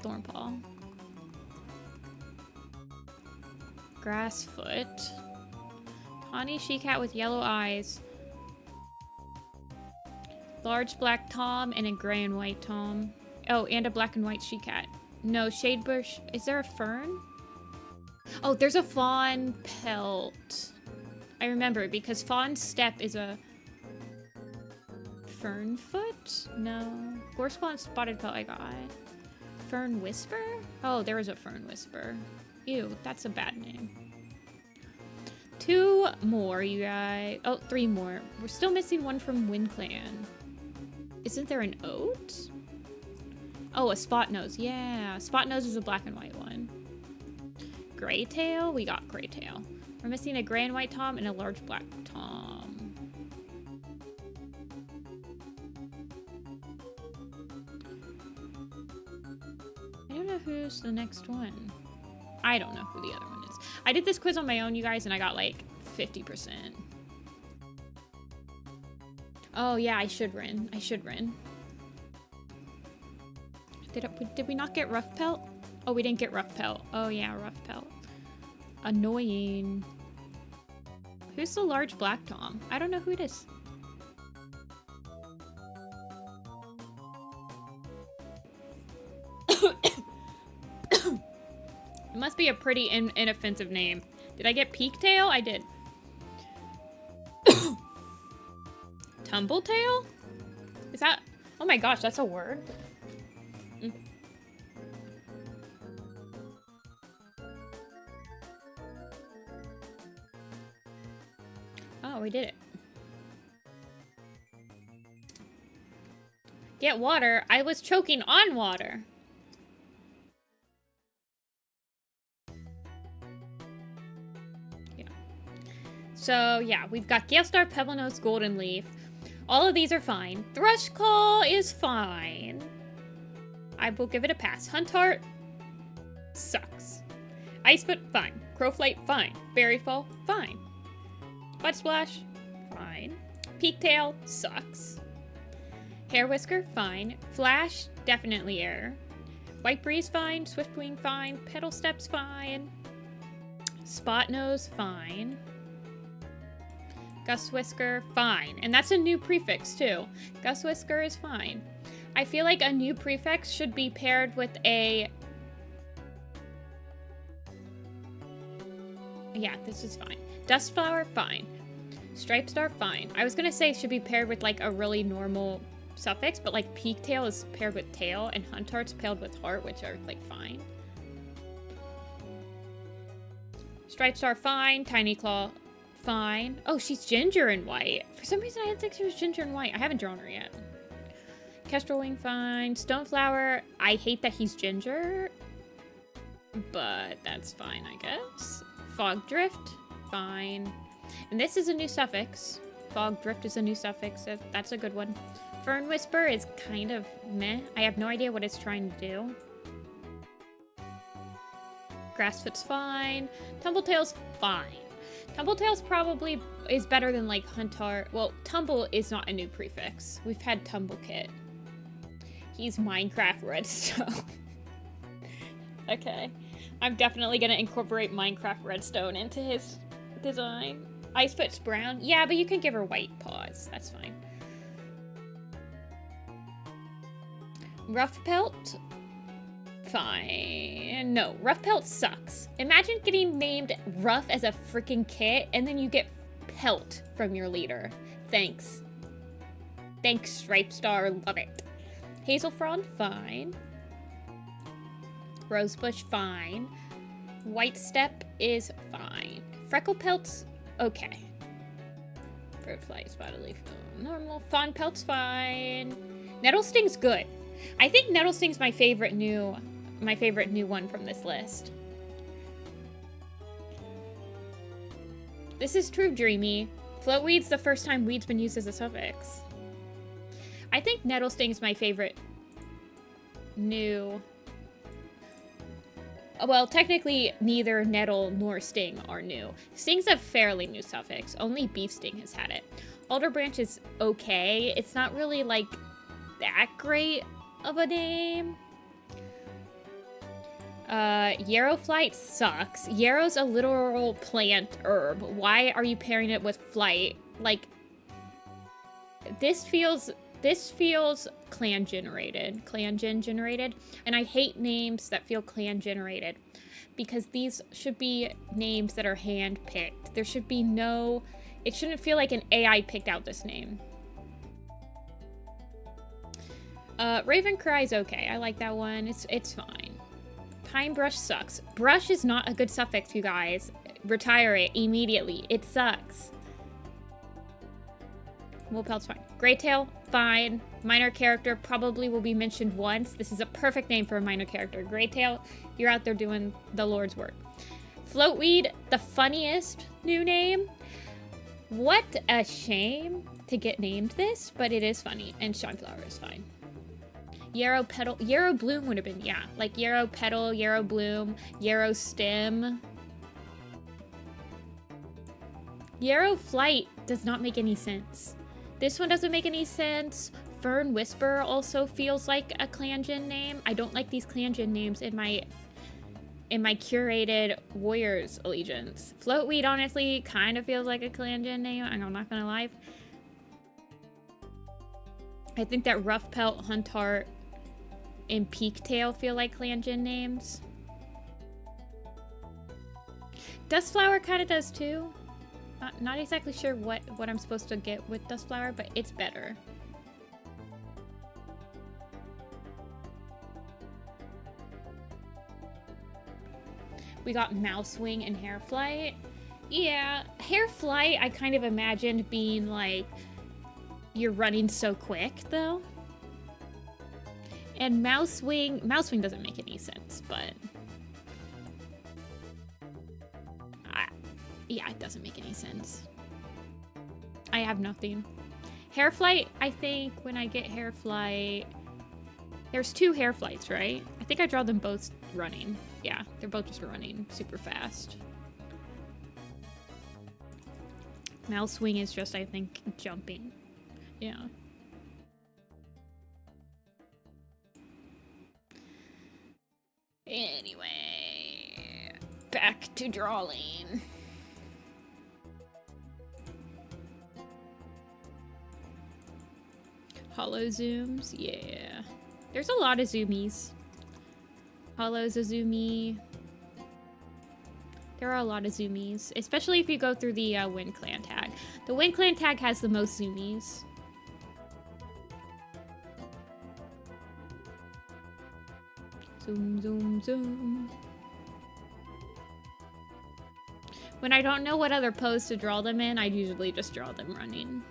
Grassfoot. Tawny she-cat with yellow eyes. Large black tom and a gray and white tom. Oh, and a black and white she-cat. No, shadebush. Is there a fern? Oh, there's a fawn pelt. I remember because fawn step is a fern foot? No. Gorsepaw and spotted pelt I got. Fern whisper? Oh, there was a fern whisper. Ew, that's a bad name. 2 more, you guys. Oh, 3 more. We're still missing one from Wind Clan. Isn't there an oat? Oh, a spot nose. Yeah, spot nose is a black and white one. Gray tail? We got gray tail. We're missing a gray and white tom and a large black tom. I don't know who's the next one. I don't know who the other one is. I did this quiz on my own, you guys, and I got like 50%. Oh yeah, I should win. Did we not get rough pelt? Oh, we didn't get rough pelt. Oh yeah, rough pelt. Annoying. Who's the large black tom? I don't know who it is. It must be a pretty inoffensive name. Did I get Peaktail? I did. Tumbletail? Is that... Oh my gosh, that's a word? Oh, we did it. Get water? I was choking on water. So yeah, we've got Galestar, Pebblenose, Golden Leaf. All of these are fine. Thrushclaw is fine. I will give it a pass. Huntheart sucks. Icefoot, fine. Crowflight, fine. Berryfall, fine. Budsplash, fine. Peaktail, sucks. Hairwhisker, fine. Flash, definitely error. White Breeze, fine. Swiftwing, fine. Petal Steps, fine. Spotnose, fine. Gustwhisker, fine. And that's a new prefix, too. Gustwhisker is fine. I feel like a new prefix should be paired with a... Yeah, this is fine. Dustflower, fine. Stripestar, fine. I was gonna say it should be paired with, like, a really normal suffix, but, like, Peaktail is paired with tail, and Huntheart's paired with heart, which are, like, fine. Stripestar, fine. Tiny Claw, fine. Oh, she's ginger and white. For some reason, I didn't think she was ginger and white. I haven't drawn her yet. Kestrelwing, fine. Stoneflower, I hate that he's ginger, but that's fine, I guess. Fogdrift, fine. And this is a new suffix. Fogdrift is a new suffix. That's a good one. Fern Whisper is kind of meh. I have no idea what it's trying to do. Grassfoot's fine. Tumbletail's fine. Tumbletail's probably is better than, like, Huntheart. Well, Tumble is not a new prefix. We've had Tumblekit. He's Minecraft Redstone. Okay. I'm definitely gonna incorporate Minecraft Redstone into his design. Icefoot's brown. Yeah, but you can give her white paws. That's fine. Rough Pelt? Fine. No, Rough Pelt sucks. Imagine getting named Rough as a freaking kit, and then you get Pelt from your leader. Thanks. Thanks, Stripestar. Love it. Hazelfrond, fine. Rosebush, fine. White Step is fine. Frecklepelt's okay. Fruitfly, Spotted Leaf, normal. Fawn Pelt's fine. Nettlesting's good. I think Nettlesting's my favorite new one from this list. This is true, Dreamy. Floatweed's the first time weed's been used as a suffix. I think Nettlesting's my favorite new... Well, technically, neither Nettle nor Sting are new. Sting's a fairly new suffix. Only Beef Sting has had it. Alder Branch is okay. It's not really, like, that great of a name. Yarrow Flight sucks. Yarrow's a literal plant herb. Why are you pairing it with Flight? Like, this feels clan generated, and I hate names that feel clan generated because these should be names that are hand picked. There should be no, it shouldn't feel like an AI picked out this name. Ravencry's okay. I like that one. It's fine. Pine Brush sucks. Brush is not a good suffix, you guys. Retire it immediately. It sucks. Woolpelt's fine. Greytail, fine. Minor character probably will be mentioned once. This is a perfect name for a minor character. Greytail, you're out there doing the Lord's work. Floatweed, the funniest new name. What a shame to get named this, but it is funny. And Shineflower is fine. Yarrow Petal, Yarrow Bloom would have been, yeah. Like Yarrow Petal, Yarrow Bloom, Yarrow Stem. Yarrow Flight does not make any sense. This one doesn't make any sense. Fern Whisper also feels like a clan gen name. I don't like these clan gen names in my curated Warriors allegiance. Floatweed honestly kind of feels like a clan gen name, and I'm not gonna lie. I think that Rough Pelt, Huntheart, and Peaktail feel like clan gen names. Dustflower kind of does too. Not exactly sure what I'm supposed to get with Dustflower, but it's better. We got Mousewing and Hairflight. Yeah, Hairflight I kind of imagined being like, you're running so quick though. And Mousewing doesn't make any sense, but Yeah, it doesn't make any sense. I have nothing. Hair flight, I think when I get hair flight... There's 2 hair flights, right? I think I draw them both running. Yeah, they're both just running super fast. Mouse swing is just, I think, jumping. Yeah. Anyway, back to drawing. Hollow zooms, yeah. There's a lot of zoomies. Hollow's a zoomie. There are a lot of zoomies, especially if you go through the Wind Clan tag. The Wind Clan tag has the most zoomies. Zoom, zoom, zoom. When I don't know what other pose to draw them in, I usually just draw them running.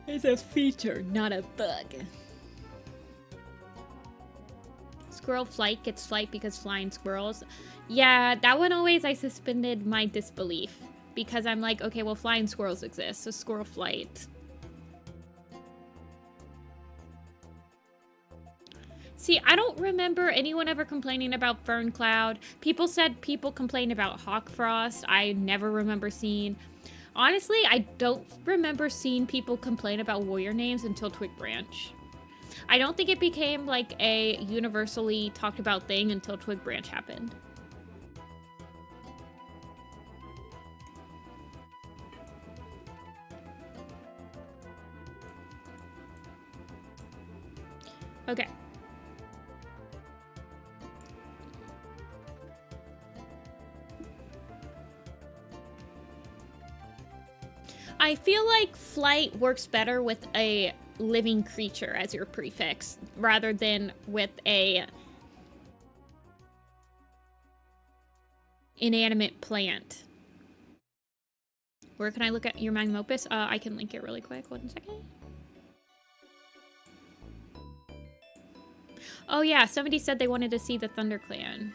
It's a feature, not a bug. Squirrel flight gets flight because flying squirrels. Yeah, that one always I suspended my disbelief. Because I'm like, okay, well flying squirrels exist, so squirrel flight. See, I don't remember anyone ever complaining about Fern Cloud. People said people complain about Hawk Frost. I never remember seeing... Honestly, I don't remember seeing people complain about warrior names until Twig Branch. I don't think it became like a universally talked about thing until Twig Branch happened. Okay. I feel like flight works better with a living creature as your prefix rather than with a inanimate plant. Where can I look at your magnum opus? I can link it really quick. 1 second. Oh yeah, somebody said they wanted to see the ThunderClan.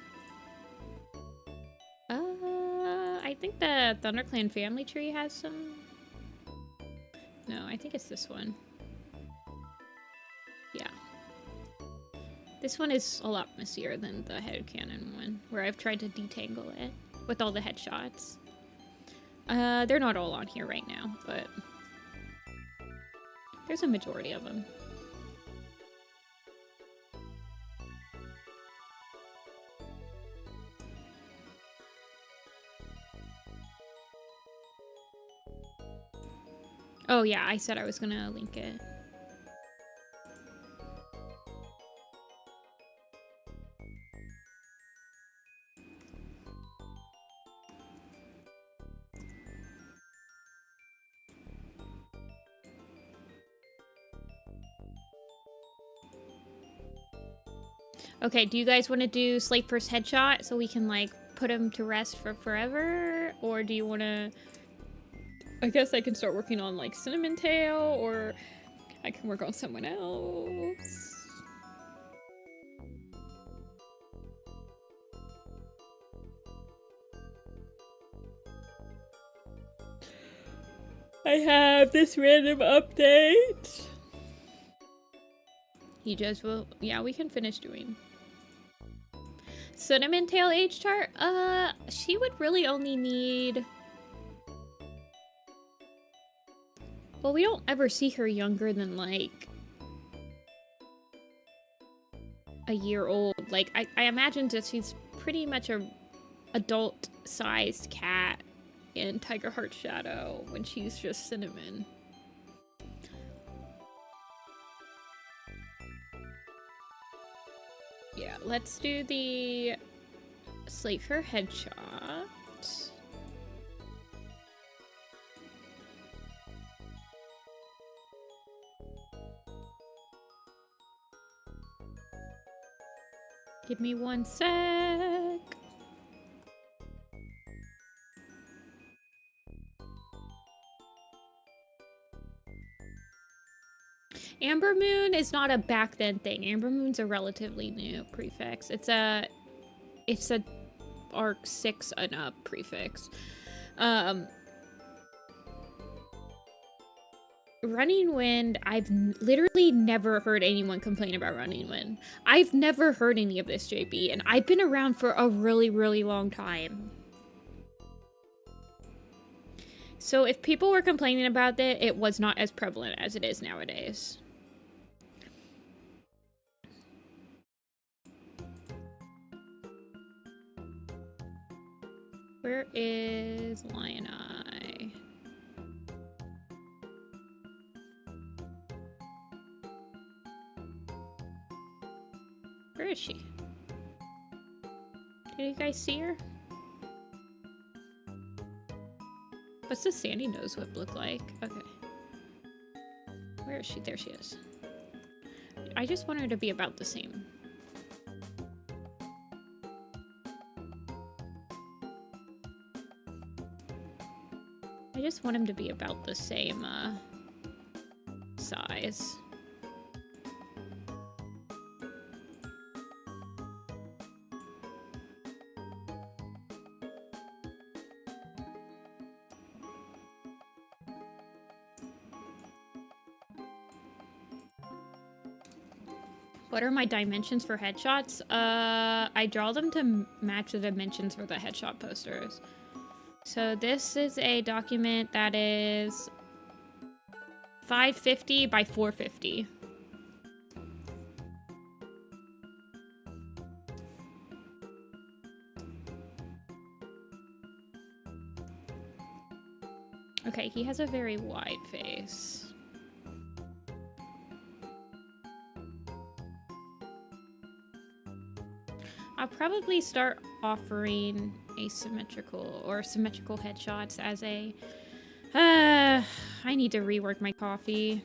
I think the ThunderClan family tree has some... No, I think it's this one. Yeah. This one is a lot messier than the headcanon one, where I've tried to detangle it with all the headshots. They're not all on here right now, but there's a majority of them. Oh yeah, I said I was gonna link it. Okay, do you guys want to do Slate first headshot so we can like put him to rest for forever? Or do you want to... I guess I can start working on like Cinnamon Tail, or I can work on someone else. I have this random update. He just will... Yeah, we can finish doing Cinnamon Tail age chart. She would really only need... Well, we don't ever see her younger than, like, a year old. Like, I imagine that she's pretty much a adult-sized cat in Tiger Heart Shadow when she's just Cinnamon. Yeah, let's do the Slate for headshot. Give me 1 sec. Amber Moon is not a back then thing. Amber Moon's a relatively new prefix. It's a arc 6 and up prefix. Running Wind, I've literally never heard anyone complain about Running Wind. I've never heard any of this, JB, and I've been around for a really, really long time. So if people were complaining about it, it was not as prevalent as it is nowadays. Where is Lion Eye? Where is she? Did you guys see her? What's the sandy nose whip look like? Okay. Where is she? There she is. I just want her to be about the same. I just want him to be about the same size. What are my dimensions for headshots? I draw them to match the dimensions for the headshot posters. So this is a document that is 550 by 450. Okay, he has a very wide face. I'll probably start offering asymmetrical or symmetrical headshots as a... I need to rework my coffee.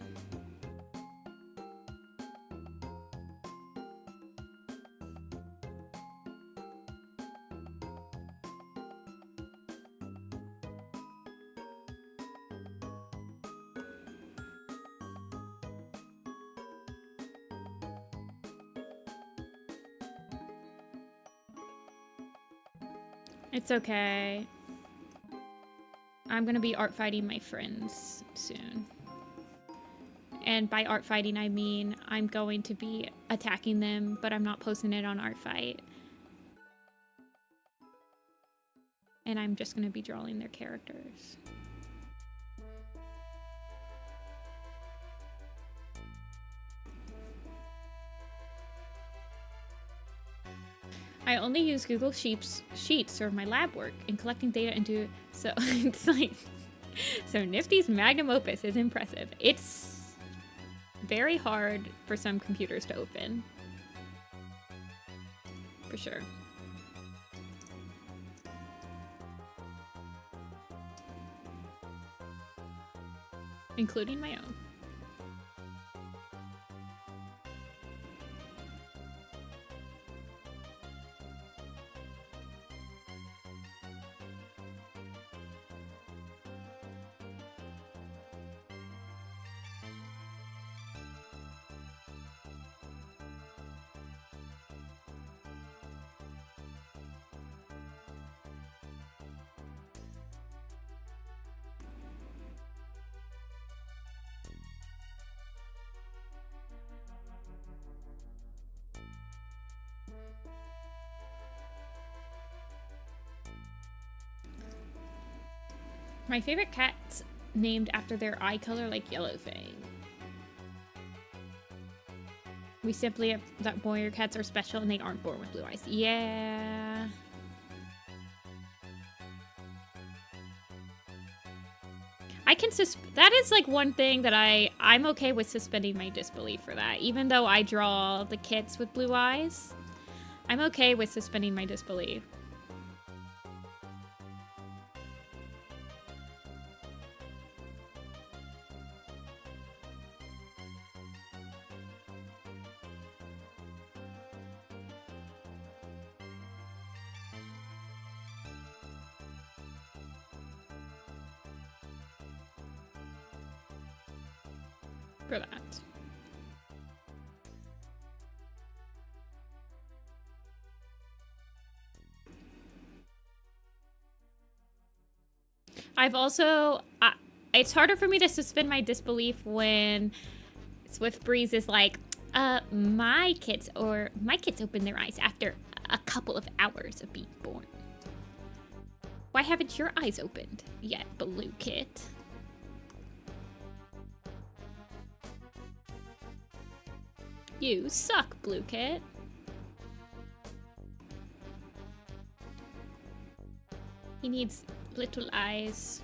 It's okay. I'm gonna be art fighting my friends soon. And by art fighting, I mean I'm going to be attacking them, but I'm not posting it on Art Fight. And I'm just gonna be drawing their characters. I only use Google Sheets for my lab work and collecting data into, so it's like, so Nifty's magnum opus is impressive. It's very hard for some computers to open. For sure. Including my own. My favorite cat's named after their eye color, like Yellowfang. We simply have that warrior cats are special and they aren't born with blue eyes. Yeah. I can that is like one thing that I'm okay with suspending my disbelief for that. Even though I draw the kits with blue eyes, I'm okay with suspending my disbelief. For that. I've also... it's harder for me to suspend my disbelief when Swift Breeze is like, my kids open their eyes after a couple of hours of being born. Why haven't your eyes opened yet, Blue Kit? You suck, Blue Kit. He needs little eyes.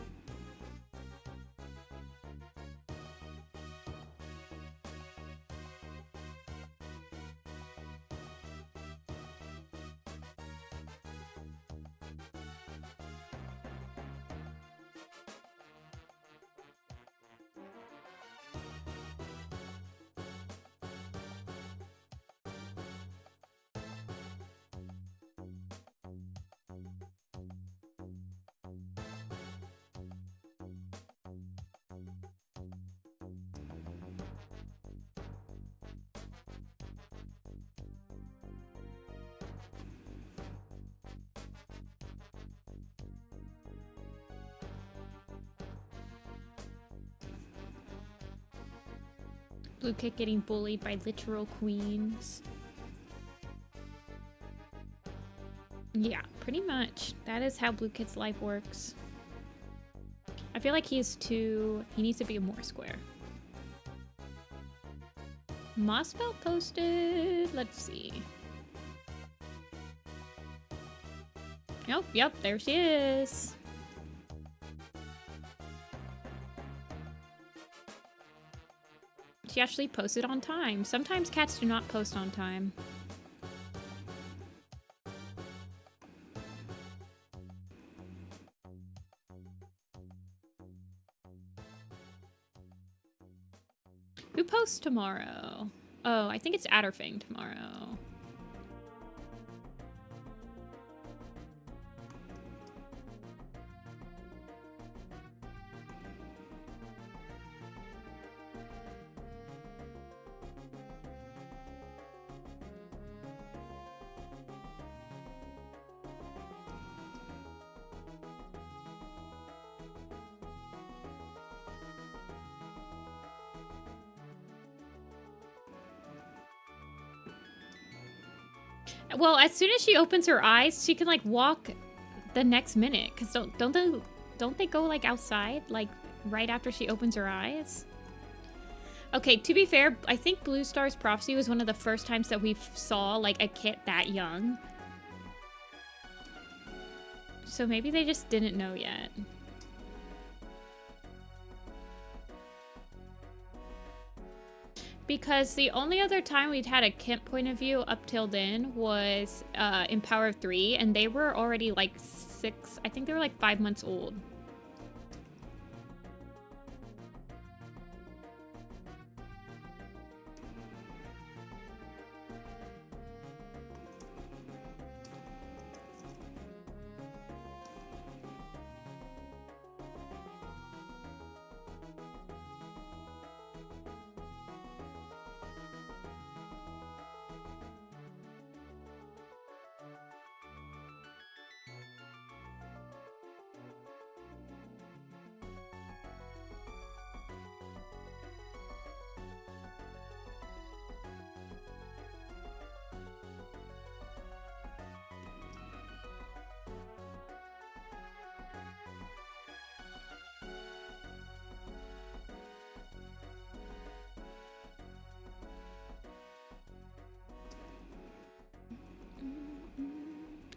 Blue Kit getting bullied by literal queens. Yeah, pretty much. That is how Blue Kit's life works. I feel like he needs to be more square. Mossbelt posted. Let's see. Oh, yep, there she is. She actually posted on time. Sometimes cats do not post on time. Who posts tomorrow? Oh, I think it's Adderfang tomorrow. Well, as soon as she opens her eyes, she can like walk the next minute. Cause don't they go like outside like right after she opens her eyes? Okay, to be fair, I think Blue Star's Prophecy was one of the first times that we saw like a kit that young. So maybe they just didn't know yet. Because the only other time we'd had a Kemp point of view up till then was in Power of 3, and they were already like 6, I think they were like 5 months old.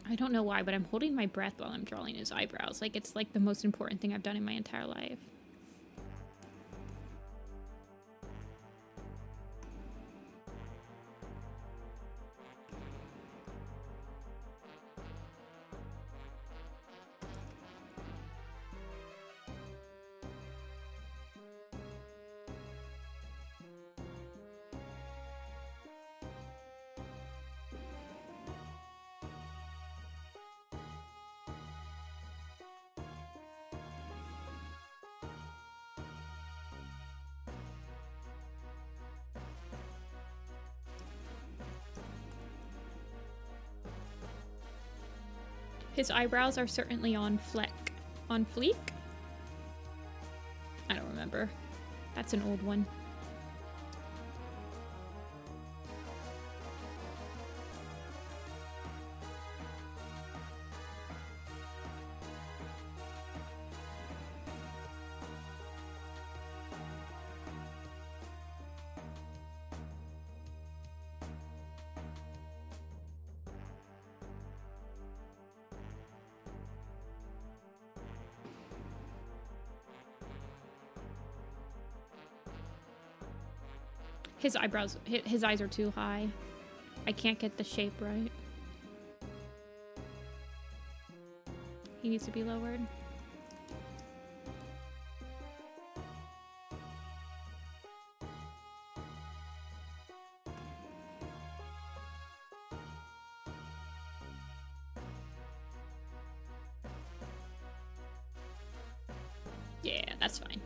I don't know why, but I'm holding my breath while I'm drawing his eyebrows. Like, it's like the most important thing I've done in my entire life. His eyebrows are certainly on fleek. I don't remember. That's an old one. His eyebrows, his eyes are too high. I can't get the shape right. He needs to be lowered. Yeah, that's fine.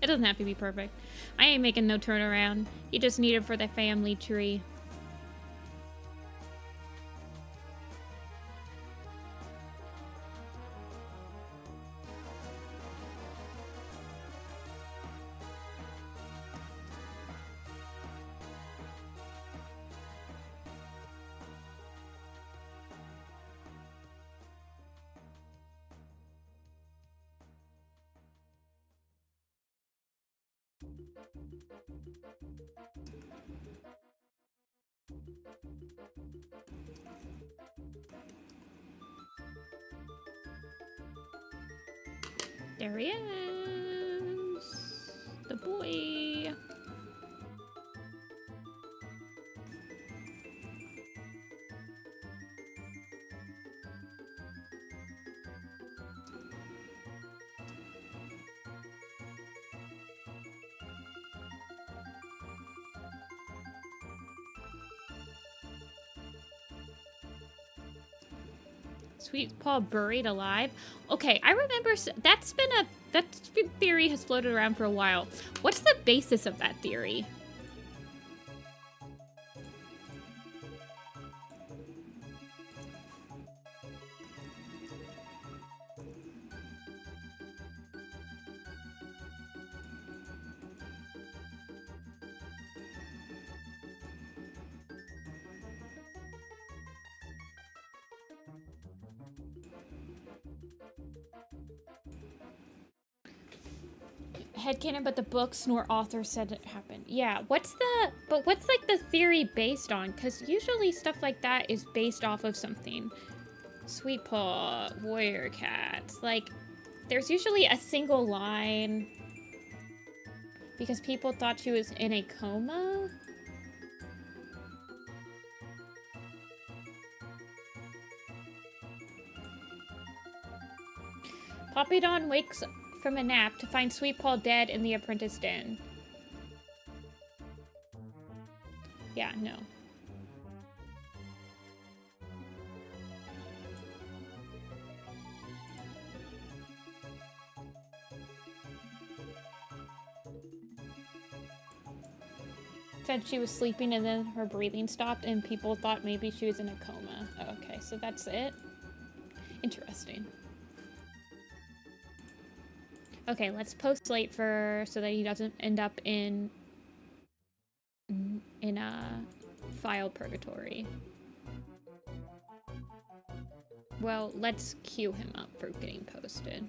It doesn't have to be perfect. I ain't making no turnaround. You just need it for the family tree. There he is. The boy. Sweet Paul buried alive. Okay, I remember that theory has floated around for a while. What's the basis of that theory? Headcanon, but the books nor author said it happened. Yeah, what's like the theory based on? Because usually stuff like that is based off of something. Sweet Paw, Warrior Cats, like there's usually a single line because people thought she was in a coma. Poppydon wakes from a nap to find Sweet Paul dead in the apprentice den. Yeah, no. Said she was sleeping and then her breathing stopped and people thought maybe she was in a coma. Oh, okay, so that's it. Interesting. Okay, let's post Slate so that he doesn't end up in file purgatory. Well, let's queue him up for getting posted.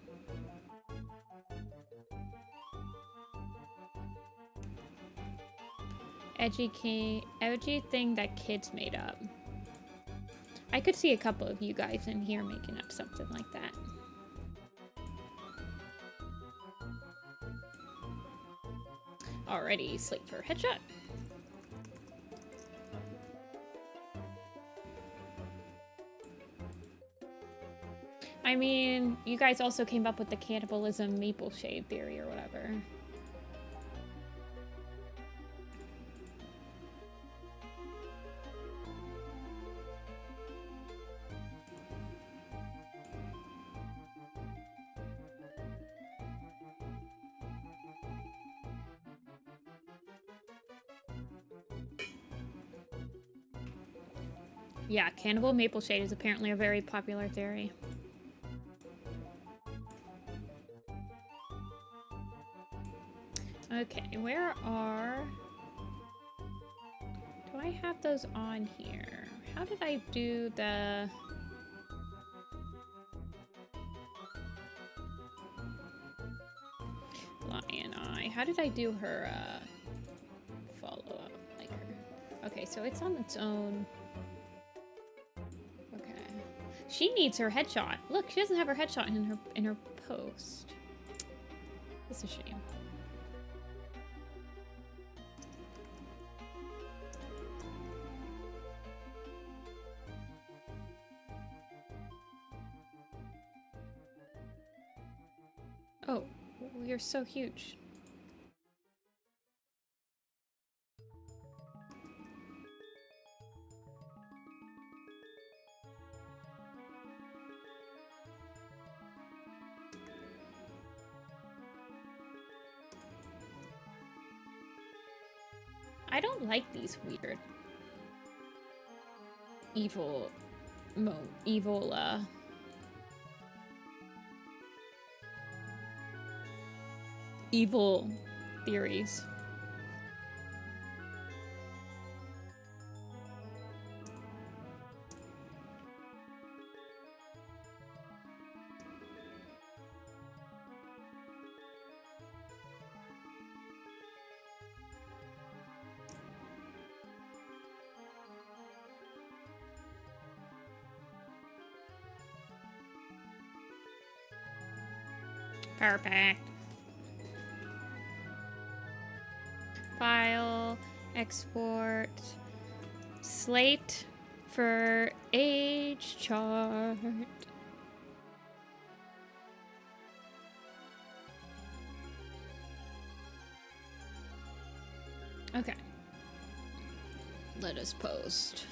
Edgy thing that kids made up. I could see a couple of you guys in here making up something like that. Already Slate for headshot. I mean, you guys also came up with the cannibalism maple shade theory or whatever. Yeah, cannibal maple shade is apparently a very popular theory. Okay, where are... Do I have those on here? How did I do the... Lion Eye. How did I do her follow-up? Like her. Okay, so it's on its own. Okay. She needs her headshot. Look, she doesn't have her headshot in her post. That's a shame. Oh, you're so huge. I don't like these weird evil theories. Perfect. File, export, slate for age chart. Okay. Let us post.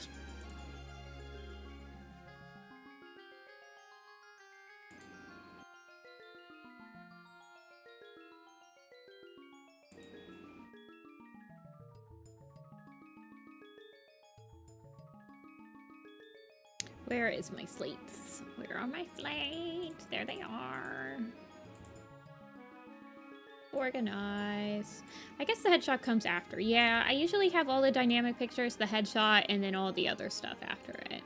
Where is my slates? Where are my slates? There they are. Organize. I guess the headshot comes after. Yeah, I usually have all the dynamic pictures, the headshot, and then all the other stuff after it.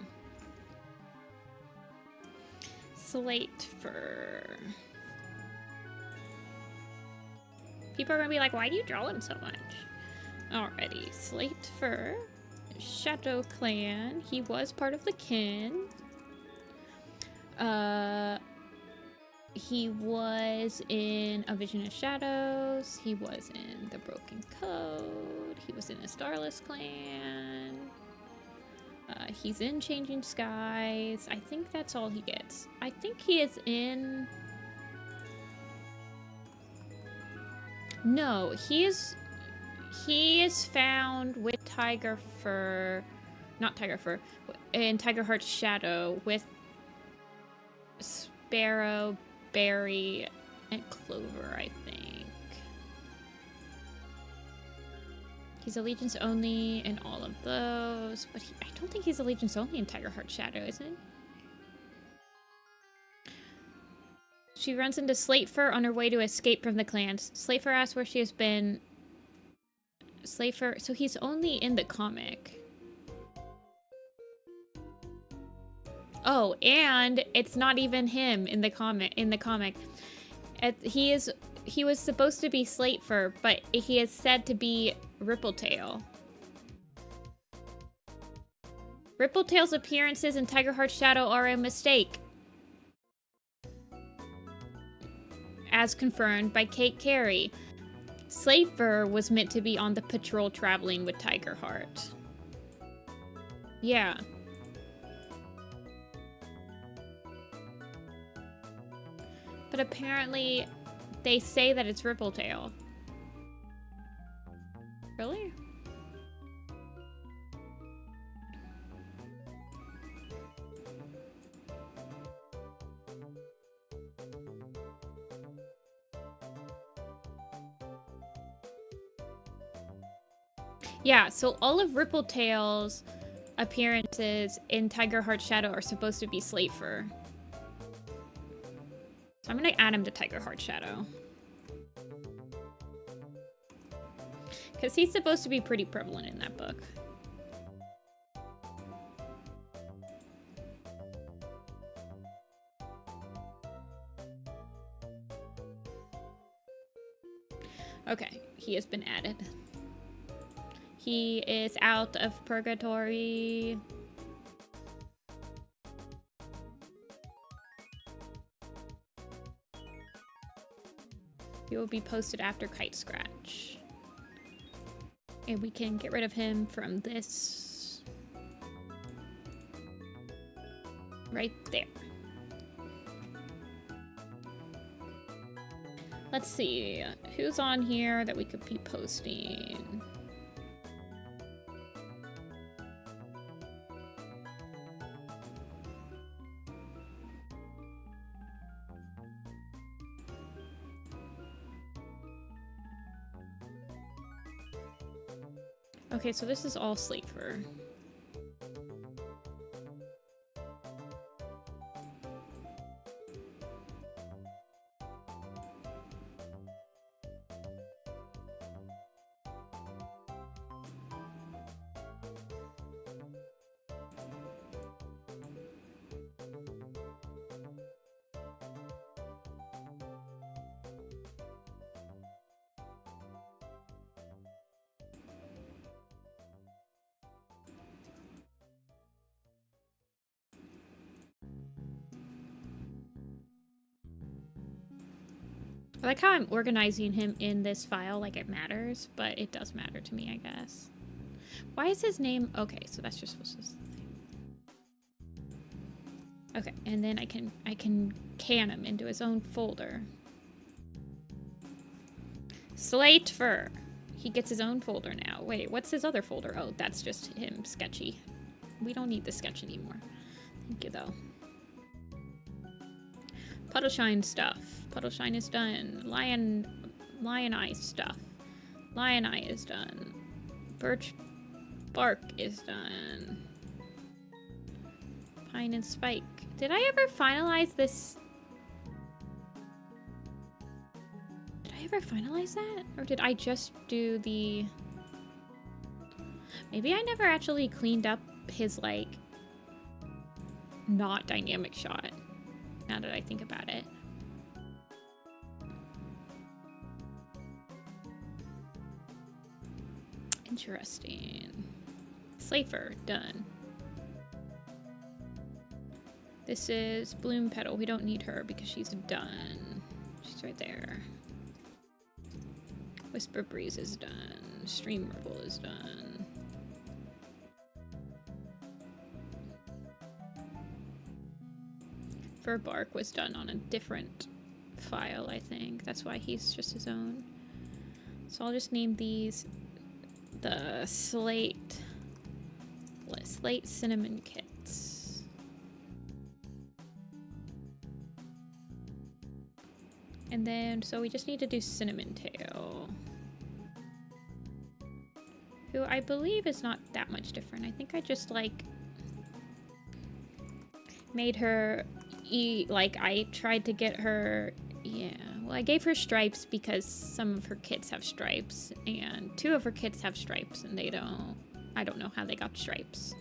Slate for... People are gonna be like, why do you draw him so much? Alrighty, slate for ShadowClan. He was part of the kin. He was in A Vision of Shadows. He was in The Broken Code. He was in a Starless Clan. He's in Changing Skies. I think that's all he gets. I think he is in... No, he is found with Tiger Fur, not Tiger Fur, in Tiger Heart's Shadow with Sparrow, Berry, and Clover, I think. He's Allegiance only in all of those, but I don't think he's Allegiance only in Tiger Heart's Shadow, is it? She runs into Slatefur on her way to escape from the clans. Slatefur asks where she has been. Slatefur, so he's only in the comic. Oh, and it's not even him in the comic. He was supposed to be Slatefur, but he is said to be Rippletail. Rippletail's appearances in Tiger Heart's Shadow are a mistake, as confirmed by Kate Carey. Slatefur was meant to be on the patrol traveling with Tiger Heart. Yeah. But apparently, they say that it's Rippletail. Really? Yeah, so all of Rippletail's appearances in Tiger Heart's Shadow are supposed to be Slatefur. So I'm gonna add him to Tiger Heart's Shadow. Because he's supposed to be pretty prevalent in that book. Okay, he has been added. He is out of purgatory. He will be posted after Kite Scratch. And we can get rid of him from this. Right there. Let's see, who's on here that we could be posting? Okay, so this is all Slaver. I like how I'm organizing him in this file like it matters, but it does matter to me, I guess. Why is his name? Okay, so that's just supposed to... Okay, and then I can can him into his own folder. Slate Fur. He gets his own folder now. Wait, what's his other folder? Oh, that's just him sketchy. We don't need the sketch anymore. Thank you, though. Puddleshine stuff. Puddleshine is done. Lion Eye stuff. Lion Eye is done. Birch Bark is done. Pine and Spike. Did I ever finalize this? Did I ever finalize that? Or did I just do the... Maybe I never actually cleaned up his, like, not dynamic shot. Now that I think about it. Interesting. Slafer, done. This is Bloom Petal. We don't need her because she's done. She's right there. Whisper Breeze is done. Stream Ripple is done. Fur Bark was done on a different file, I think. That's why he's just his own. So I'll just name these the Slate Cinnamon Kits. And then, so we just need to do Cinnamon Tail, who I believe is not that much different. I think I just, like, made her eat, like, I tried to get her, yeah. Well, I gave her stripes because some of her kits have stripes, and 2 of her kits have stripes, and they don't, I don't know how they got stripes.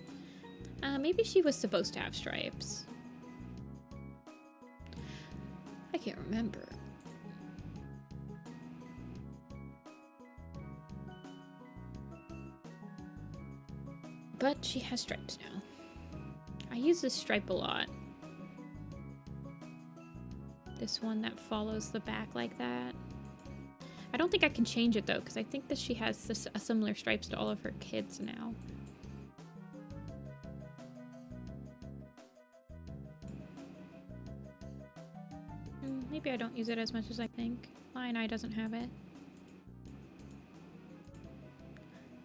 Maybe she was supposed to have stripes. I can't remember. But she has stripes now. I use this stripe a lot. This one that follows the back like that. I don't think I can change it though, because I think that she has this, similar stripes to all of her kids now. Maybe I don't use it as much as I think. Lion Eye doesn't have it.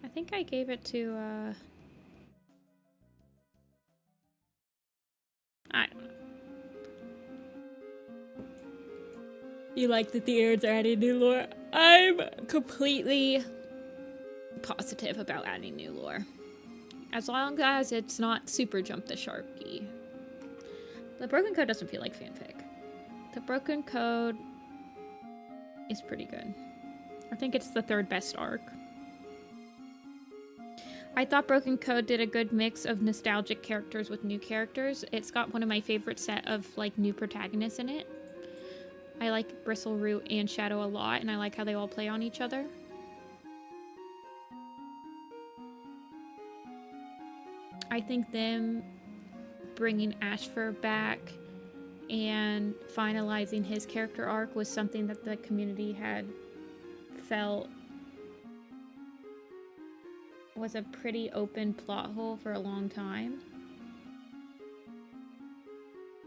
I think I gave it to, I don't know. You like that the Airds are adding new lore? I'm completely positive about adding new lore. As long as it's not super jump the sharky. The Broken Code doesn't feel like fanfic. The Broken Code is pretty good. I think it's the 3rd best arc. I thought Broken Code did a good mix of nostalgic characters with new characters. It's got one of my favorite set of like new protagonists in it. I like Bristleroot and Shadow a lot, and I like how they all play on each other. I think them bringing Ashfur back and finalizing his character arc was something that the community had felt was a pretty open plot hole for a long time.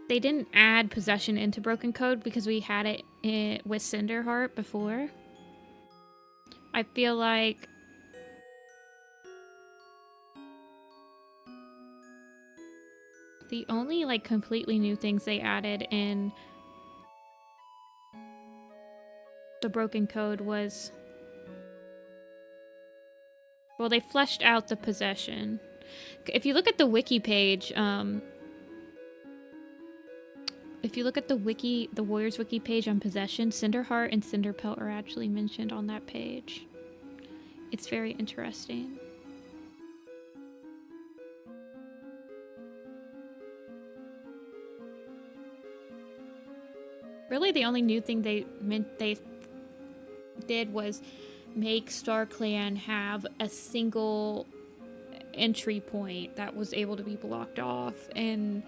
They didn't add possession into Broken Code because we had it with Cinderheart before. I feel like the only like completely new things they added in the Broken Code was, well, they fleshed out the possession. If you look at the wiki page, if you look at the Warriors wiki page on possession, Cinderheart and Cinderpelt are actually mentioned on that page. It's very interesting. Really, the only new thing they did was make StormClan have a single entry point that was able to be blocked off and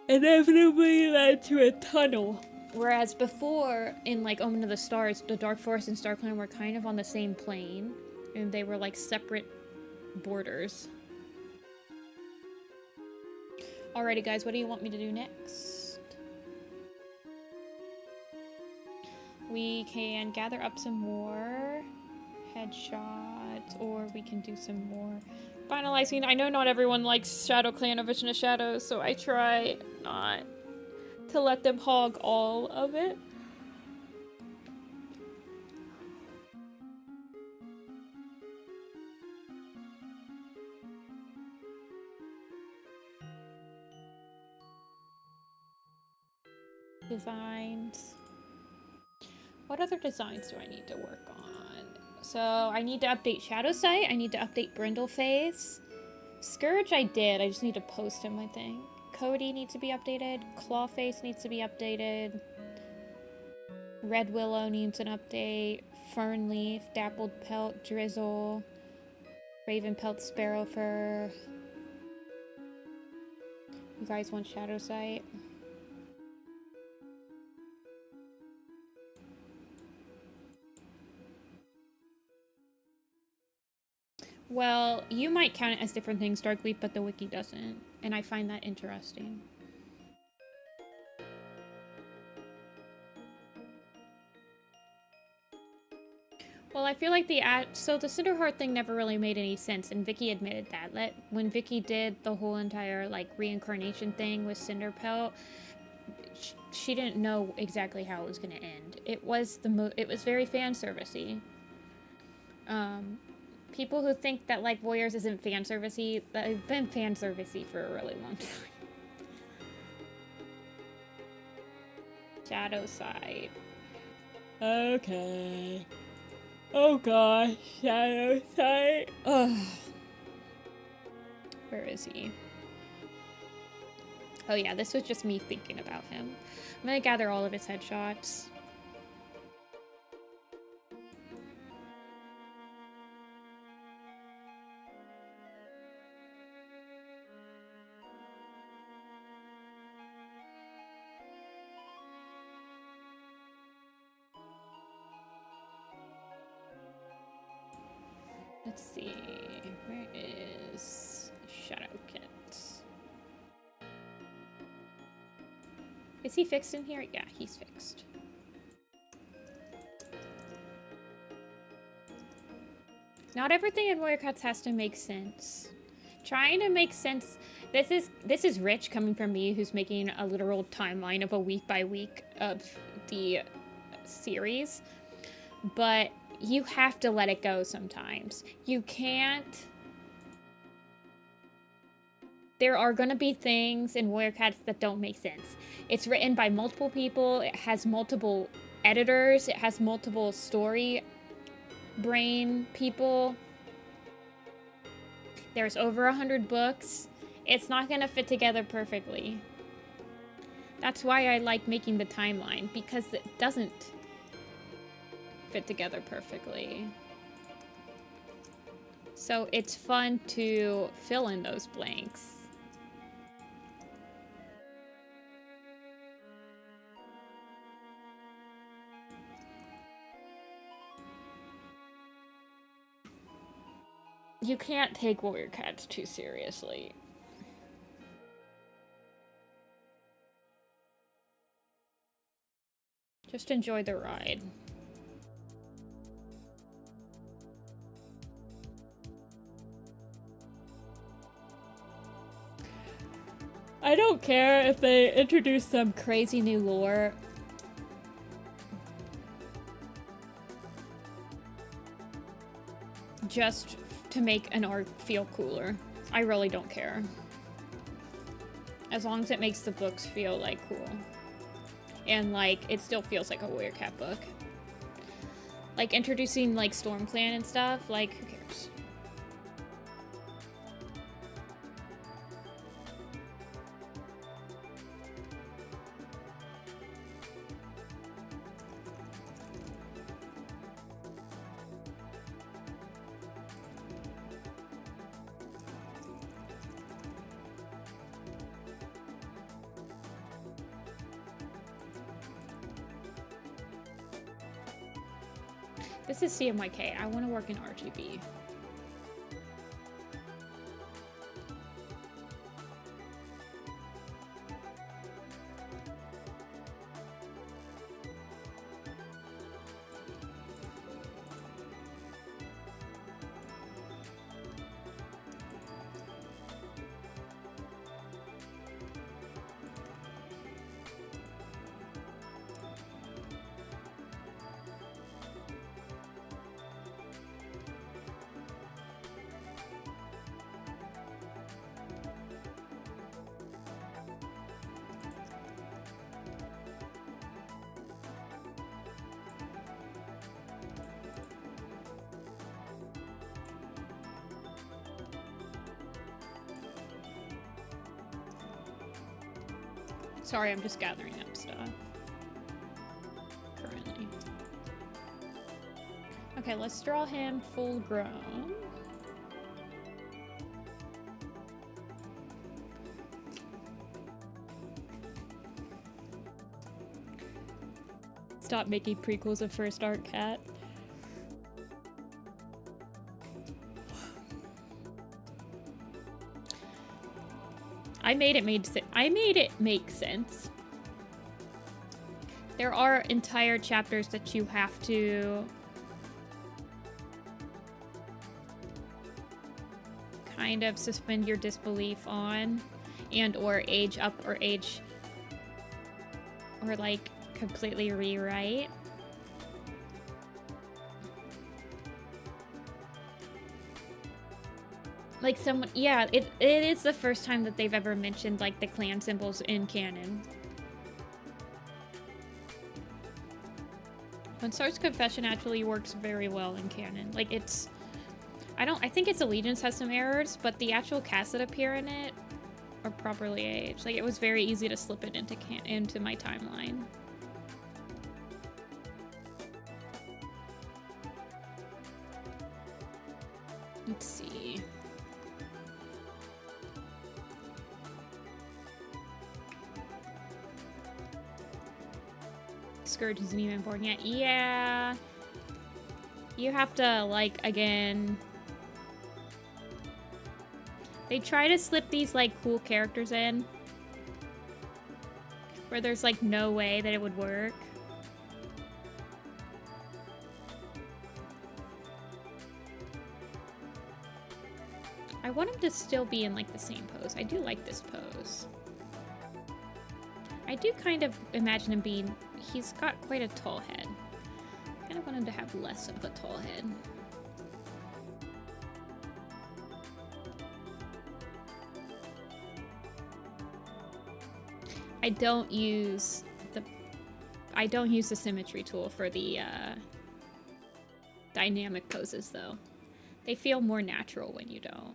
inevitably led to a tunnel. Whereas before, in like Omen of the Stars, the Dark Forest and StormClan were kind of on the same plane, and they were like separate borders. Alrighty guys, what do you want me to do next? We can gather up some more headshots, or we can do some more finalizing. I know not everyone likes ShadowClan or Vision of Shadows, so I try not to let them hog all of it. Designs. What other designs do I need to work on? So I need to update Shadowsight. I need to update Brindleface. Scourge I did. I just need to post him, I think. Cody needs to be updated. Clawface needs to be updated. Red Willow needs an update. Fernleaf, Dappled Pelt, Drizzle, Raven Pelt, Sparrowfur. You guys want Shadowsight? Well, you might count it as different things, Darkleaf, but the wiki doesn't. And I find that interesting. Well, I feel like so the Cinderheart thing never really made any sense, and Vicky admitted that. When Vicky did the whole entire, like, reincarnation thing with Cinderpelt, she didn't know exactly how it was going to end. It was very fan servicey. People who think that, like, Warriors isn't fan servicey, they've been fan servicey for a really long time. Shadowsight. Okay. Oh gosh, Shadowsight. Ugh. Where is he? Oh yeah, this was just me thinking about him. I'm gonna gather all of his headshots. Let's see, where is ShadowKit? Is he fixed in here? Yeah, he's fixed. Not everything in Warrior Cats has to make sense. Trying to make sense. This is rich coming from me, who's making a literal timeline of a week by week of the series, but you have to let it go sometimes. You can't. There are gonna be things in Warrior Cats that don't make sense. It's written by multiple people. It has multiple editors. It has multiple story brain people. There's over 100 books. It's not gonna fit together perfectly. That's why I like making the timeline, because it doesn't fit together perfectly. So it's fun to fill in those blanks. You can't take Warrior Cats too seriously. Just enjoy the ride. I don't care if they introduce some crazy new lore. Just to make an arc feel cooler. I really don't care. As long as it makes the books feel, like, cool. And, like, it still feels like a Warrior Cat book. Like, introducing, like, StormClan and stuff, like, who cares? This is CMYK. I want to work in RGB. Sorry, I'm just gathering up stuff. Currently. Okay, let's draw him full grown. Stop making prequels of First Art Cat. I made it make sense. There are entire chapters that you have to kind of suspend your disbelief on, and or age up or age, or like completely rewrite. Like someone, yeah, it is the first time that they've ever mentioned like the clan symbols in canon. When Source Confession actually works very well in canon. Like it's, I think its Allegiance has some errors, but the actual casts that appear in it are properly aged. Like it was very easy to slip it into my timeline. Let's see. Scourge isn't even born yet. Yeah. You have to, like, again... They try to slip these, like, cool characters in. Where there's, like, no way that it would work. I want him to still be in, like, the same pose. I do like this pose. I do kind of imagine him being... He's got quite a tall head. I kind of want him to have less of a tall head. I don't use the symmetry tool for the dynamic poses though. They feel more natural when you don't.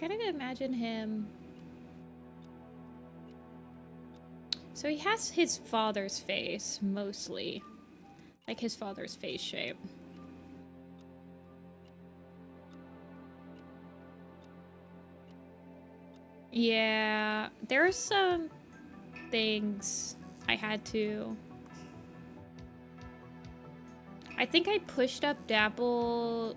kind of imagine him. So he has his father's face, mostly. Like his father's face shape. Yeah, there's some things I had to... I think I pushed up Dapple...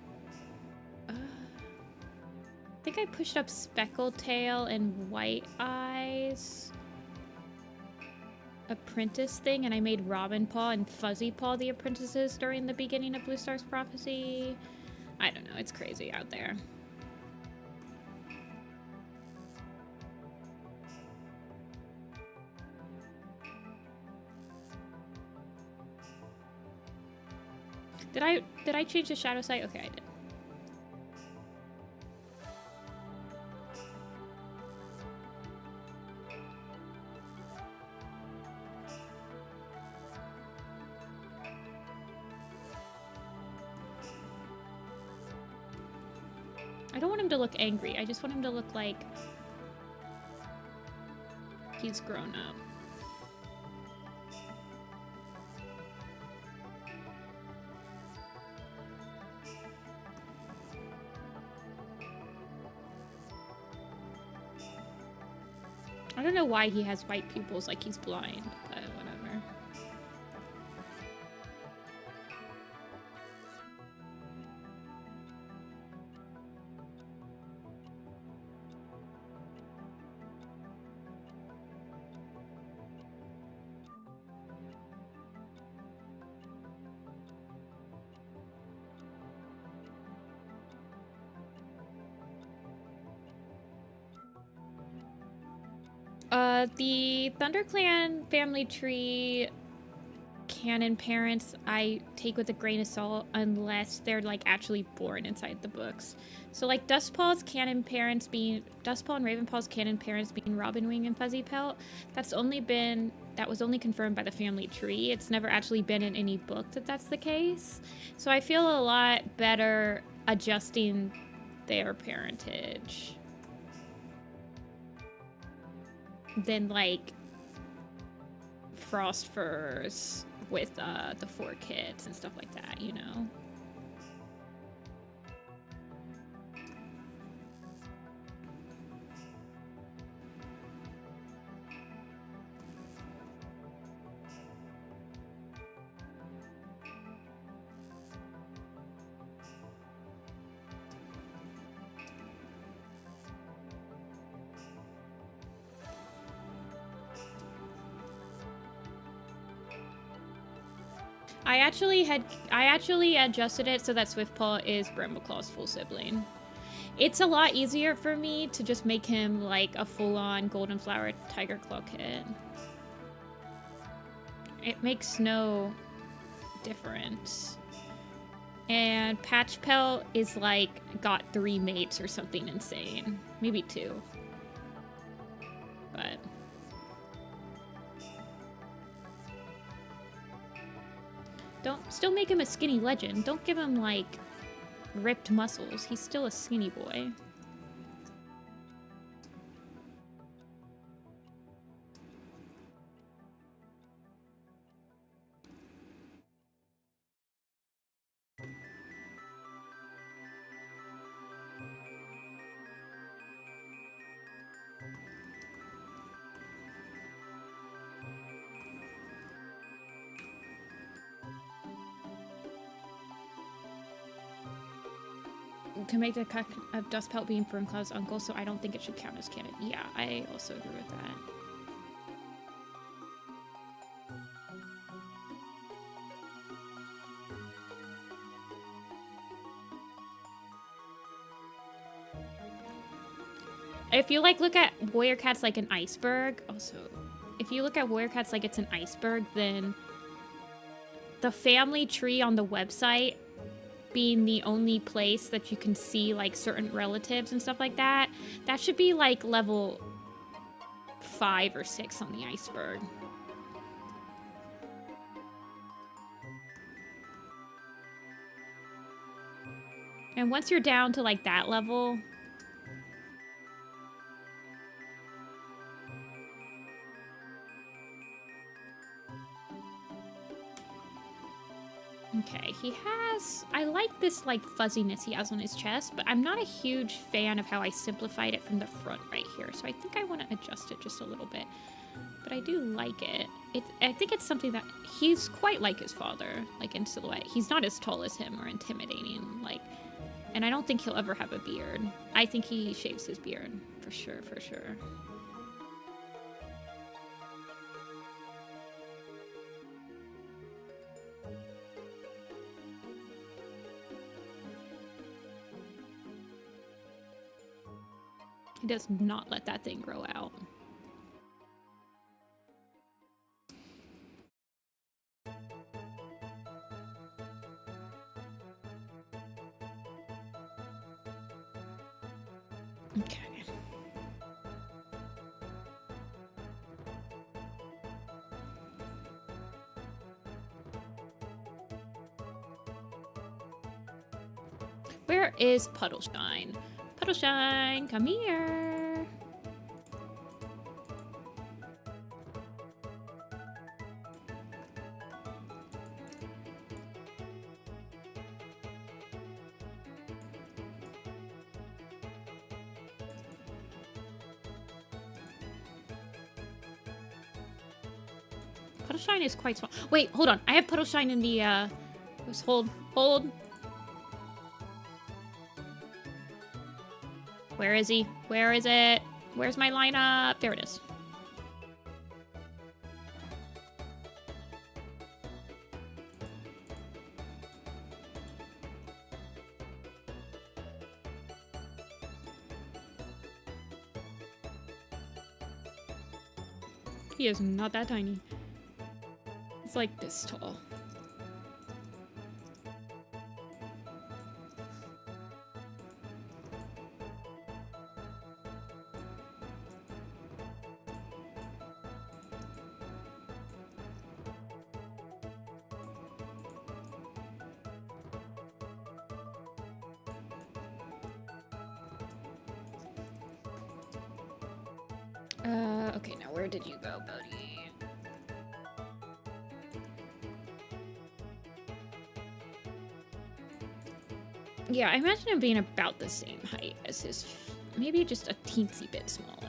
I think I pushed up Speckled Tail and White Eyes apprentice thing, and I made Robin Paw and Fuzzy Paw the apprentices during the beginning of Blue Star's Prophecy. I don't know, it's crazy out there. Did I change the shadow site? Okay, I did. I don't want him to look angry. I just want him to look like he's grown up. I don't know why he has white pupils like he's blind, but whatever. The ThunderClan family tree canon parents I take with a grain of salt unless they're like actually born inside the books. So like Dustpaw's canon parents being Dustpaw and Ravenpaw's canon parents being Robinwing and Fuzzy Pelt, that was only confirmed by the family tree. It's never actually been in any book that that's the case. So I feel a lot better adjusting their parentage than like Frost Furs with the 4 kids and stuff like that, you know? I actually adjusted it so that Swiftpaw is Brambleclaw's full sibling. It's a lot easier for me to just make him like a full-on Golden Flower Tiger Claw kid. It makes no difference. And Patch Pelt is like got 3 mates or something insane. Maybe 2. But still make him a skinny legend. Don't give him, like, ripped muscles. He's still a skinny boy. To make the cut of Dustpelt being Fernclaw's uncle, so I don't think it should count as canon. Yeah, I also agree with that. If you like look at Warrior Cats like an iceberg, also, if you look at Warrior Cats like it's an iceberg, then the family tree on the website being the only place that you can see like certain relatives and stuff like that, that should be like level 5 or 6 on the iceberg. And once you're down to like that level, Okay, he has... I like this, like, fuzziness he has on his chest, but I'm not a huge fan of how I simplified it from the front right here, so I think I want to adjust it just a little bit. But I do like it. I think it's something that... He's quite like his father, like, in silhouette. He's not as tall as him or intimidating, like... And I don't think he'll ever have a beard. I think he shaves his beard, for sure, for sure. He does not let that thing grow out. Okay. Where is Puddleshine? Puddleshine, come here. Puddleshine is quite small. Wait, hold on. I have Puddleshine in the, Just hold. Where is he? Where is it? Where's my lineup? There it is. He is not that tiny. It's like this tall. Okay, now where did you go, buddy? Yeah, I imagine him being about the same height as his... Maybe just a teensy bit smaller.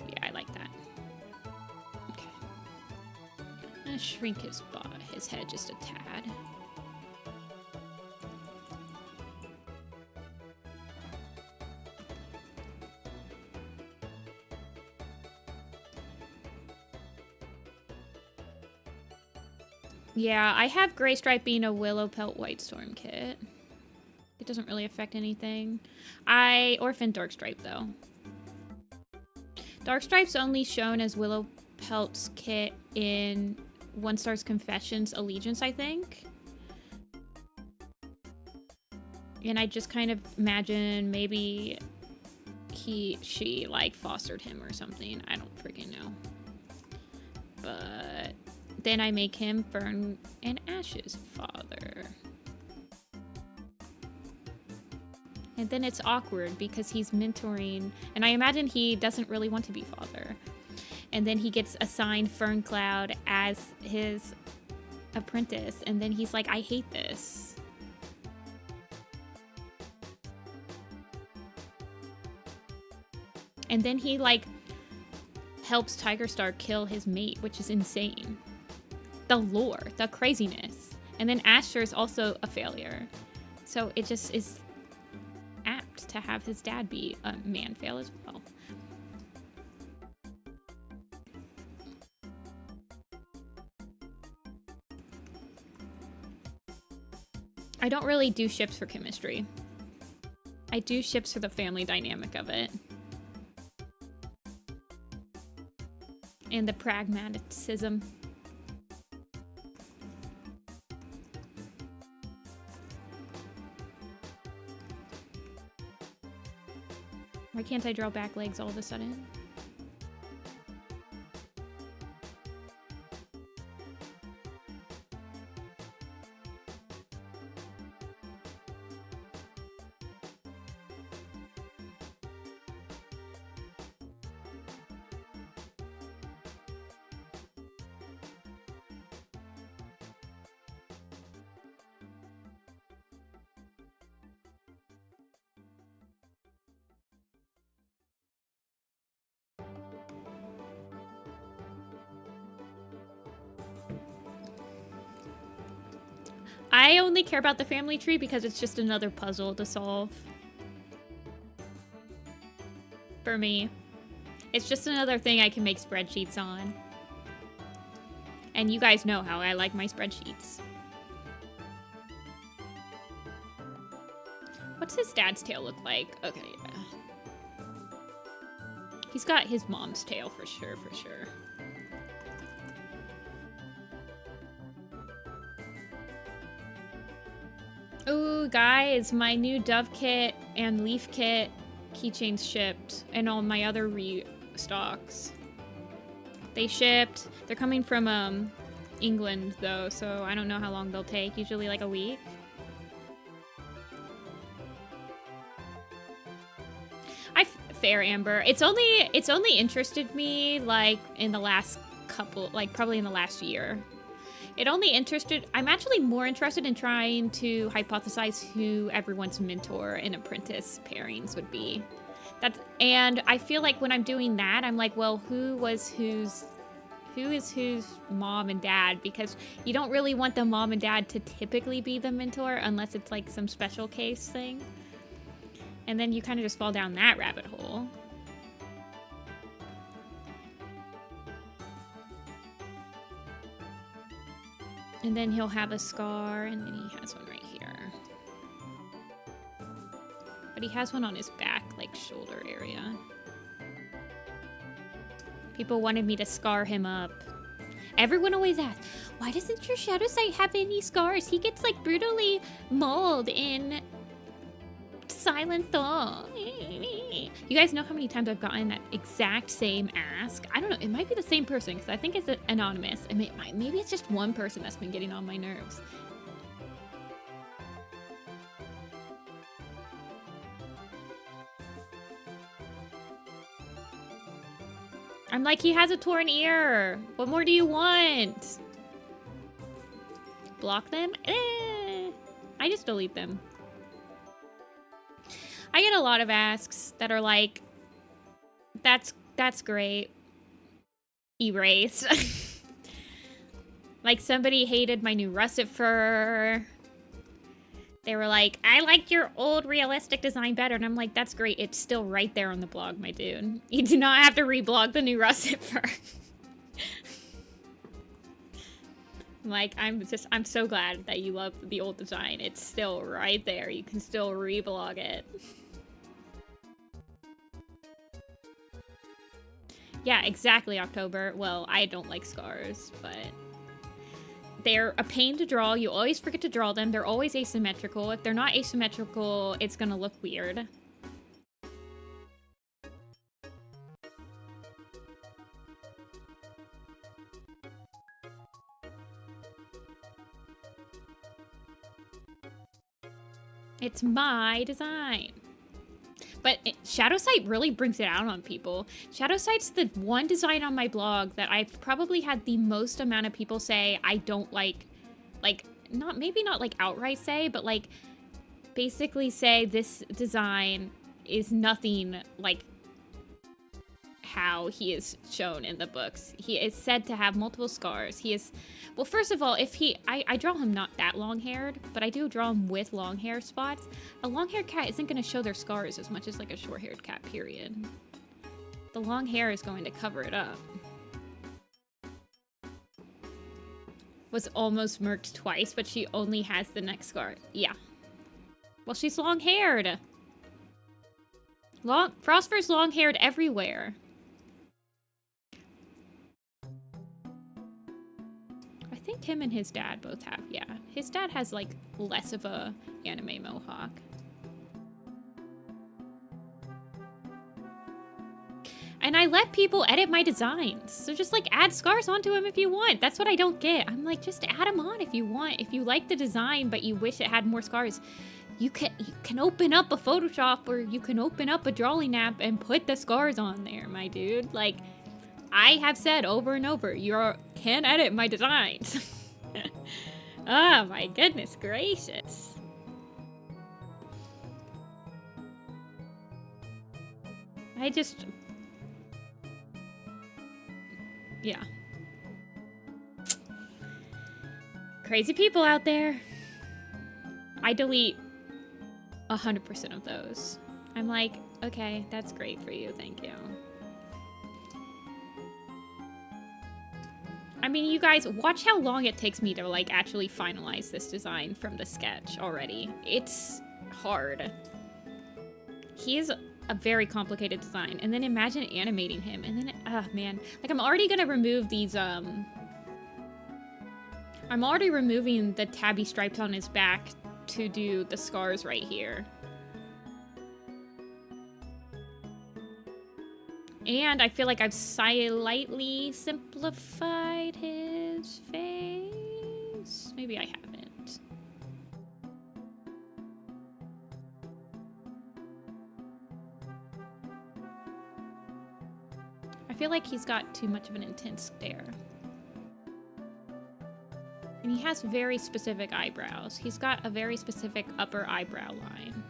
Yeah, I like that. Okay. I'm gonna shrink his head just a tad. Yeah, I have Gray Stripe being a Willow Pelt White Storm kit. It doesn't really affect anything. I orphaned Dark Stripe, though. Dark Stripe's only shown as Willow Pelt's kit in One Star's Confessions Allegiance, I think. And I just kind of imagine maybe she, like, fostered him or something. I don't freaking know. But... then I make him Fern and Ash's father. And then it's awkward because he's mentoring, and I imagine he doesn't really want to be father. And then he gets assigned Fern Cloud as his apprentice, and then he's like, I hate this. And then he, like, helps Tigerstar kill his mate, which is insane. The lore, the craziness. And then Asher is also a failure. So it just is apt to have his dad be a man fail as well. I don't really do ships for chemistry. I do ships for the family dynamic of it. And the pragmaticism. Why can't I draw back legs all of a sudden? I only care about the family tree because it's just another puzzle to solve. For me. It's just another thing I can make spreadsheets on. And you guys know how I like my spreadsheets. What's his dad's tail look like? Okay, yeah. He's got his mom's tail for sure, for sure. Ooh, guys, my new dove kit and leaf kit keychains shipped, and all my other restocks. They shipped. They're coming from England though, so I don't know how long they'll take. Usually like a week. Fair, Amber. It's only interested me like in the last couple, like probably in the last year. I'm actually more interested in trying to hypothesize who everyone's mentor and apprentice pairings would be. And I feel like when I'm doing that, I'm like, well, who is whose mom and dad? Because you don't really want the mom and dad to typically be the mentor unless it's like some special case thing. And then you kind of just fall down that rabbit hole. And then he'll have a scar, and then he has one right here. But he has one on his back, like shoulder area. People wanted me to scar him up. Everyone always asks, why doesn't your shadow sight have any scars? He gets like brutally mauled in Silent Thaw. You guys know how many times I've gotten that exact same ask? I don't know, it might be the same person because I think it's anonymous. Maybe it's just one person that's been getting on my nerves. I'm like, he has a torn ear. What more do you want? Block them? I just delete them. I get a lot of asks that are like, that's great. Erase. Like somebody hated my new russet fur. They were like, I liked your old realistic design better. And I'm like, that's great. It's still right there on the blog, my dude. You do not have to reblog the new russet fur. Like, I'm so glad that you love the old design. It's still right there. You can still reblog it. Yeah, exactly, October. Well, I don't like scars, but they're a pain to draw. You always forget to draw them. They're always asymmetrical. If they're not asymmetrical, it's gonna look weird. It's my design. But ShadowSight really brings it out on people. ShadowSight's the one design on my blog that I've probably had the most amount of people say I don't like, maybe not like outright say, but like basically say this design is nothing like how he is shown in the books. He is said to have multiple scars. He is, well, first of all, I draw him not that long-haired, but I do draw him with long hair spots. A long-haired cat isn't going to show their scars as much as like a short-haired cat, period. The long hair is going to cover it up. Was almost murked twice, but she only has the neck scar. Yeah. Well, she's long-haired. Frostfur's long-haired everywhere. I think him and his dad both have, yeah. His dad has, like, less of a anime mohawk. And I let people edit my designs. So just, like, add scars onto him if you want. That's what I don't get. I'm like, just add them on if you want. If you like the design, but you wish it had more scars, you can open up a Photoshop or you can open up a drawing app and put the scars on there, my dude. Like, I have said over and over, you can edit my designs. Oh my goodness gracious. Yeah. Crazy people out there. I delete 100% of those. I'm like, okay, that's great for you, thank you. I mean, you guys, watch how long it takes me to, like, actually finalize this design from the sketch already. It's hard. He's a very complicated design, and then imagine animating him, and then, man. Like, I'm already gonna remove these, I'm already removing the tabby stripes on his back to do the scars right here. And I feel like I've slightly simplified his face. Maybe I haven't. I feel like he's got too much of an intense stare. And he has very specific eyebrows. He's got a very specific upper eyebrow line.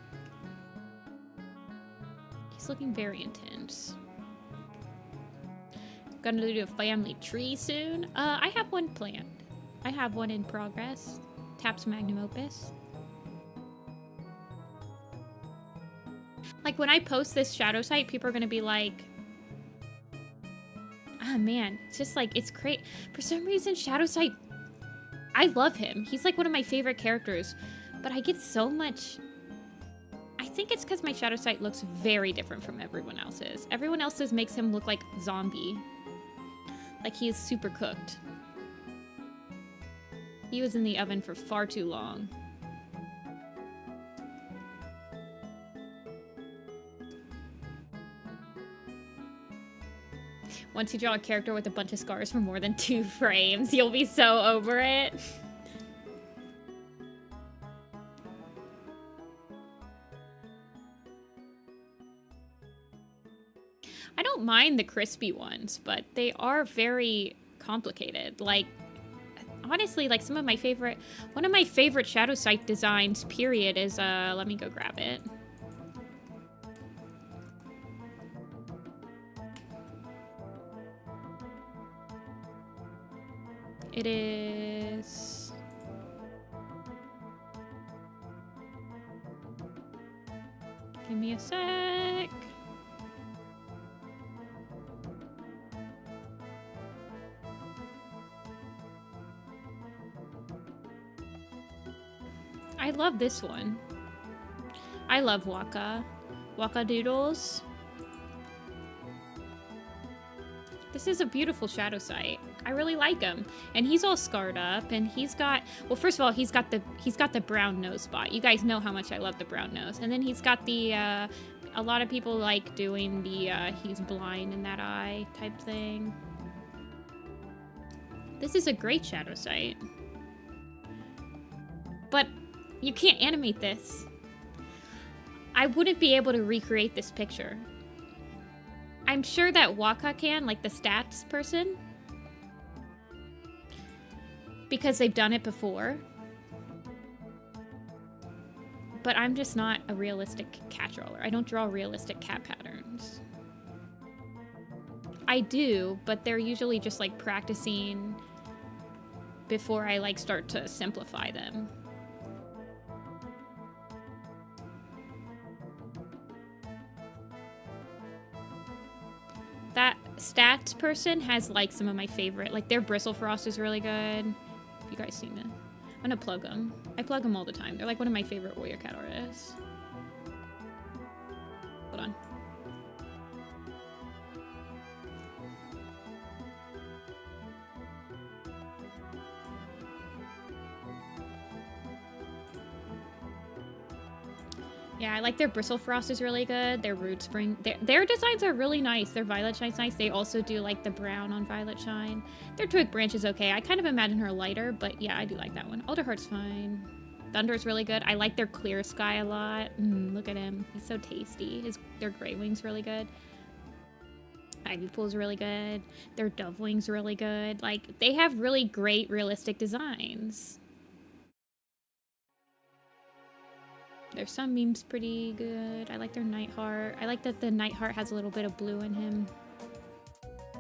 He's looking very intense. Gonna do a family tree soon. I have one planned. I have one in progress. Taps magnum opus. Like, when I post this shadow site, people are gonna be like, ah, man, it's just like, it's great. For some reason, shadow site, I love him. He's like one of my favorite characters, but I get so much. I think it's because my shadow site looks very different from everyone else's. Everyone else's makes him look like zombie. Like he is super cooked. He was in the oven for far too long. Once you draw a character with a bunch of scars for more than 2 frames, you'll be so over it. I don't mind the crispy ones, but they are very complicated. Like, honestly, like one of my favorite shadow site designs, period, is, let me go grab it. It is... Give me a sec. I love this one. I love Waka. Waka Doodles. This is a beautiful shadow site. I really like him. And he's all scarred up, and he's got, well, first of all, he's got the brown nose spot. You guys know how much I love the brown nose. And then he's got the, a lot of people like doing the, he's blind in that eye type thing. This is a great shadow site. But you can't animate this. I wouldn't be able to recreate this picture. I'm sure that Waka can, like the stats person, because they've done it before. But I'm just not a realistic cat drawer. I don't draw realistic cat patterns. I do, but they're usually just like practicing before I like start to simplify them. That stats person has like some of my favorite, like their Bristle Frost is really good. Have you guys seen it? I'm gonna plug them. I plug them all the time. They're like one of my favorite warrior cat artists. Hold on. Yeah, I like their Bristle Frost is really good. Their Root Spring, their designs are really nice. Their Violet Shine's nice. They also do like the brown on Violet Shine. Their Twig Branch is okay. I kind of imagine her lighter, but yeah, I do like that one. Alderheart's fine. Thunder's really good. I like their Clear Sky a lot. Look at him. He's so tasty. Their Grey Wing's really good. Ivy Pool's really good. Their Dove Wing's really good. Like, they have really great realistic designs. Their Sunbeam's pretty good. I like their Nightheart. I like that the Nightheart has a little bit of blue in him.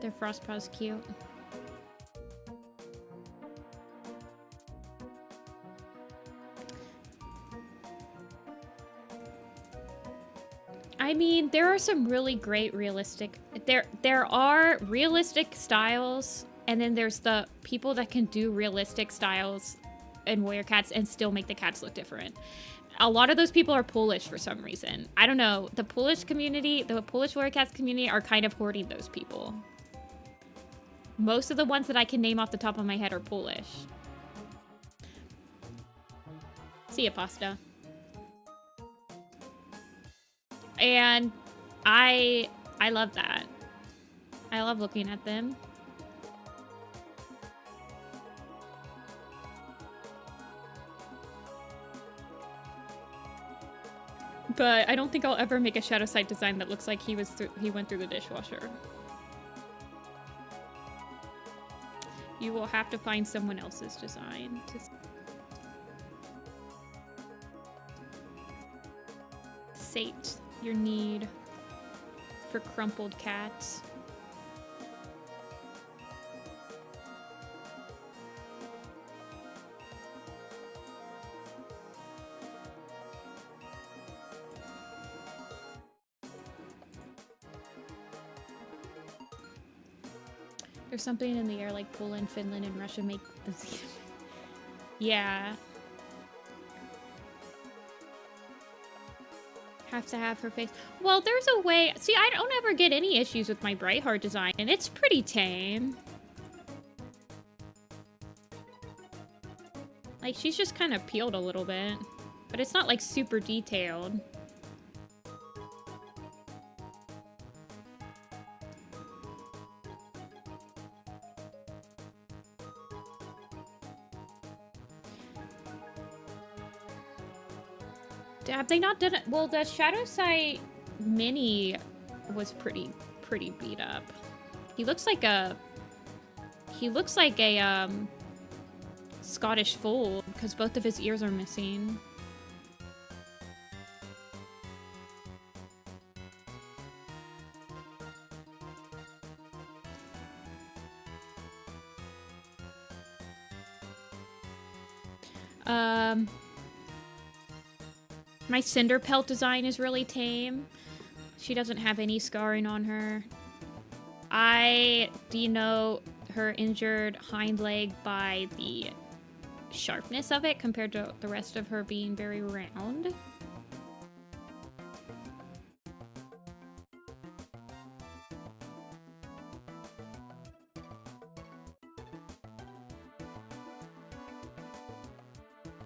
Their Frostpaw's cute. I mean, there are some really great realistic... There are realistic styles, and then there's the people that can do realistic styles and warrior cats and still make the cats look different. A lot of those people are Polish for some reason. I don't know. The Polish community, the Polish warrior cats community are kind of hoarding those people. Most of the ones that I can name off the top of my head are Polish. See ya, pasta. And I love that. I love looking at them. But I don't think I'll ever make a shadow side design that looks like he went through the dishwasher. You will have to find someone else's design to sate your need for crumpled cats. There's something in the air like Poland, Finland, and Russia make the yeah. Have to have her face. Well, there's a way. See, I don't ever get any issues with my Brightheart design, and it's pretty tame. Like, she's just kind of peeled a little bit, but it's not like super detailed. Have they not done it? Well, the Shadow Sight mini was pretty beat up. He looks like a Scottish fool because both of his ears are missing. My Cinder Pelt design is really tame. She doesn't have any scarring on her. I denote her injured hind leg by the sharpness of it compared to the rest of her being very round.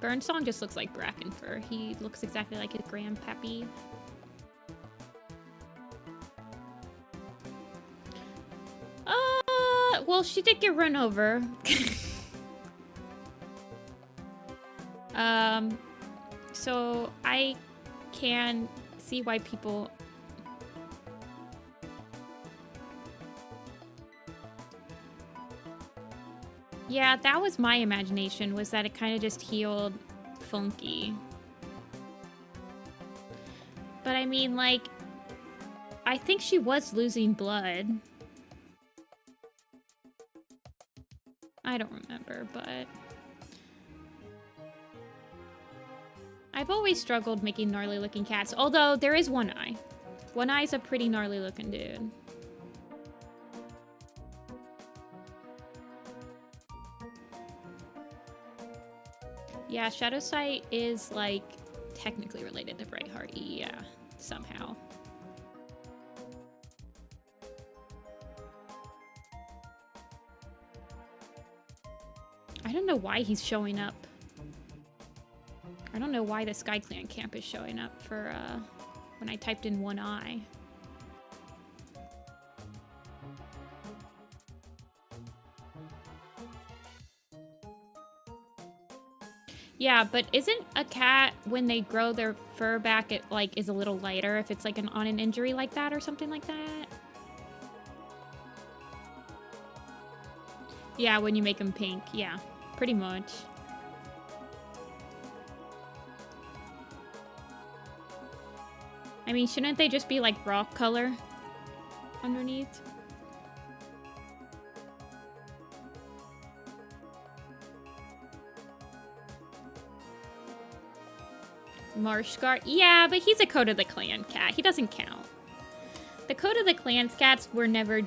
Burnsong just looks like Brackenfur. He looks exactly like his grandpappy. Well, she did get run over. So I can see why people... Yeah, that was my imagination, was that it kind of just healed funky. But I mean, like, I think she was losing blood. I don't remember, but... I've always struggled making gnarly looking cats, although there is One Eye. One Eye's a pretty gnarly looking dude. Yeah, Shadow Sight is, like, technically related to Brightheart. Yeah, somehow. I don't know why he's showing up. I don't know why the SkyClan camp is showing up for, when I typed in One Eye. Yeah, but isn't a cat, when they grow their fur back, it, like, is a little lighter if it's, like, on an injury like that or something like that? Yeah, when you make them pink. Yeah, pretty much. I mean, shouldn't they just be, like, rock color underneath? Marsh Scar. Yeah, but he's a Code of the Clan cat. He doesn't count. The Code of the Clan's cats were never...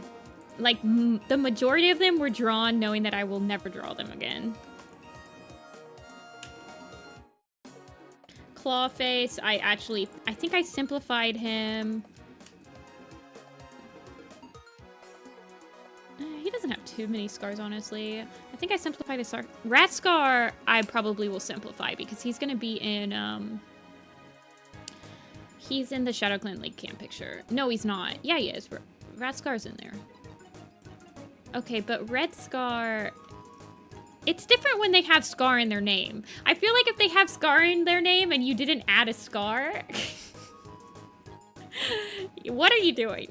Like, the majority of them were drawn knowing that I will never draw them again. Clawface, I think I simplified him. He doesn't have too many scars, honestly. I think I simplified his scar. Rat Scar, I probably will simplify because he's gonna be in, he's in the ShadowClan League Camp picture. No, he's not. Yeah, he is. Rat Scar's in there. Okay, but Red Scar... It's different when they have Scar in their name. I feel like if they have Scar in their name and you didn't add a Scar... What are you doing?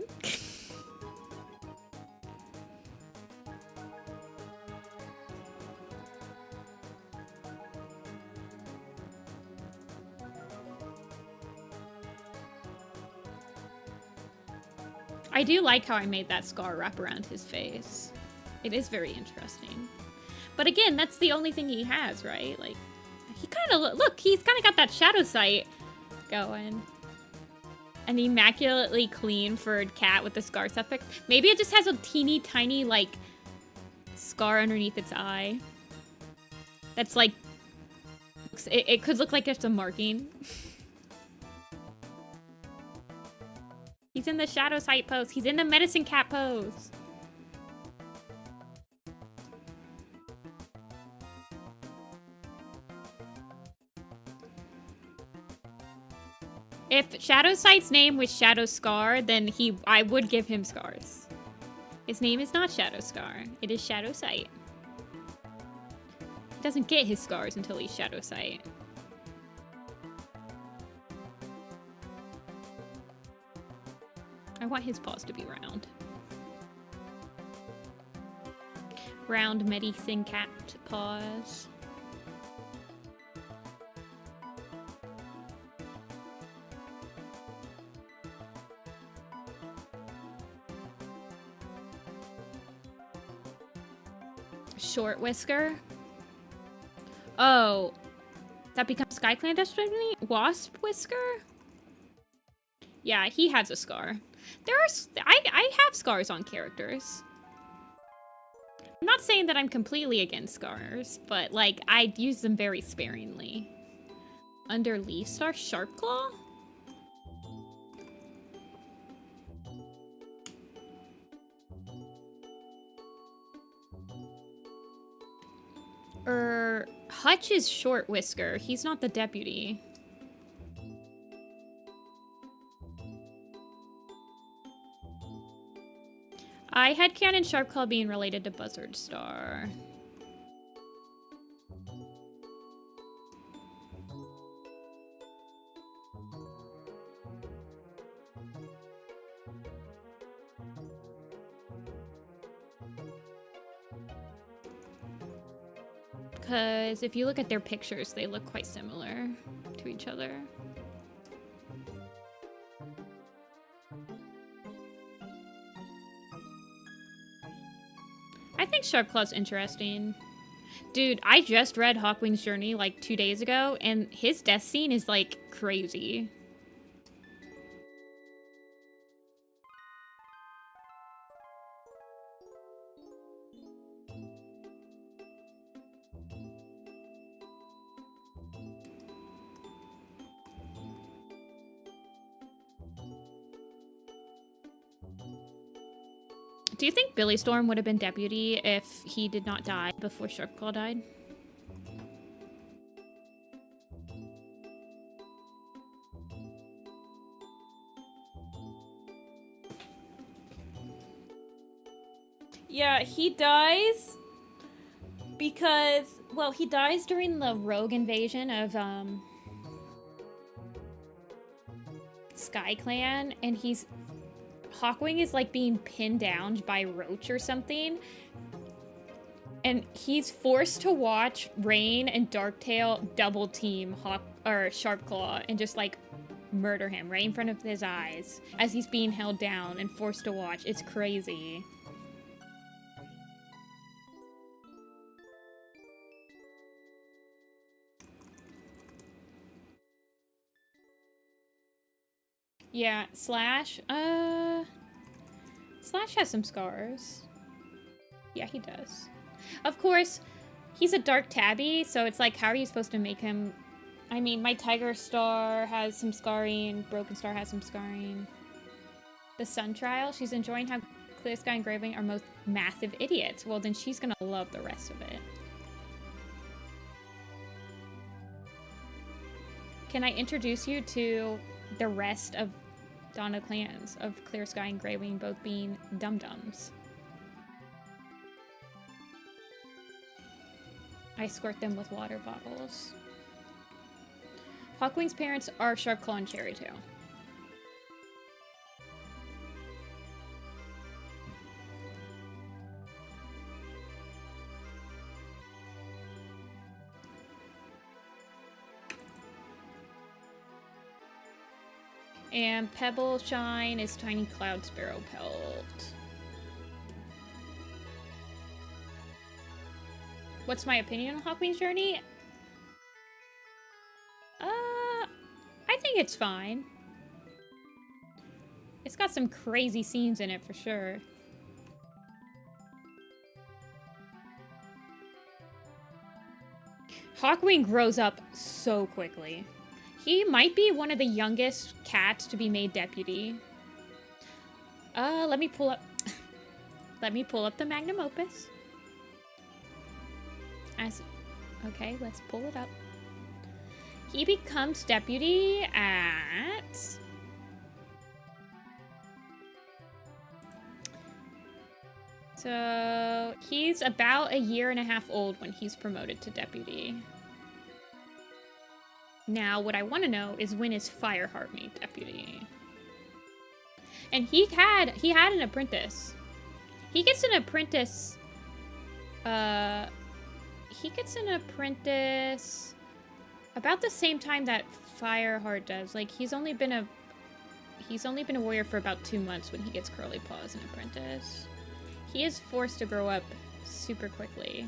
I do like how I made that scar wrap around his face. It is very interesting. But again, that's the only thing he has, right? Like, he kind of, look, he's kind of got that shadow sight going. An immaculately clean furred cat with the scar suffix. Maybe it just has a teeny tiny, like, scar underneath its eye. That's like, it could look like just a marking. He's in the shadow sight pose. He's in the medicine cat pose. If Shadow Sight's name was Shadow Scar, then I would give him scars. His name is not Shadow Scar. It is Shadow Sight. He doesn't get his scars until he's Shadow Sight. I want his paws to be round. Round medicine cat paws. Short Whisker. Oh, that becomes SkyClan Destiny? Wasp Whisker? Yeah, he has a scar. I have scars on characters. I'm not saying that I'm completely against scars, but like I use them very sparingly. Under Lee Star, Sharpclaw? Hutch is Short Whisker. He's not the deputy. I headcanon Sharpclaw being related to Buzzard Star. Because if you look at their pictures, they look quite similar to each other. I think Sharpclaw's interesting. Dude, I just read Hawkwing's Journey like 2 days ago, and his death scene is like crazy. Do you think Billy Storm would have been deputy if he did not die before Sharpclaw died? Yeah, he dies because, well, he dies during the rogue invasion of SkyClan, and Hawkwing is like being pinned down by Roach or something, and he's forced to watch Rain and Darktail double team Sharpclaw and just like murder him right in front of his eyes as he's being held down and forced to watch. It's crazy. Yeah, Slash. Slash has some scars. Yeah, he does. Of course, he's a dark tabby, so it's like, how are you supposed to make him... I mean, my Tiger Star has some scarring, Broken Star has some scarring. The Sun Trial, she's enjoying how Clear Sky and Graving are most massive idiots. Well, then she's gonna love the rest of it. Can I introduce you to the rest of Donna clans of Clear Sky and Graving both being dum-dums? I escort them with water bottles. Hawkwing's parents are Sharpclaw and Cherrytail. And Pebble Shine is Tiny Cloud Sparrow Pelt. What's my opinion on Hawkwing's journey? I think it's fine. It's got some crazy scenes in it for sure. Hawkwing grows up so quickly. He might be one of the youngest cats to be made deputy. Let me pull up the magnum opus. Okay, let's pull it up. He becomes deputy at... So, he's about 1.5 years old when he's promoted to deputy. Now, what I want to know is when is Fireheart made deputy? And he had an apprentice. He gets an apprentice... He gets an apprentice about the same time that Fireheart does. Like, he's only been a warrior for about 2 months when he gets Curly Paw as an apprentice. He is forced to grow up super quickly.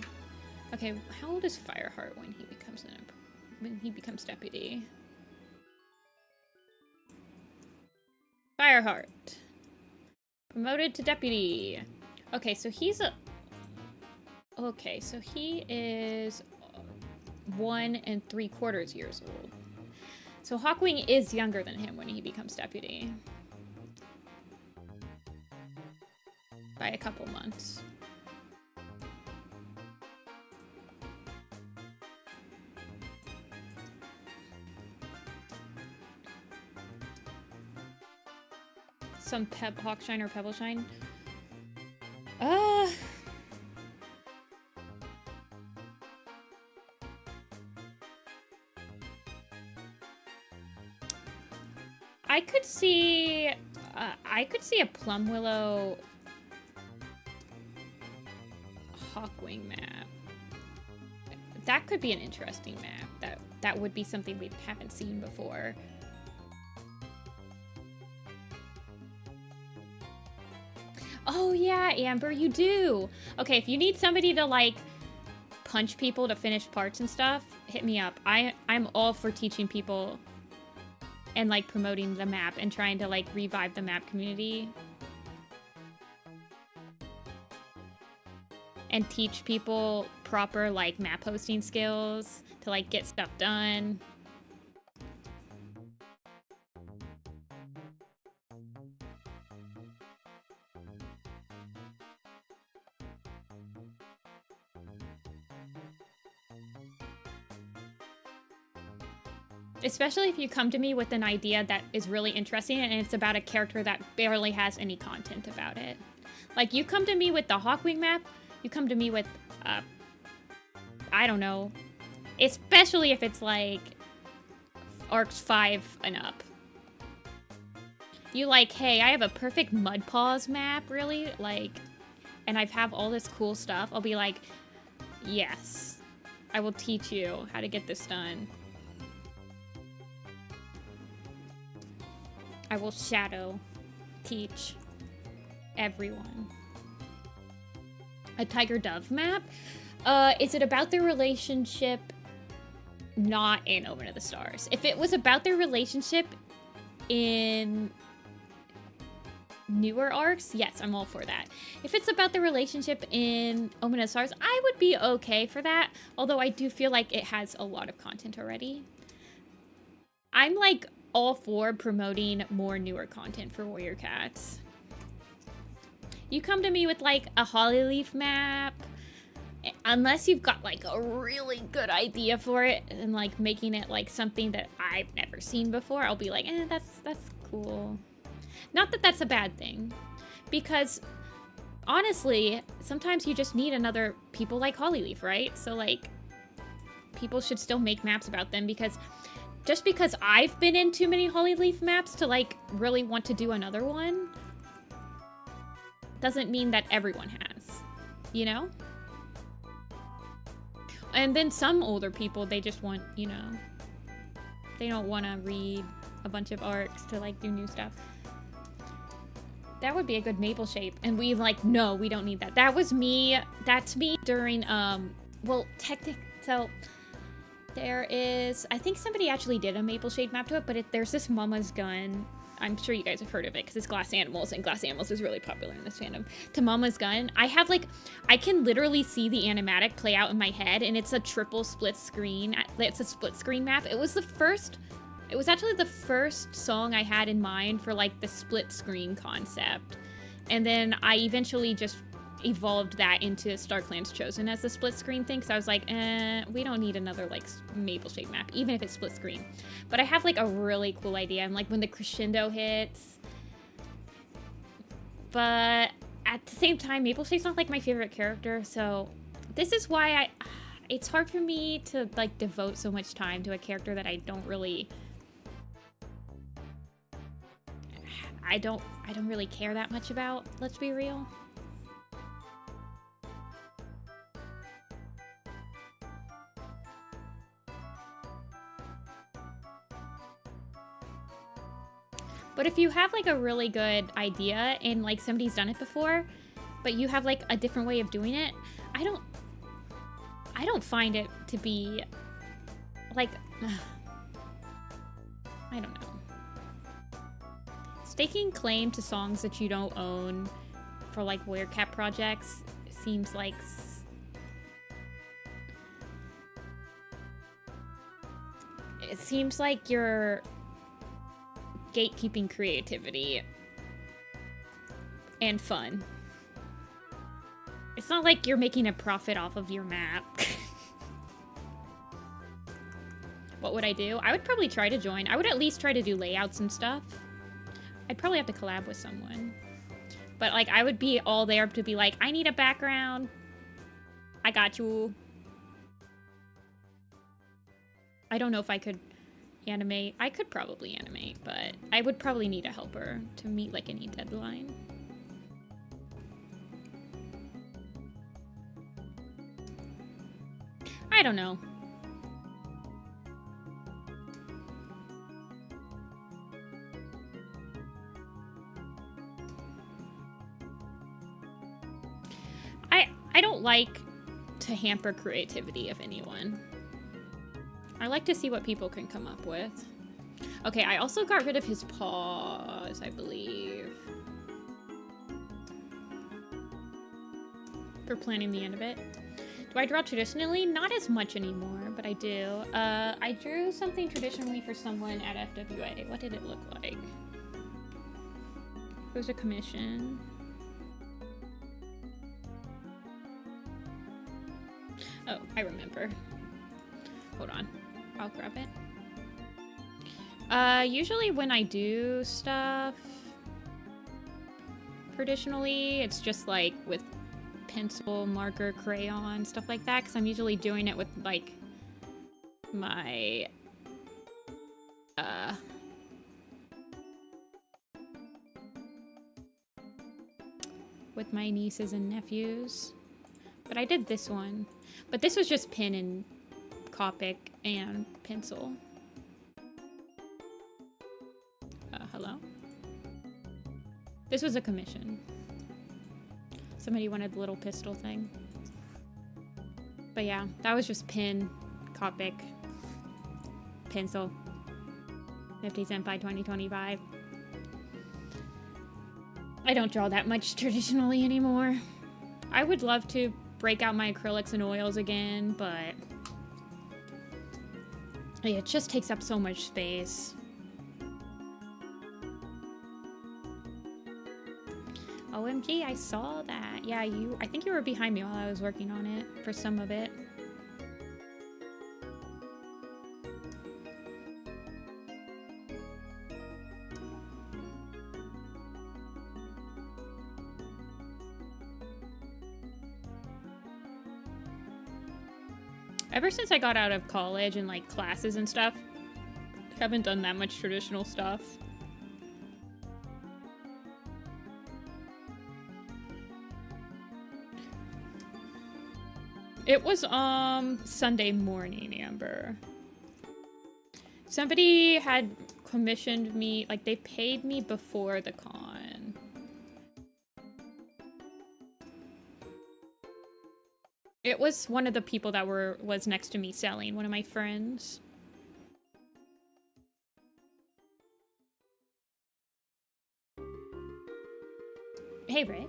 Okay, how old is Fireheart when he becomes deputy? Fireheart. Promoted to deputy. Okay, so he is 1 3/4 years old. So Hawkwing is younger than him when he becomes deputy. By a couple months. Some Hawkshine or Pebbleshine. I could see a Plum Willow Hawkwing map. That could be an interesting map. That would be something we haven't seen before. Oh yeah, Amber, you do. Okay, if you need somebody to like punch people to finish parts and stuff, hit me up. I'm all for teaching people and like promoting the map and trying to like revive the map community. And teach people proper like map hosting skills to like get stuff done. Especially if you come to me with an idea that is really interesting and it's about a character that barely has any content about it. Like, you come to me with the Hawkwing map, you come to me with, I don't know, especially if it's like Arcs 5 and up. You like, hey, I have a perfect Mud Paws map, really? Like, and I have all this cool stuff. I'll be like, yes, I will teach you how to get this done. I will shadow teach everyone. A Tiger Dove map? Is it about their relationship? Not in Omen of the Stars. If it was about their relationship, in newer arcs, yes, I'm all for that. If it's about the relationship in Omen of Stars, I would be okay for that, although I do feel like it has a lot of content already. I'm like all for promoting more newer content for Warrior Cats. You come to me with like a Hollyleaf map, unless you've got like a really good idea for it and like making it like something that I've never seen before, I'll be like, that's cool. Not that that's a bad thing, because honestly, sometimes you just need another people like Hollyleaf, right? So like, people should still make maps about them, because just because I've been in too many Hollyleaf maps to like really want to do another one doesn't mean that everyone has, you know? And then some older people, they just want, you know, they don't want to read a bunch of arcs to like do new stuff. That would be a good maple shape. And we like, no, we don't need that. That was me. That's me during, well, so there is, I think somebody actually did a maple shade map to it, but there's this Mama's Gun. I'm sure you guys have heard of it because it's Glass Animals, and Glass Animals is really popular in this fandom. To Mama's Gun, I have like, I can literally see the animatic play out in my head, and it's a triple split screen. It's a split screen map. It was actually the first song I had in mind for like the split screen concept. And then I eventually just evolved that into StarClan's Chosen as the split screen thing, because I was like, we don't need another like maple shade map, even if it's split screen. But I have like a really cool idea, and like when the crescendo hits. But at the same time, Maple Shade's not like my favorite character, so this is why it's hard for me to like devote so much time to a character that I don't really care that much about, let's be real. But if you have like a really good idea and like somebody's done it before, but you have like a different way of doing it, I don't find it to be like, I don't know. Staking claim to songs that you don't own for like Warrior Cat projects seems like it seems like you're gatekeeping creativity and fun. It's not like you're making a profit off of your map. What would I do? I would probably try to join. I would at least try to do layouts and stuff. I'd probably have to collab with someone. But like, I would be all there to be like, I need a background. I got you. I don't know if I could animate. I could probably animate, but I would probably need a helper to meet like any deadline. I don't know. I don't like to hamper creativity of anyone. I like to see what people can come up with. Okay, I also got rid of his paws, I believe, for planning the end of it. Do I draw traditionally? Not as much anymore, but I do. I drew something traditionally for someone at FWA. What did it look like? It was a commission. Oh, I remember. Hold on. I'll grab it. Usually when I do stuff traditionally, it's just like with pencil, marker, crayon, stuff like that, because I'm usually doing it with like my with my nieces and nephews. But I did this one. But this was just pen and Copic and pencil. Hello? This was a commission. Somebody wanted the little pistol thing. But yeah, that was just pen, Copic, pencil. Nifty-Senpai 2025. I don't draw that much traditionally anymore. I would love to break out my acrylics and oils again, but yeah, it just takes up so much space. OMG, I saw that. Yeah, I think you were behind me while I was working on it for some of it. Ever since I got out of college and like classes and stuff, I haven't done that much traditional stuff. It was Sunday morning, Amber. Somebody had commissioned me, like they paid me before the con. It was one of the people that was next to me selling, one of my friends. Hey, Ray.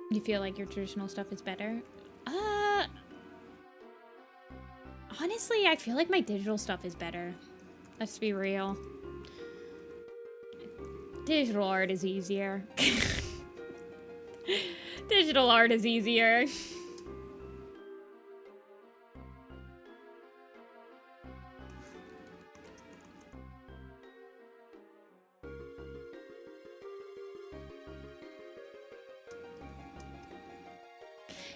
You feel like your traditional stuff is better? Honestly, I feel like my digital stuff is better. Let's be real. Digital art is easier. Digital art is easier.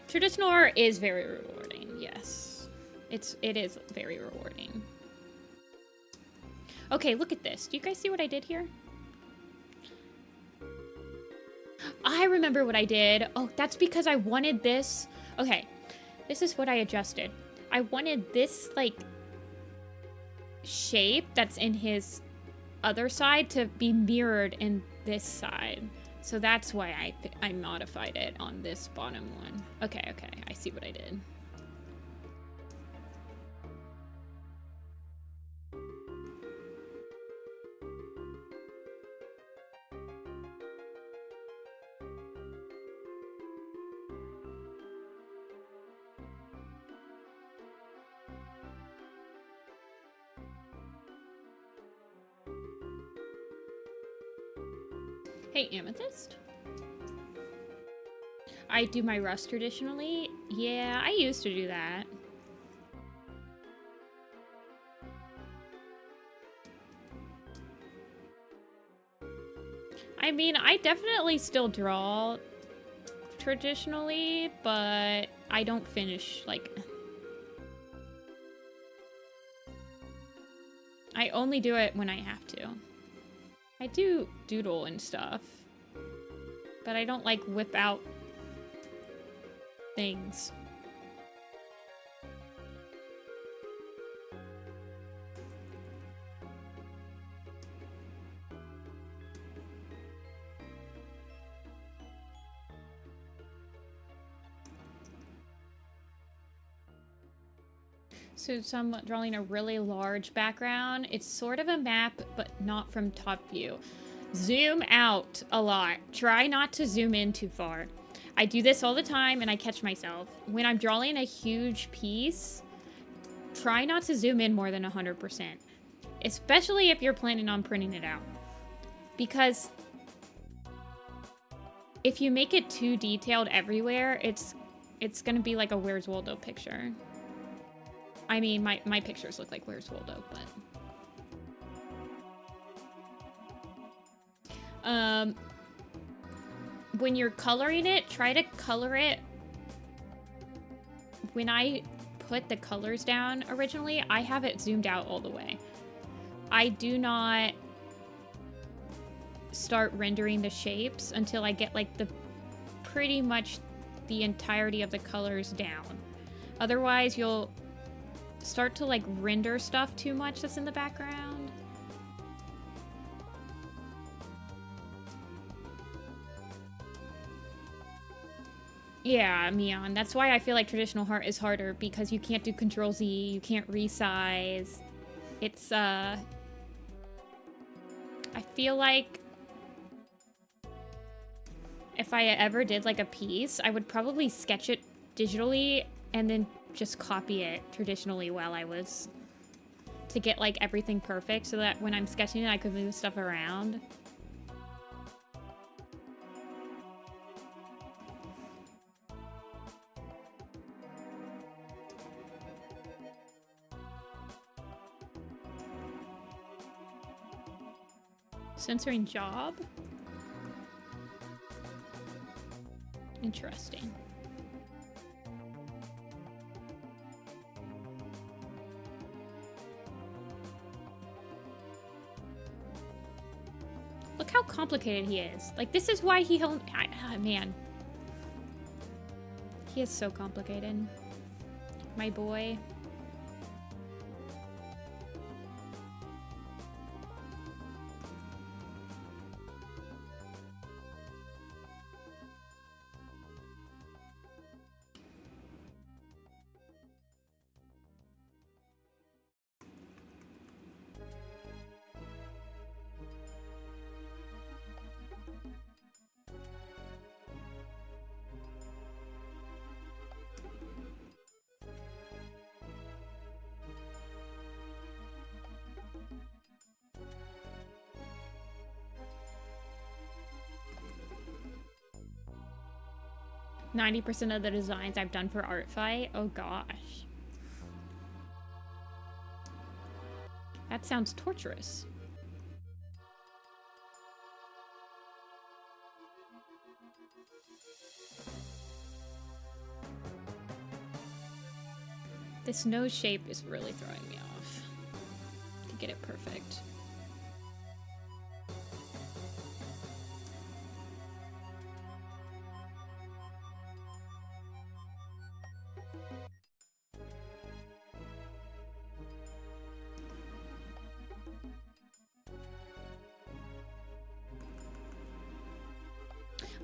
Traditional art is very rewarding, yes. It is very rewarding. Okay, look at this. Do you guys see what I did here? I remember what I did. Oh, that's because I wanted this. Okay, this is what I adjusted. I wanted this, like, shape that's in his other side to be mirrored in this side. So that's why I modified it on this bottom one. Okay, I see what I did. Hey, Amethyst. I do my rust traditionally. Yeah, I used to do that. I mean, I definitely still draw traditionally, but I don't finish, like... I only do it when I have to. I do doodle and stuff, but I don't, like, whip out things. So I'm drawing a really large background. It's sort of a map, but not from top view. Zoom out a lot. Try not to zoom in too far. I do this all the time and I catch myself. When I'm drawing a huge piece, try not to zoom in more than 100%. Especially if you're planning on printing it out. Because if you make it too detailed everywhere, it's gonna be like a Where's Waldo picture. I mean, my pictures look like Where's Waldo, but... when you're coloring it, try to color it... When I put the colors down originally, I have it zoomed out all the way. I do not start rendering the shapes until I get, like, pretty much the entirety of the colors down. Otherwise, you'll start to, like, render stuff too much that's in the background. Yeah, Mion. That's why I feel like traditional heart is harder, because you can't do Control Z, you can't resize. It's, I feel like if I ever did like a piece, I would probably sketch it digitally and then just copy it traditionally while I was, to get like everything perfect so that when I'm sketching it, I could move stuff around. Censoring job? Interesting. Look how complicated he is. Like, this is why he held... man. He is so complicated. My boy. %90 of the designs I've done for Art Fight? Oh gosh. That sounds torturous. This nose shape is really throwing me off to get it perfect.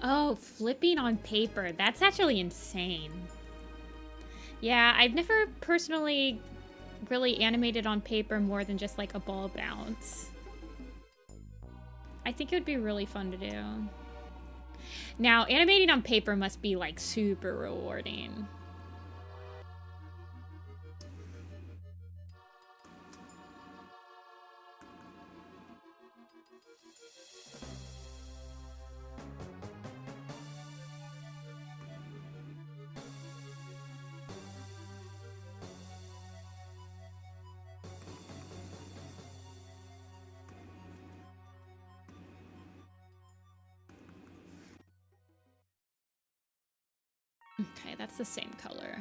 Oh, flipping on paper. That's actually insane. Yeah, I've never personally really animated on paper more than just like a ball bounce. I think it would be really fun to do. Now, animating on paper must be like super rewarding. Okay, that's the same color.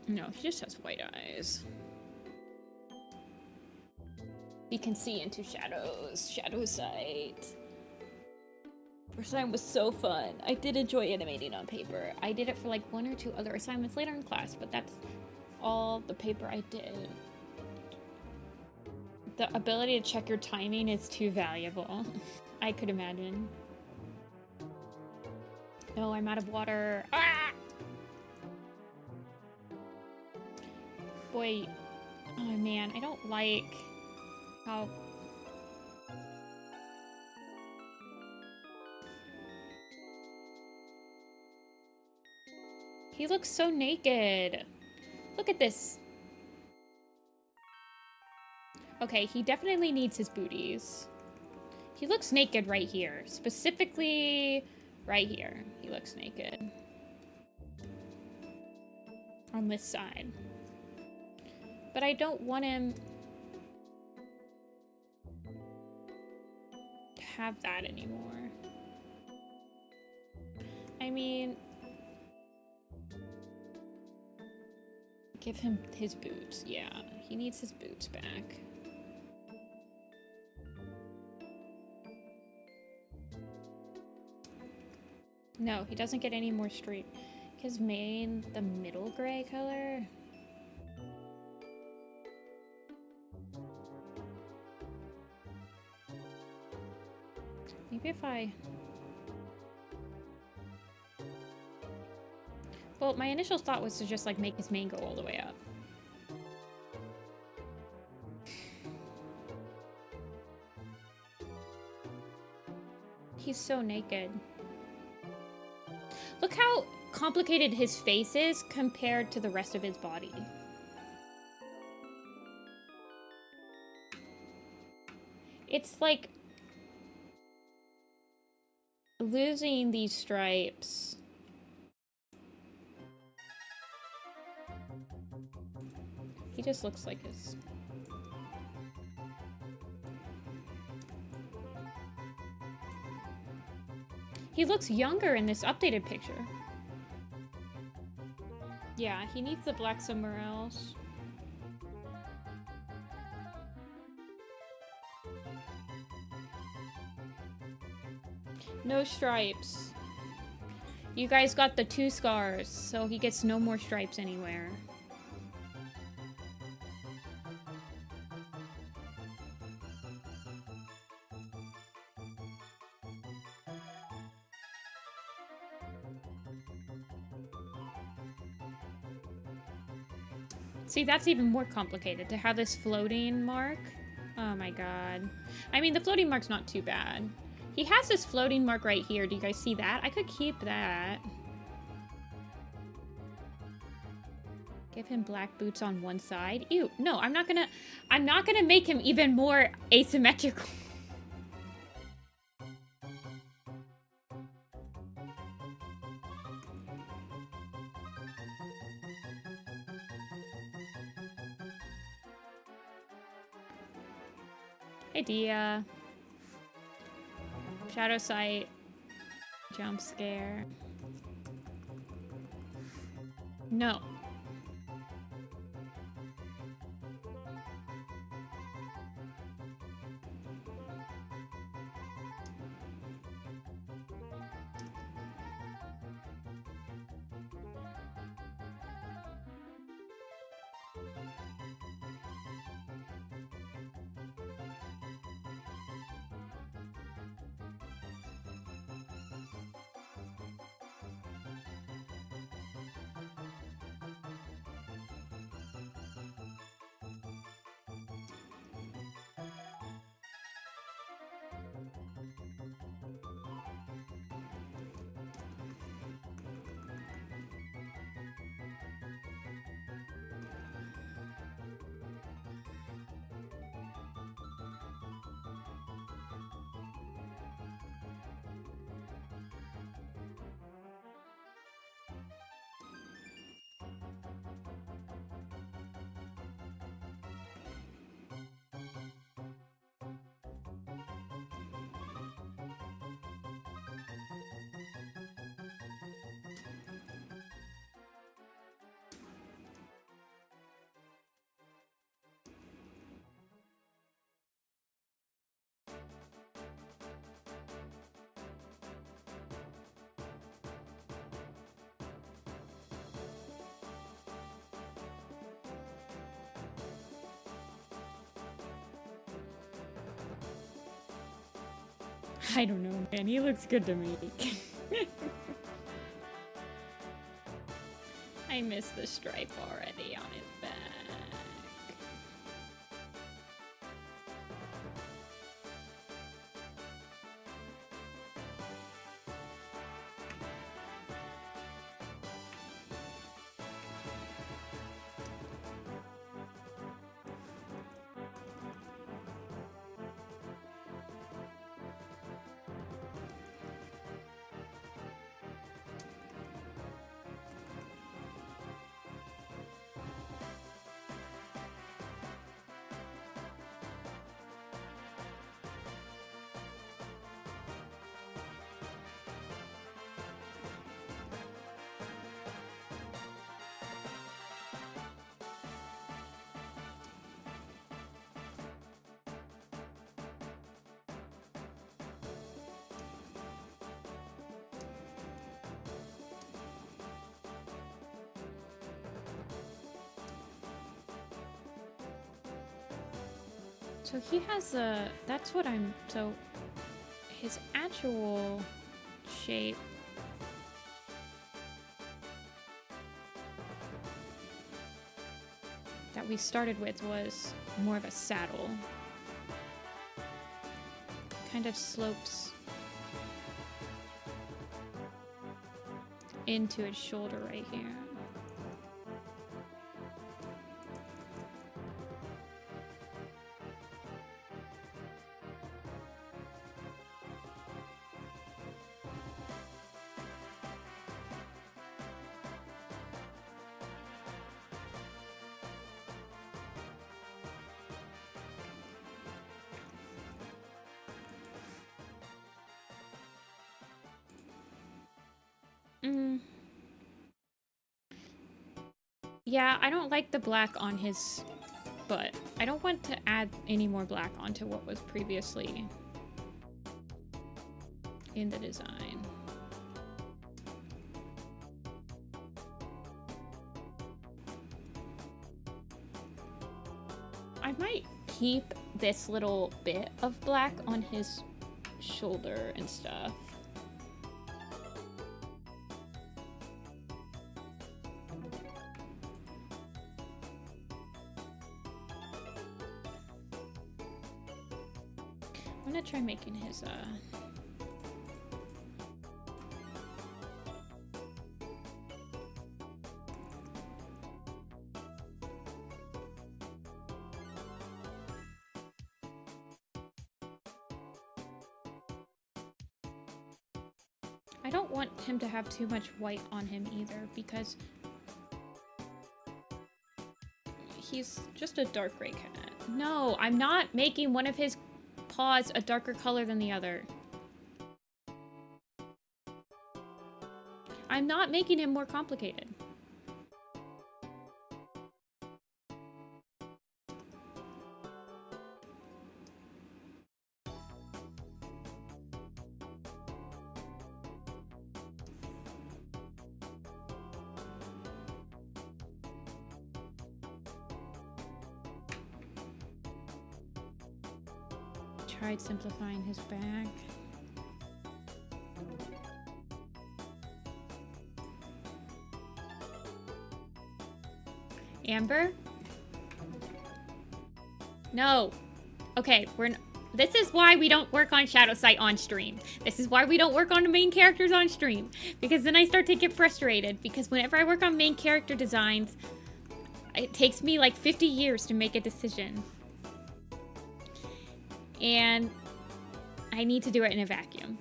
No, he just has white eyes. You can see into shadows. Shadow sight. Assignment was so fun. I did enjoy animating on paper. I did it for like 1 or 2 other assignments later in class, but that's all the paper I did. The ability to check your timing is too valuable. I could imagine. No, I'm out of water. Ah! Boy, oh man, I don't like how... He looks so naked. Look at this. Okay, he definitely needs his booties. He looks naked right here. Specifically, right here. He looks naked. On this side. But I don't want him... have that anymore. I mean, give him his boots. Yeah, he needs his boots back. No, he doesn't get any more street. His mane, the middle gray color. Maybe if I... Well, my initial thought was to just like make his mane go all the way up. He's so naked. Look how complicated his face is compared to the rest of his body. It's like losing these stripes. He just looks like his... He looks younger in this updated picture. Yeah, he needs the black somewhere else. No stripes. You guys got the 2 scars, so he gets no more stripes anywhere. See, that's even more complicated to have this floating mark. Oh my god. I mean, the floating mark's not too bad. He has this floating mark right here. Do you guys see that? I could keep that. Give him black boots on one side. Ew, no, I'm not gonna make him even more asymmetrical. Idea. Shadow sight. Jump scare. No. I don't know, man. He looks good to me. I miss the stripe already on his back. So he has a... That's what I'm... So his actual shape... that we started with was more of a saddle. Kind of slopes into his shoulder right here. Yeah, I don't like the black on his butt. I don't want to add any more black onto what was previously in the design. I might keep this little bit of black on his shoulder and stuff. I'm gonna try making his, I don't want him to have too much white on him either, because he's just a dark gray cat. No, I'm not making one of his paws a darker color than the other. I'm not making him more complicated. Tried simplifying his back. Amber? No. Okay, this is why we don't work on ShadowSite on stream. This is why we don't work on the main characters on stream. Because then I start to get frustrated. Because whenever I work on main character designs, it takes me like 50 years to make a decision. And I need to do it in a vacuum.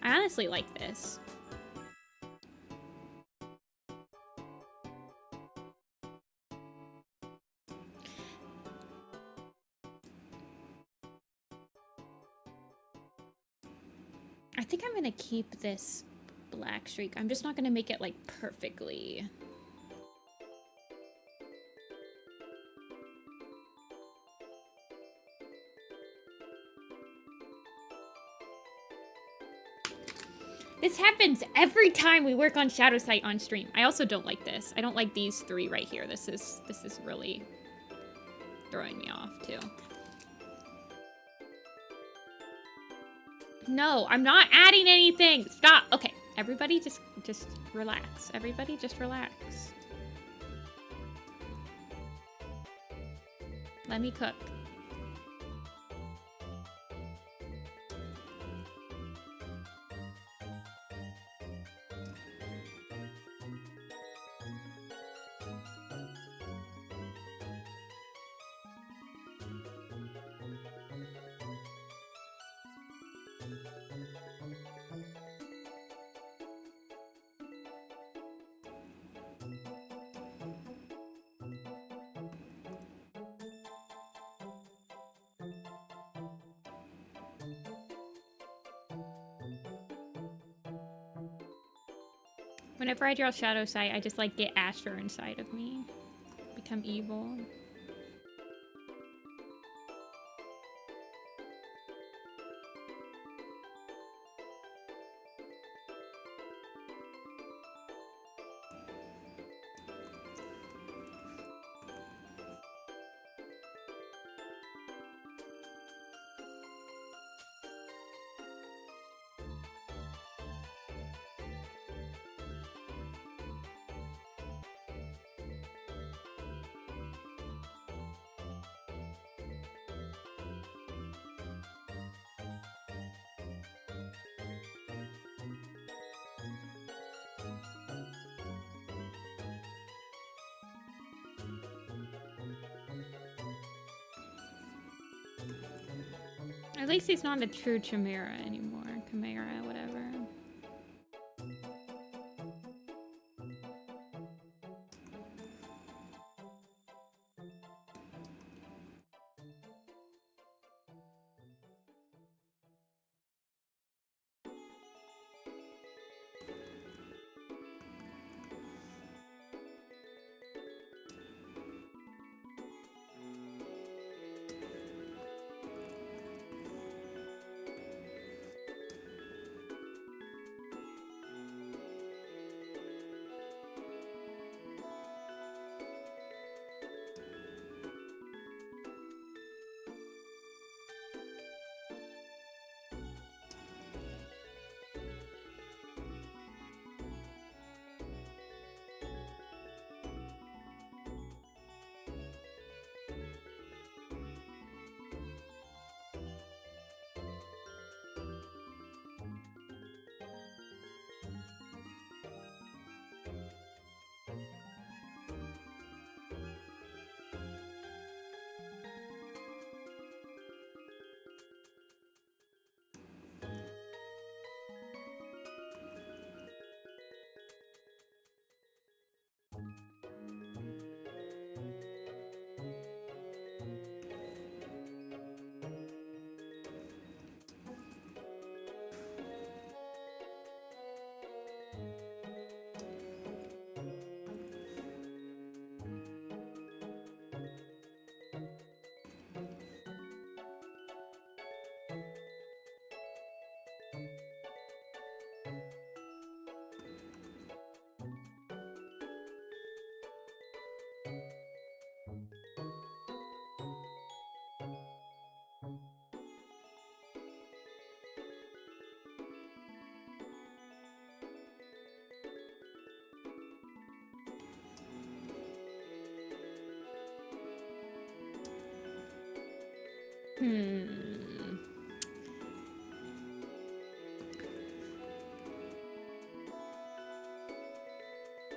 I honestly like this. I think I'm gonna keep this black streak. I'm just not gonna make it like perfectly. This happens every time we work on ShadowSite on stream. I also don't like this. I don't like these three right here. This is really throwing me off too. No, I'm not adding anything. Stop. Okay, everybody just relax. Everybody just relax. Let me cook. Whenever I draw ShadowSite, I just like get Asher inside of me. Become evil. At least he's not a true chimera anymore. Chimera, whatever.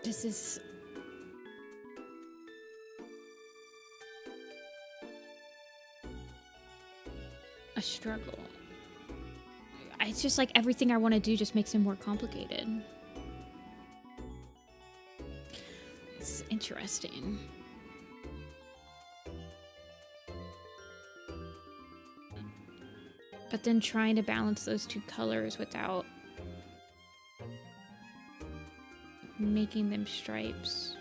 This is... a struggle. It's just like everything I want to do just makes it more complicated. It's interesting. But then trying to balance those two colors without making them stripes.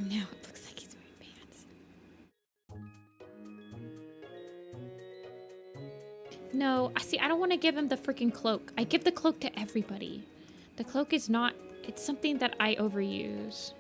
Now it looks like he's wearing pants. No, I don't want to give him the freaking cloak. I give the cloak to everybody. The cloak is not... It's something that I overuse.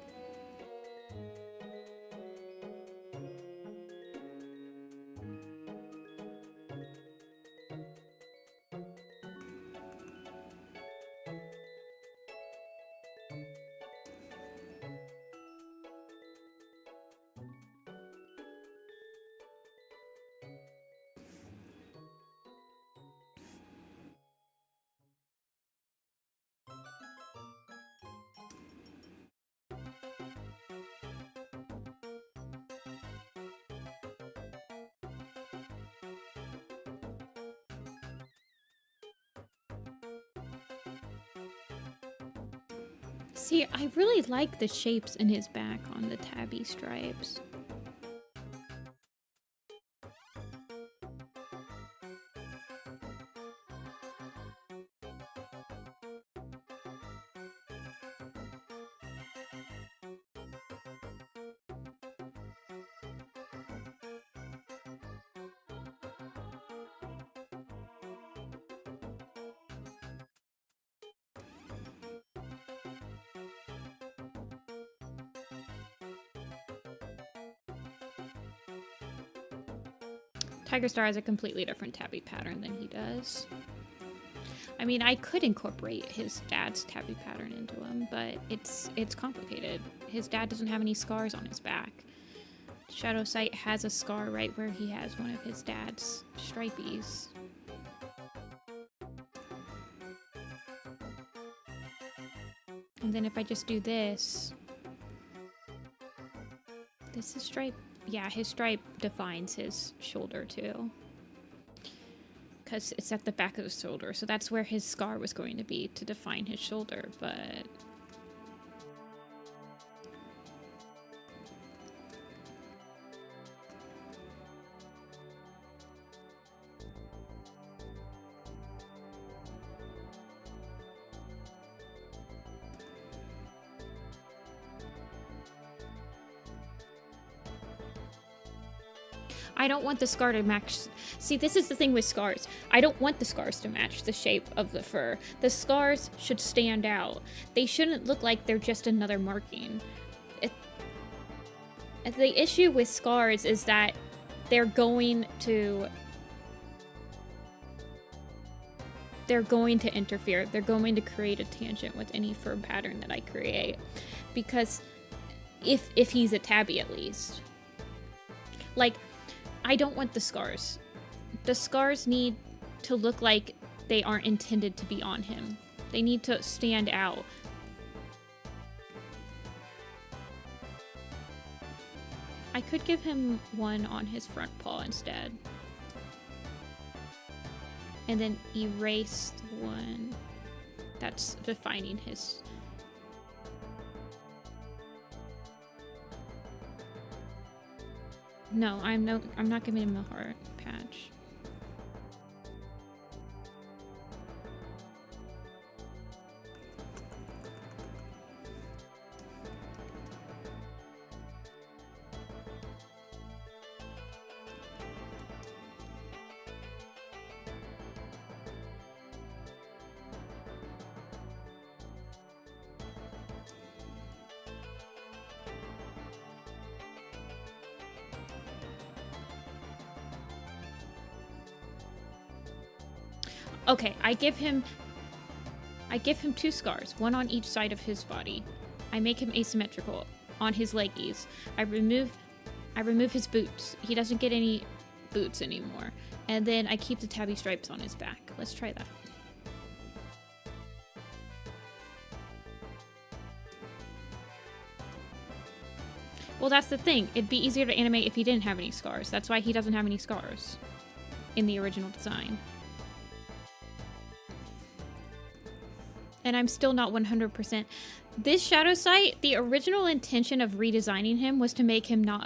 See, I really like the shapes in his back on the tabby stripes. Tiger Star has a completely different tabby pattern than he does. I mean, I could incorporate his dad's tabby pattern into him, but it's complicated. His dad doesn't have any scars on his back. Shadow Sight has a scar right where he has one of his dad's stripies. And then if I just do this... This is stripe. Yeah, his stripe defines his shoulder too. Because it's at the back of the shoulder. So that's where his scar was going to be, to define his shoulder, but... I don't want the scar to match... See, this is the thing with scars. I don't want the scars to match the shape of the fur. The scars should stand out. They shouldn't look like they're just another marking. The issue with scars is that they're going to interfere. They're going to create a tangent with any fur pattern that I create. Because if he's a tabby at least. Like... I don't want the scars. The scars need to look like they aren't intended to be on him. They need to stand out. I could give him one on his front paw instead. And then erase the one that's defining his... No, I'm not giving him a heart patch. Okay, I give him 2 scars, one on each side of his body. I make him asymmetrical on his leggies. I remove his boots. He doesn't get any boots anymore. And then I keep the tabby stripes on his back. Let's try that. Well, that's the thing. It'd be easier to animate if he didn't have any scars. That's why he doesn't have any scars in the original design. And I'm still not 100%. This shadow sight, the original intention of redesigning him was to make him not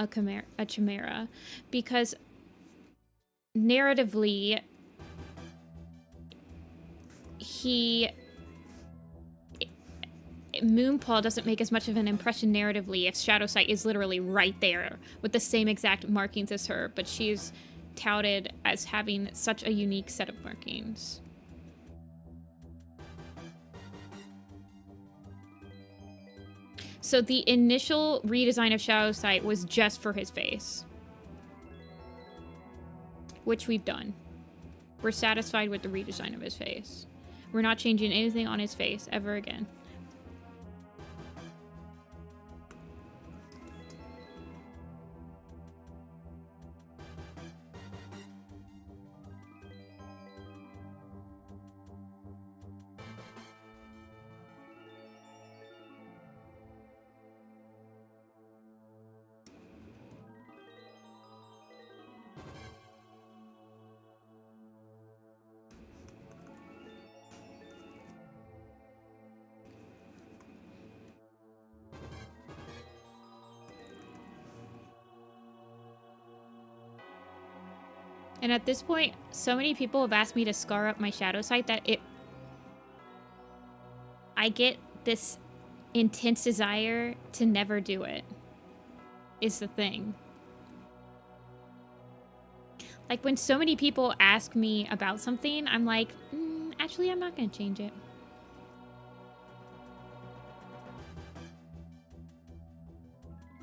a chimera. Because narratively, Moonpaw doesn't make as much of an impression narratively if Shadow Sight is literally right there with the same exact markings as her, but she's touted as having such a unique set of markings. So the initial redesign of Shadow Sight was just for his face. Which we've done. We're satisfied with the redesign of his face. We're not changing anything on his face ever again. And at this point, so many people have asked me to scar up my Shadow Sight that I get this intense desire to never do it, is the thing. Like, when so many people ask me about something, I'm like, actually, I'm not going to change it.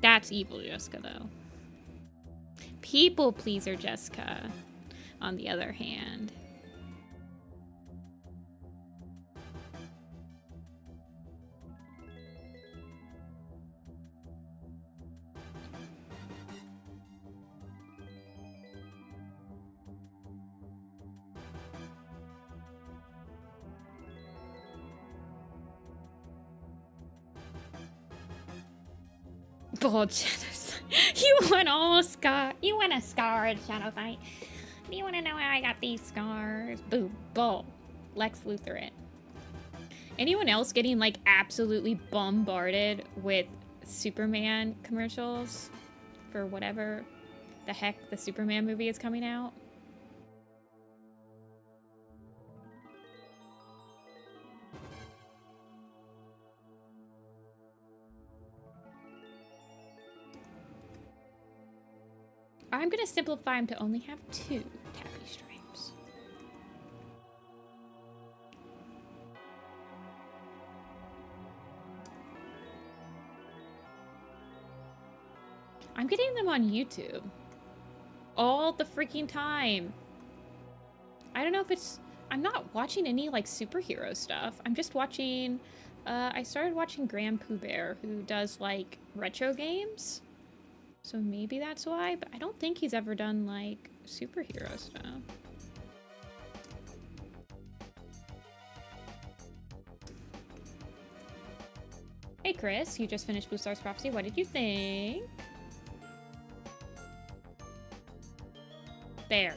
That's evil Jessica, though. People pleaser Jessica, on the other hand. Bald Shadows. You want all scar. You want a scarred Shadow Fight. Do you want to know how I got these scars? Boo. Bald. Lex Luthor it. Anyone else getting like absolutely bombarded with Superman commercials for whatever the heck the Superman movie is coming out? I'm gonna simplify them to only have 2 taffy stripes. I'm getting them on YouTube. All the freaking time. I don't know if it's... I'm not watching any, like, superhero stuff. I'm just watching... I started watching Grand Pooh Bear, who does, like, retro games. So maybe that's why, but I don't think he's ever done, like, superhero stuff. Hey Chris, you just finished Blue Star's Prophecy. What did you think? There.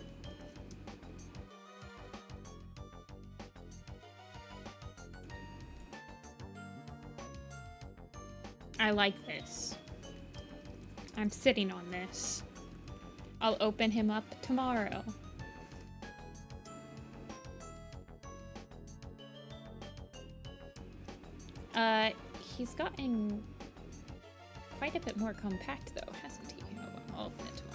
I like this. I'm sitting on this. I'll open him up tomorrow. He's gotten quite a bit more compact though, hasn't he? I'll open it tomorrow.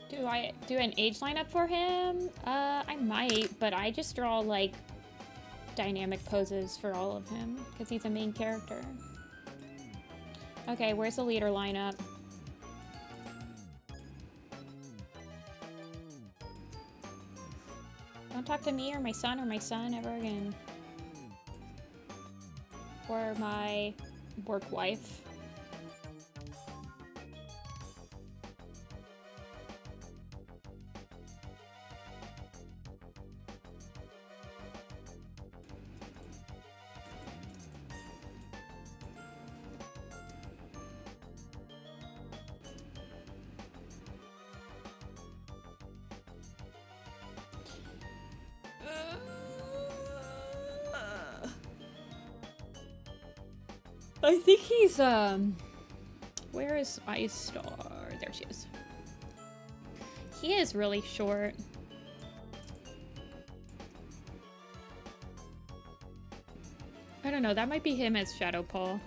Do I do an age lineup for him? I might, but I just draw, like, dynamic poses for all of him, because he's a main character. Okay, where's the leader lineup? Don't talk to me or my son ever again. Or my work wife. I think he's, where is Ice Star? There she is. He is really short. I don't know, that might be him as Shadow Paul.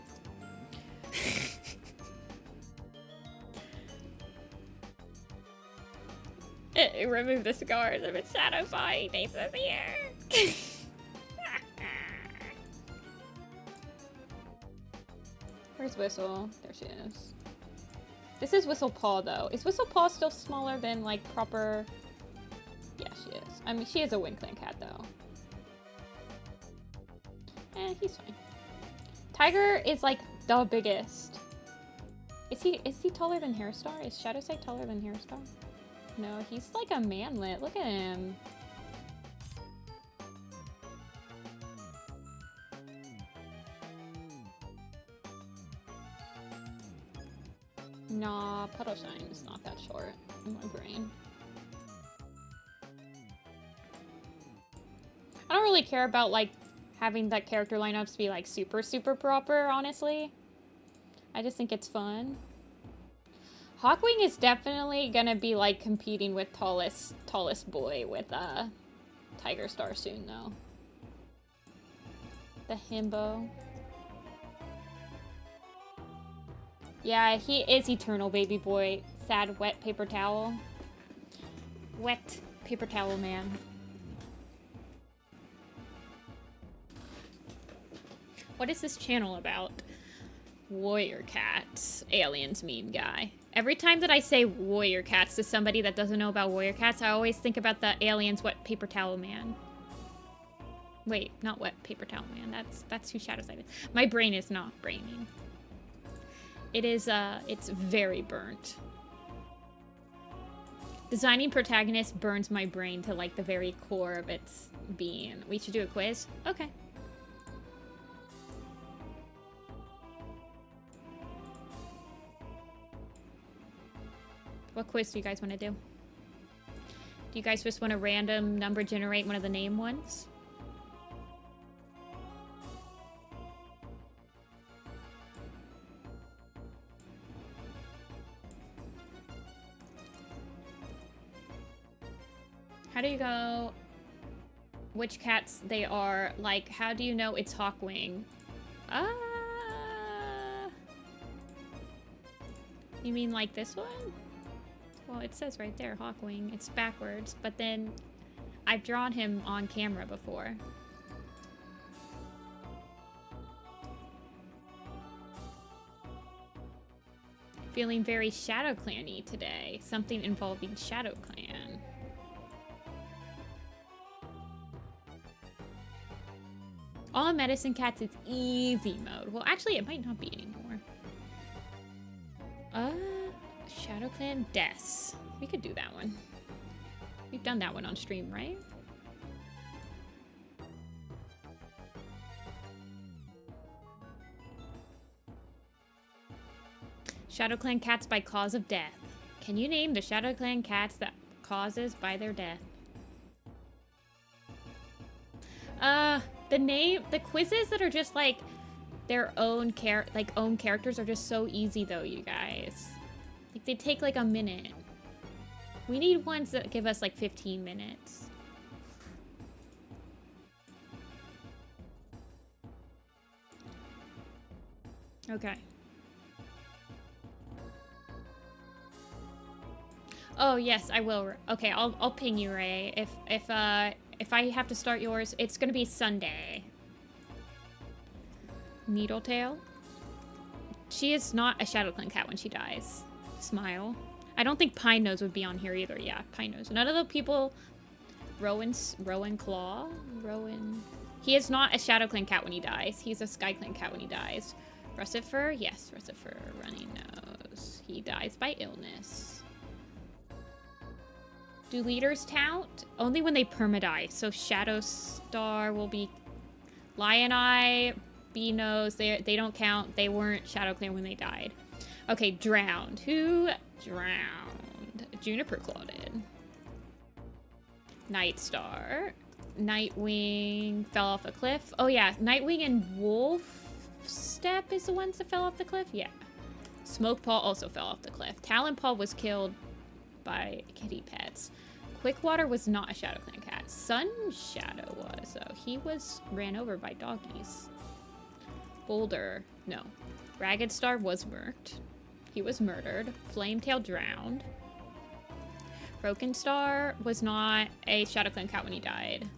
Remove the scars of its shadow fight. Ace of the year. Where's Whistle? There she is. This is Whistle Paw, though. Is Whistle Paw still smaller than, like, proper... Yeah, she is. I mean, she is a WindClan cat, though. He's fine. Tiger is, like, the biggest. Is he taller than Hairstar? Is Shadowsight taller than Hairstar? No, he's like a manlet. Look at him. Nah, Puddle Shine is not that short in my brain. I don't really care about, like, having that character lineups be, like, super, super proper, honestly. I just think it's fun. Hawkwing is definitely gonna be, like, competing with tallest boy with, Tiger Star soon, though. The himbo. Yeah, he is eternal, baby boy. Sad, wet paper towel. Wet paper towel man. What is this channel about? Warrior cats. Aliens meme guy. Every time that I say warrior cats to somebody that doesn't know about warrior cats, I always think about the aliens wet paper towel man. Wait, not wet paper towel man. That's who Shadow Side is. My brain is not braining. It is, it's very burnt. Designing protagonists burns my brain to, like, the very core of its being. We should do a quiz? Okay. What quiz do you guys want to do? Do you guys just want to random number generate one of the name ones? How do you go? Which cats they are? Like, how do you know it's Hawkwing? You mean like this one? Well, it says right there, Hawkwing. It's backwards, but then I've drawn him on camera before. Feeling very ShadowClan-y today. Something involving ShadowClan. All medicine cats, it's easy mode. Well, actually, it might not be anymore. ShadowClan Deaths. We could do that one. We've done that one on stream, right? ShadowClan cats by cause of death. Can you name the ShadowClan cats that causes by their death? The quizzes that are just like their own characters are just so easy though, you guys. Like they take like a minute. We need ones that give us like 15 minutes. Okay. Oh yes, I will. Okay, I'll ping you, Ray. If I have to start yours, it's gonna be Sunday. Needletail. She is not a ShadowClan cat when she dies. Smile. I don't think Pine Nose would be on here either. Yeah, Pine Nose. None of the people. Rowan Claw. Rowan. He is not a ShadowClan cat when he dies. He's a SkyClan cat when he dies. Russet Fur. Yes, Russet Fur. Runny Nose. He dies by illness. Do leaders count? Only when they permadie. So Shadow Star will be Lion Eye, B-Nose. They don't count. They weren't ShadowClan when they died. Okay, drowned. Who drowned? Juniper Claw did. Night Star. Nightwing fell off a cliff. Oh yeah, Nightwing and Wolf Step is the ones that fell off the cliff? Yeah. Smoke Paw also fell off the cliff. Talon Paw was killed by kitty pets. Quickwater was not a ShadowClan cat. Sun Shadow was, though. He was ran over by doggies. Boulder, no. Ragged Star was murked. He was murdered. Flametail drowned. Broken Star was not a ShadowClan cat when he died.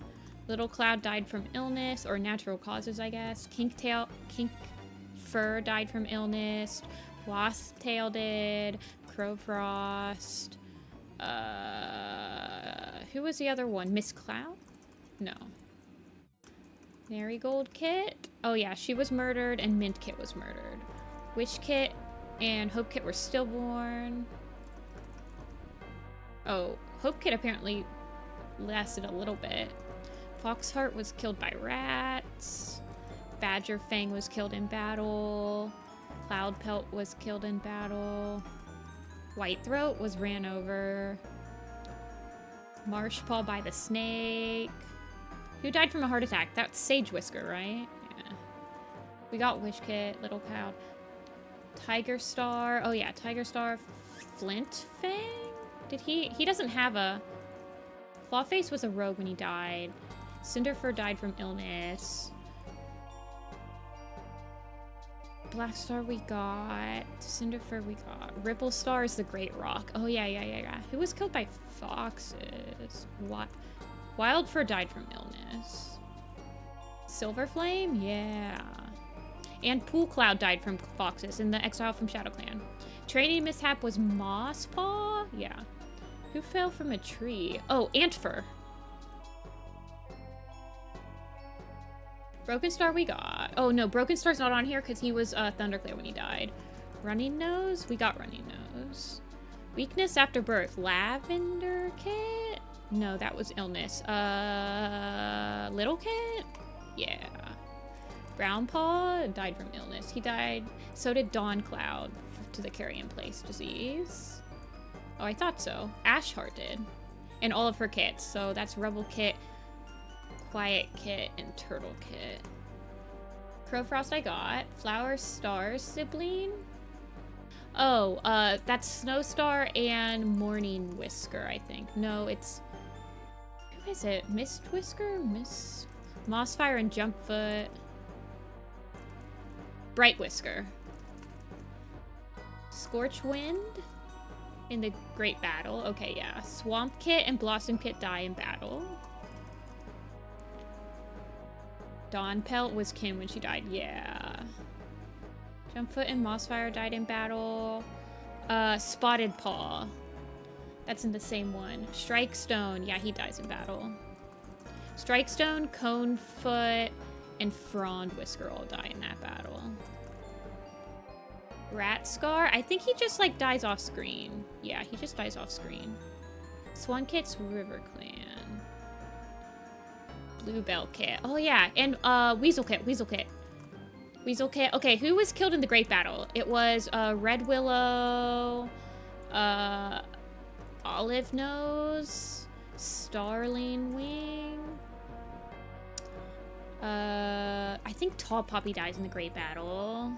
Little Cloud died from illness, or natural causes, I guess. Kink Fur died from illness. Wasp Tail did. Crowfrost. Who was the other one? Miss Cloud? No. Marigold Kit? Oh yeah, she was murdered and Mint Kit was murdered. Wish Kit and Hope Kit were stillborn. Oh, Hope Kit apparently lasted a little bit. Foxheart was killed by rats. Badger Fang was killed in battle. Cloud Pelt was killed in battle. Whitethroat was ran over. Marshpaw by the snake. Who died from a heart attack? That's Sage Whisker, right? Yeah. We got Wish Kit, Little Cloud. Tiger Star. Oh yeah, Tiger Star. Flint Fang? Did he doesn't have a... Clawface was a rogue when he died. Cinderfur died from illness. Black Star we got. Cinderfur we got. Ripple Star is the Great Rock. Oh yeah. Who was killed by foxes? What? Wildfur died from illness. Silver Flame? Yeah. And Pool Cloud died from foxes in the exile from ShadowClan. Training mishap was Moss Paw? Yeah. Who fell from a tree? Oh, Antfer. Broken Star we got. Oh no, Broken Star's not on here because he was Thunderclare when he died. Running Nose? We got Running Nose. Weakness after birth. Lavender Kit? No, that was illness. Little Kit? Yeah. Brown Paw died from illness. He died. So did Dawn Cloud to the carrion place disease. Oh, I thought so. Ashheart did. And all of her kits. So that's Rebel Kit, Quiet Kit, and Turtle Kit. Crowfrost I got. Flower Star Sibling. Oh, that's Snowstar and Morning Whisker, I think. No, it's... Who is it? Mist Whisker? Mossfire and Jumpfoot. Bright Whisker. Scorch Wind in the Great Battle. Okay, yeah. Swamp Kit and Blossom Kit die in battle. Dawn Pelt was Kin when she died. Yeah. Jumpfoot and Mossfire died in battle. Spotted Paw. That's in the same one. Strikestone. Yeah, he dies in battle. Strikestone, Conefoot, and Frond Whisker all die in that battle. Rat Scar. I think he just, like, dies off screen. Yeah, he just dies off screen. Swan Kit's RiverClan. Bluebell Kit. Oh, yeah. And, Weasel Kit. Weasel Kit. Weasel Kit. Okay, who was killed in the Great Battle? It was, Red Willow, Olive Nose, Starling Wing. I think Tall Poppy dies in the Great Battle.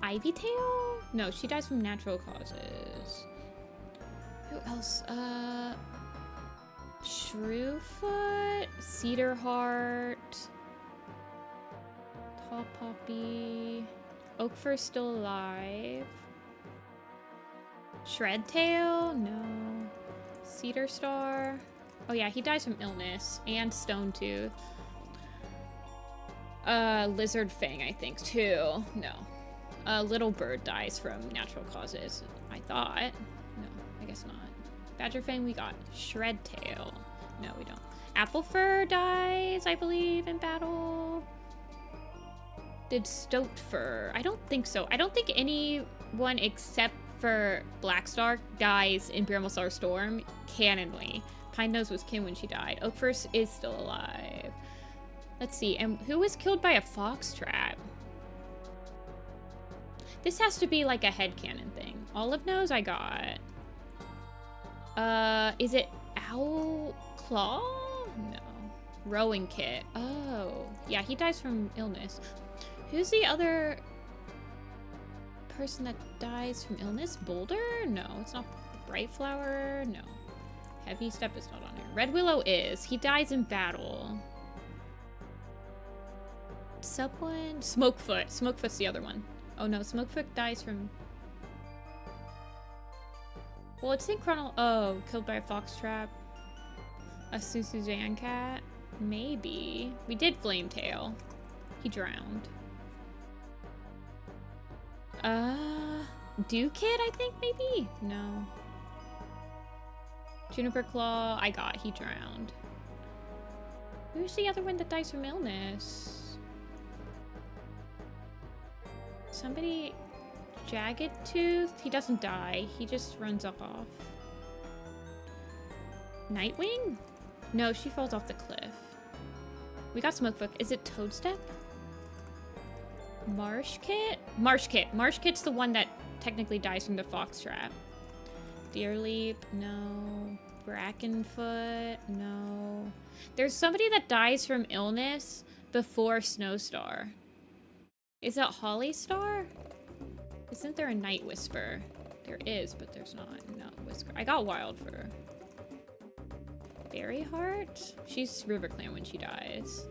Ivy Tail? No, she dies from natural causes. Who else? Shrewfoot, Cedar Heart, Tall Poppy, Oakfur still alive. Shredtail? No. Cedar Star? Oh yeah, he dies from illness. And Stonetooth. Lizard Fang, I think, too. No. Little Bird dies from natural causes, I thought. No, I guess not. Badger Fang, we got. Shredtail. No, we don't. Applefur dies, I believe, in battle. Did Stotefur? I don't think so. I don't think anyone except for Blackstar dies in Bramblestar Storm canonly. Pine Nose was Kin when she died. Oakfur is still alive. Let's see. And who was killed by a fox trap? This has to be like a headcanon thing. Olive Nose I got. Is it Owl Claw? No. Rowing Kit. Oh. Yeah, he dies from illness. Who's the other person that dies from illness? Boulder? No, it's not. Bright Flower? No. Heavy Step is not on here. Red Willow is. He dies in battle. Someone? Smokefoot. Smokefoot's the other one. Oh no, Smokefoot dies from... Well, it's in Oh, killed by a fox trap. A Suzanne cat? Maybe. We did Flametail. He drowned. Dewkid, I think, maybe? No. Juniper Claw, I got. He drowned. Who's the other one that dies from illness? Somebody... Jagged Tooth? He doesn't die. He just runs off. Nightwing? No, she falls off the cliff. We got Smokefoot. Is it Toadstep? Marsh Kit? Marsh Kit. Marsh Kit's the one that technically dies from the fox trap. Deerleap? No. Brackenfoot? No. There's somebody that dies from illness before Snowstar. Is that Hollystar? Isn't there a Night Whisper? There is, but there's not. No, Whisker. I got Wildfur. Berryheart? She's RiverClan when she dies.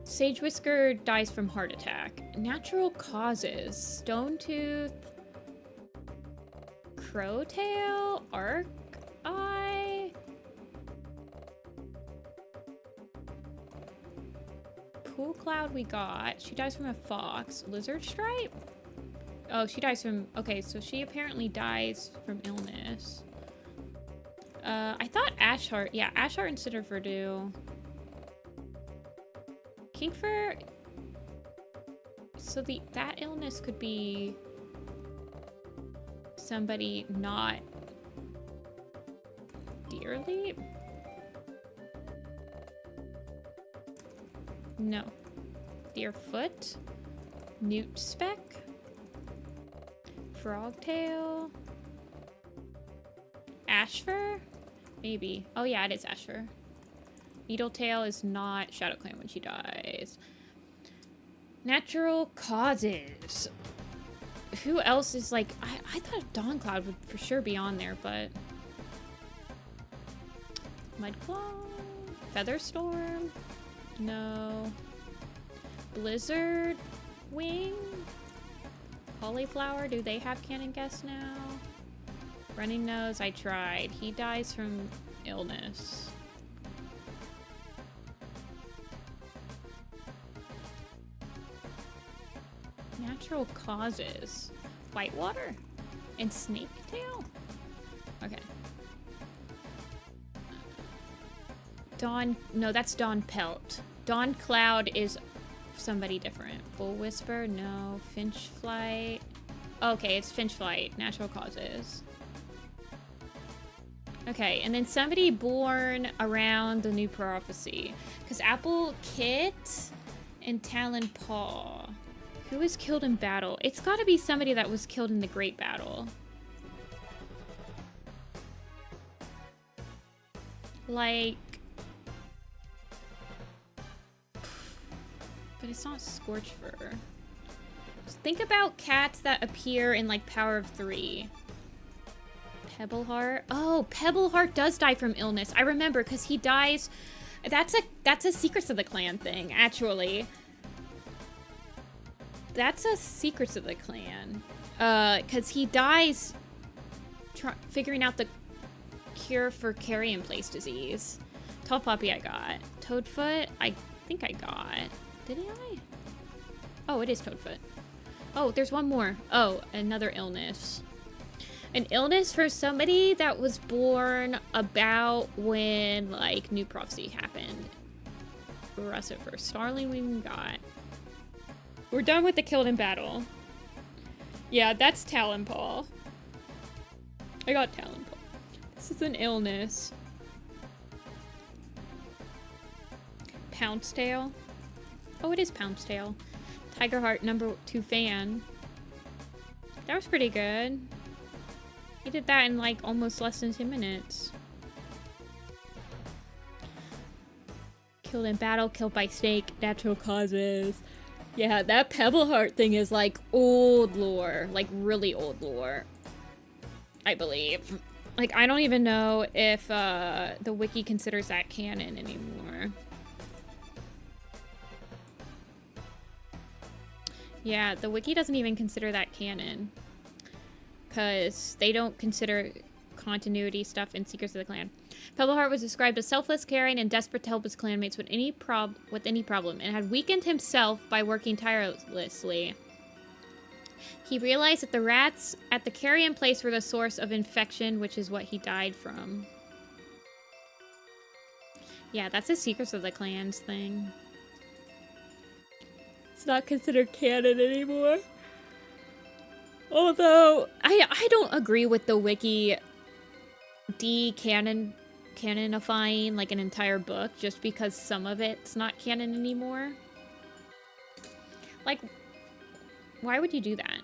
Sage Whisker dies from heart attack. Natural causes. Stonetooth. Crowtail. Arc Eye. Cool Cloud we got. She dies from a fox. Lizard Stripe? Oh, she dies from... Okay, so she apparently dies from illness. I thought Ashheart... Yeah, Ashheart and Cinderfur do. Kingfur... So that illness could be... somebody not... Deerly? No. Deerfoot? Newt Speck? Frogtail? Ashfur? Maybe. Oh yeah, it is Ashfur. Needletail is not ShadowClan when she dies. Natural causes. Who else is like... I thought Dawncloud would for sure be on there, but... Mudclaw? Featherstorm? No. Blizzard Wing? Cauliflower? Do they have canon guests now? Running Nose, I tried. He dies from illness. Natural causes. Whitewater? And Snaketail? Okay. Dawn... No, that's Dawn Pelt. Dawn Cloud is somebody different. Bull Whisper? No. Finchflight? Okay, it's Finchflight. Natural causes. Okay, and then somebody born around the New Prophecy. Because Apple Kit and Talon Paw. Who was killed in battle? It's gotta be somebody that was killed in the Great Battle. Like... But it's not Scorchfur. Just think about cats that appear in, like, Power of 3. Pebbleheart. Oh, Pebbleheart does die from illness. I remember, because he dies... That's a Secrets of the Clan thing, actually. That's a Secrets of the Clan. Because he dies figuring out the cure for carrion place disease. Tall Poppy I got. Toadfoot, I think I got. Did I? Oh, it is Toadfoot. Oh, there's one more. Oh, another illness. An illness for somebody that was born about when, like, New Prophecy happened. Russet first. Starling we got. We're done with the killed in battle. Yeah, that's Talonpaw. I got Talonpaw. This is an illness. Pouncetail. Oh, it is Pouncetail. Tigerheart number 2 fan. That was pretty good. He did that in like almost less than 10 minutes. Killed in battle, killed by snake, natural causes. Yeah, that Pebbleheart thing is like old lore. Like really old lore. I believe. Like, I don't even know if the wiki considers that canon anymore. Yeah, the wiki doesn't even consider that canon. Because they don't consider continuity stuff in Secrets of the Clan. Pebbleheart was described as selfless, caring, and desperate to help his clanmates with any problem, and had weakened himself by working tirelessly. He realized that the rats at the carrion place were the source of infection, which is what he died from. Yeah, that's a Secrets of the Clans thing. It's not considered canon anymore. Although, I don't agree with the wiki canonifying like an entire book just because some of it's not canon anymore. Like, why would you do that?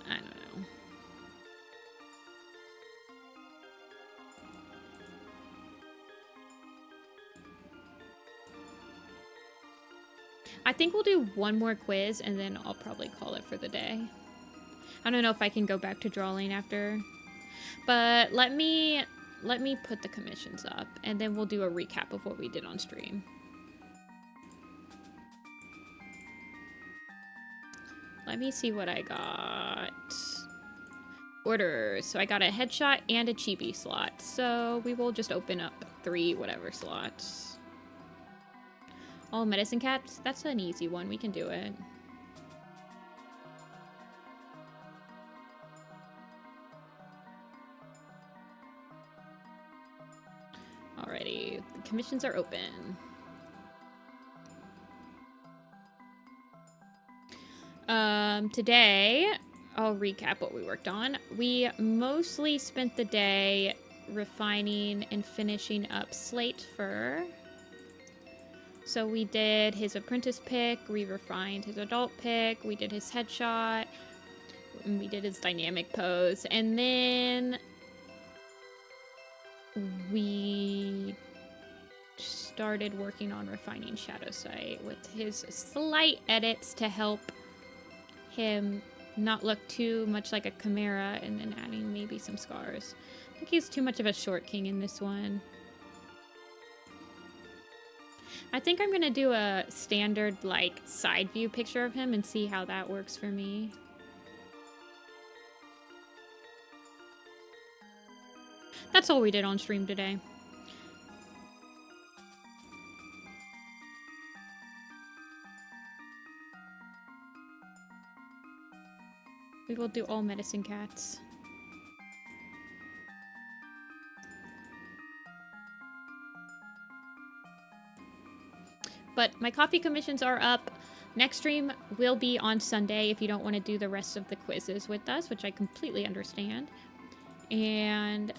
I don't know. I think we'll do one more quiz and then I'll probably call it for the day. I don't know if I can go back to drawing after. But let me put the commissions up and then we'll do a recap of what we did on stream. Let me see what I got. Orders. So I got a headshot and a chibi slot. So we will just open up 3 whatever slots. All medicine cats? That's an easy one. We can do it. Alrighty. The commissions are open. Today, I'll recap what we worked on. We mostly spent the day refining and finishing up Slate Fur. So we did his apprentice pick, we refined his adult pick, we did his headshot, and we did his dynamic pose, and then we started working on refining Shadow Sight with his slight edits to help him not look too much like a chimera, and then adding maybe some scars. I think he's too much of a short king in this one. I think I'm gonna do a standard like side view picture of him and see how that works for me. That's all we did on stream today. We will do all medicine cats. But my coffee commissions are up. Next stream will be on Sunday if you don't want to do the rest of the quizzes with us, which I completely understand. And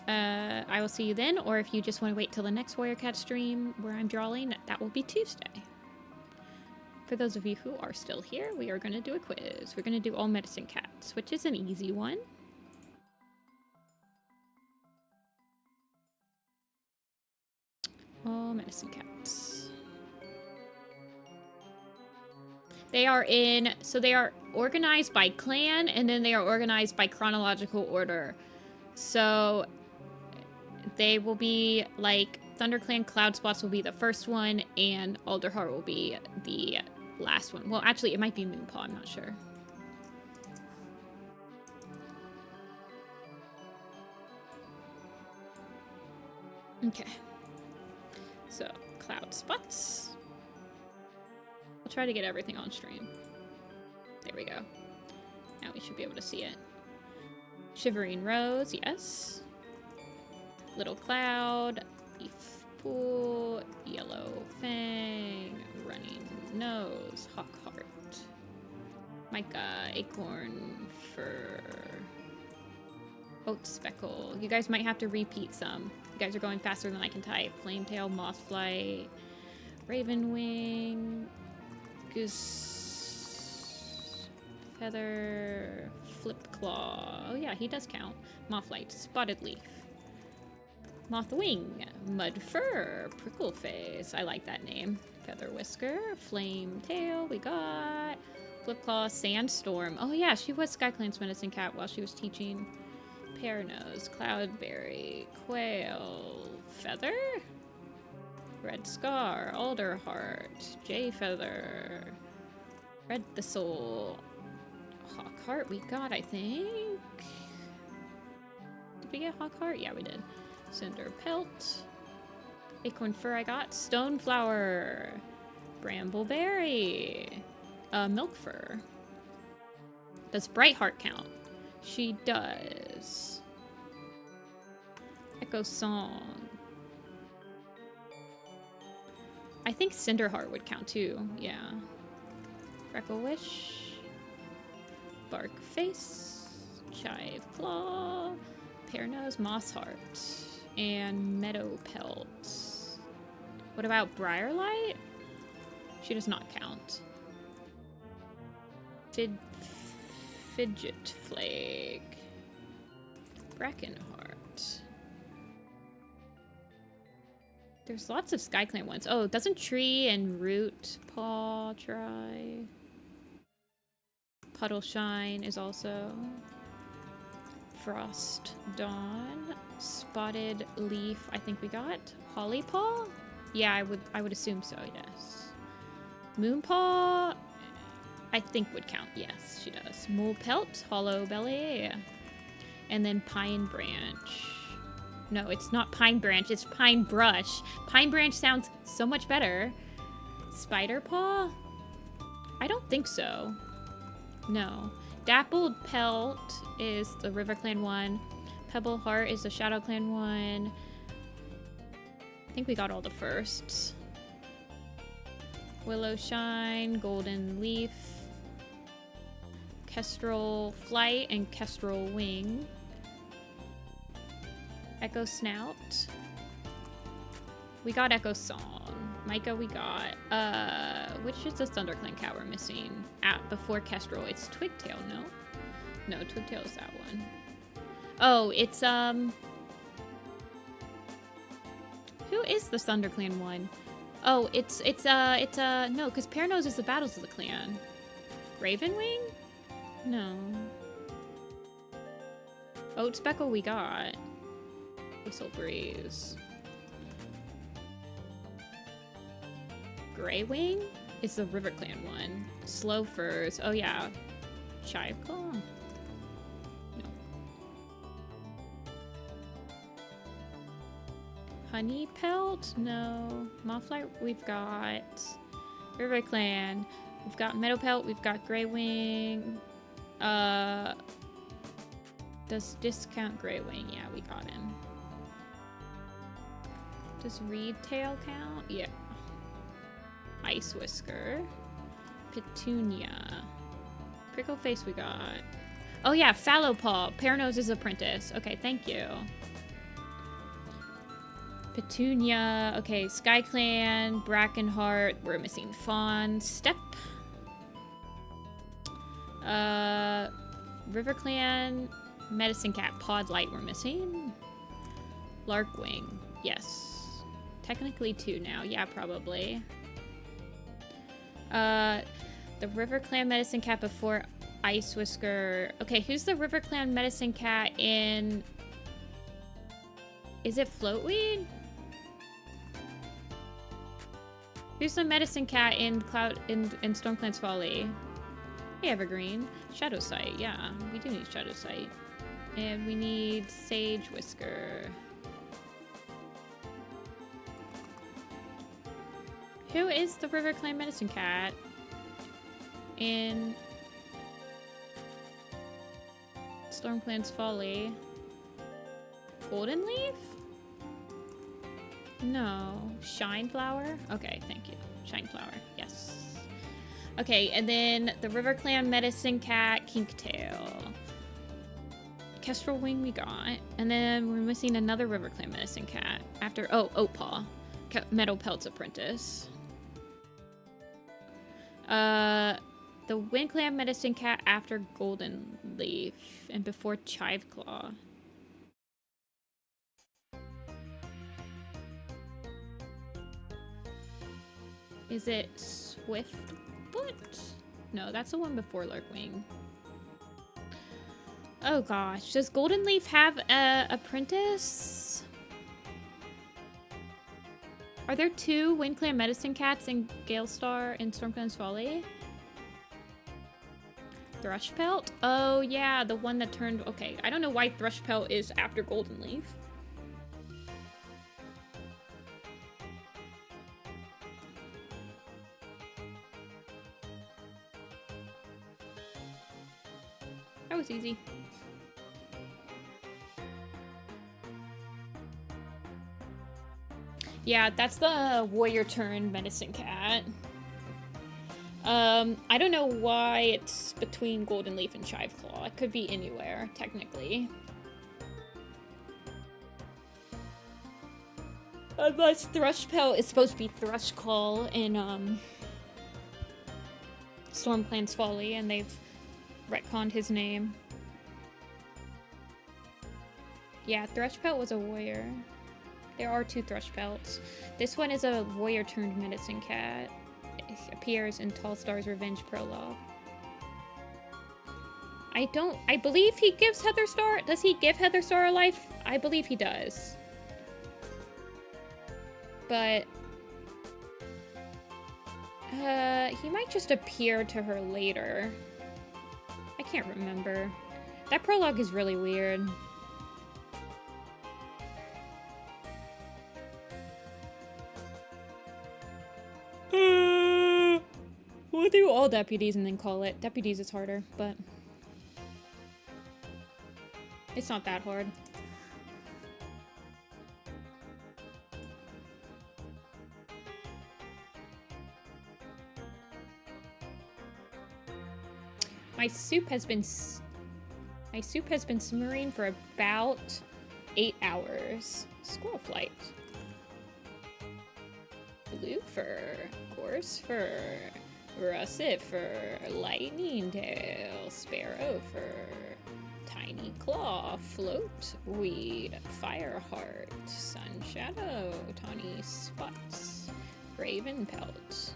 I will see you then, or if you just want to wait till the next Warrior Cat stream where I'm drawing, that will be Tuesday. For those of you who are still here, we are going to do a quiz. We're going to do all medicine cats, which is an easy one. All medicine cats. They are in, so they are organized by clan, and then they are organized by chronological order. So they will be like ThunderClan Cloud Spots will be the first one, and Alderheart will be the last one. Well, actually, it might be Moonpaw, I'm not sure. Okay. So, Cloud Spots. I'll try to get everything on stream. There we go. Now we should be able to see it. Shivering Rose, yes. Little Cloud, Leaf Pool, Yellow Fang, Running Nose, Hawkheart, Micah, Acorn, Fur, Oat Speckle. You guys might have to repeat some. You guys are going faster than I can type. Flametail, Mothflight, Ravenwing, Goose, Feather, Flipclaw. Oh yeah, he does count. Mothlight, Spotted Leaf, Mothwing, Mudfur, Prickleface. I like that name. Feather Whisker, Flametail. We got Flipclaw, Sandstorm. Oh yeah, she was SkyClan's medicine cat while she was teaching. Pearnose, Cloudberry, Quail, Feather, Red Scar, Alderheart, Jayfeather, Red Thistle, Hawkheart we got, I think. Did we get Hawkheart? Yeah, we did. Cinder Pelt, Acorn Fur I got, Stoneflower, Brambleberry, Milk Fur. Does Brightheart count? She does. Echo Song. I think Cinderheart would count too, yeah. Freckle Wish, Bark Face, Chive Claw, Pearnose, Mossheart, and Meadow Pelt. What about Briarlight? She does not count. Fidget Flake, Brackenheart. There's lots of SkyClan ones. Oh, doesn't Tree and Root Paw try? Puddle Shine is also. Frost Dawn, Spotted Leaf. I think we got Holly Paw. Yeah, I would assume so. Yes. Moonpaw. I think would count. Yes, she does. Mole Pelt, Hollow Belly, and then Pine Branch. No, it's not Pine Branch. It's Pine Brush. Pine Branch sounds so much better. Spider Paw? I don't think so. No. Dappled Pelt is the RiverClan one. Pebble Heart is the ShadowClan one. I think we got all the firsts. Willow Shine, Golden Leaf, Kestrel Flight, and Kestrel Wing. Echo Snout. We got Echo Song. Micah we got. Which is the ThunderClan cat we're missing? Before Kestrel. It's Twigtail, no? No, Twigtail is that one. Oh, it's, who is the ThunderClan one? Oh, it's no, because Paranose is the Battles of the Clan. Ravenwing? No. Oat Speckle we got. Whistle Breeze. Greywing is the RiverClan one. Slow Furs. Oh yeah. Chive Claw? No. Honey Pelt? No. Mothlight we've got. RiverClan. We've got Meadow Pelt. We've got Greywing. Does discount Greywing? Yeah, we got him. Does Reed Tail count? Yeah. Ice Whisker. Petunia. Prickle Face we got. Oh yeah, Fallow Paw. Paranose's Apprentice. Okay, thank you. Petunia. Okay, SkyClan. Brackenheart. We're missing Fawn. Step. RiverClan. Medicine Cat. Podlight we're missing. Larkwing. Yes. Technically 2 now. Yeah, probably. The RiverClan Medicine Cat before Ice Whisker. Okay, who's the RiverClan Medicine Cat in... Is it Floatweed? Who's the Medicine Cat in StormClan's Folly? Hey, Evergreen. Shadow Sight, yeah. We do need Shadow Sight. And we need Sage Whisker. Who is the RiverClan Medicine Cat in StormClan's Folly? Golden Leaf? No. Shine Flower? Okay, thank you. Shine Flower, yes. Okay, and then the RiverClan Medicine Cat, Kinktail. Kestrel Wing we got. And then we're missing another RiverClan Medicine Cat after, oh, Oatpaw. Meadow Pelt's Apprentice. The WindClan Medicine Cat after Golden Leaf and before Chive Claw. Is it Swiftfoot? No, that's the one before Larkwing. Oh gosh, does Golden Leaf have a apprentice? Are there 2 WindClan Medicine Cats in Galestar in StormClan's Folly? Thrushpelt? Oh yeah, the one that turned... Okay, I don't know why Thrushpelt is after Golden Leaf. That was easy. Yeah, that's the warrior turned medicine cat. I don't know why it's between Golden Leaf and Chive Claw. It could be anywhere, technically. Unless Thrushpelt is supposed to be Thrushcall in, StormClan's Folly, and they've retconned his name. Yeah, Thrushpelt was a warrior. There are 2 Thrushpelts. This one is a warrior turned medicine cat. It appears in Tallstar's Revenge prologue. I believe he gives Heatherstar. Does he give Heatherstar a life? I believe he does. But he might just appear to her later. I can't remember. That prologue is really weird. We'll do all deputies and then call it. Deputies is harder, but it's not that hard. My soup has been simmering for about 8 hours. Squirrel flight. Blue fur, gorse fur, russet fur, lightning tail, sparrow fur, tiny claw, float, weed, fire heart, sun shadow, tawny spots, raven pelt.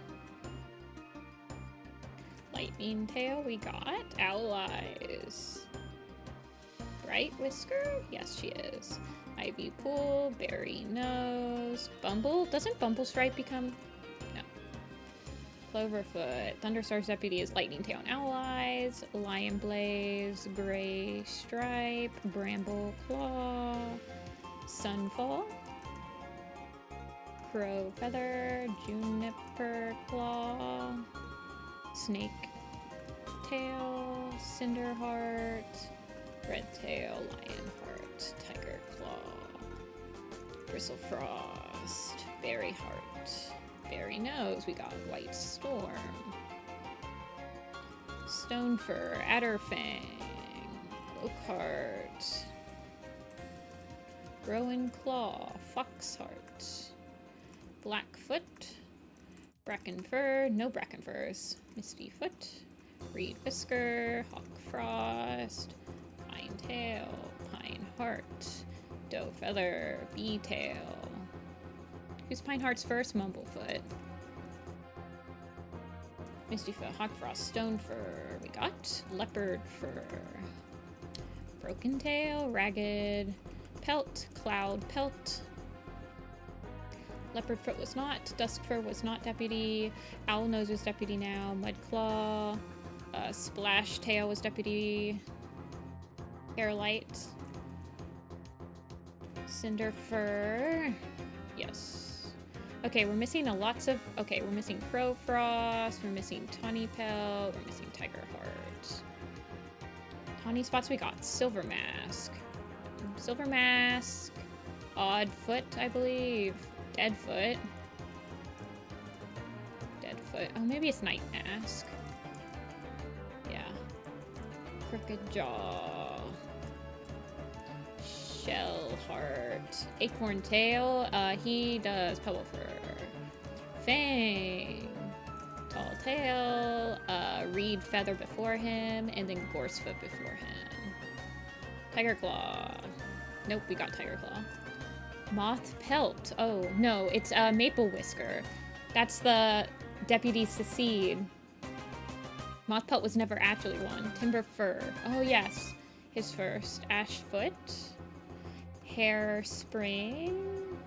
Lightning tail we got. Owl eyes. Bright whisker? Yes, she is. Ivy pool, berry nose, bumble. Doesn't bumble stripe become? No. Cloverfoot. Thunderstar's deputy is lightning tail and owl eyes. Lion blaze, gray stripe, bramble claw, sunfall, crow feather, juniper claw, snake tail, cinder heart, red tail, lion heart, tiger claw, bristle frost, berry heart, berry nose. We got white storm, stone fur, adder fang, oak heart, rowan claw, fox heart, blackfoot, bracken fur, no bracken furs, misty foot, reed whisker, hawk frost, pine tail, pine heart, doe feather, bee tail. Who's pine heart's first? Mumblefoot. Misty foot, hawk frost, stone fur. We got leopard fur, broken tail, ragged pelt, cloud pelt. Leopard foot was not. Dusk fur was not deputy. Owl nose was deputy now. Mudclaw. Splash tail was deputy. Hairlight. Cinder fur. Yes. Okay, we're missing okay, we're missing crow frost. We're missing tawny pelt. We're missing tiger heart. Tawny spots we got. Silver mask. Silver mask. Odd foot, I believe. Deadfoot. Deadfoot. Oh, maybe it's Night Mask. Yeah. Crooked Jaw. Shell Heart. Acorn Tail. He does Pebble Fur. Fang. Tall Tail. Reed Feather before him. And then Gorsefoot before him. Tiger Claw. Nope, we got Tiger Claw. Moth Pelt. Oh, no, it's Maple Whisker. That's the Deputy Secede. Moth Pelt was never actually one. Timber Fur. Oh, yes. His first. Ash Foot. Hair Spring.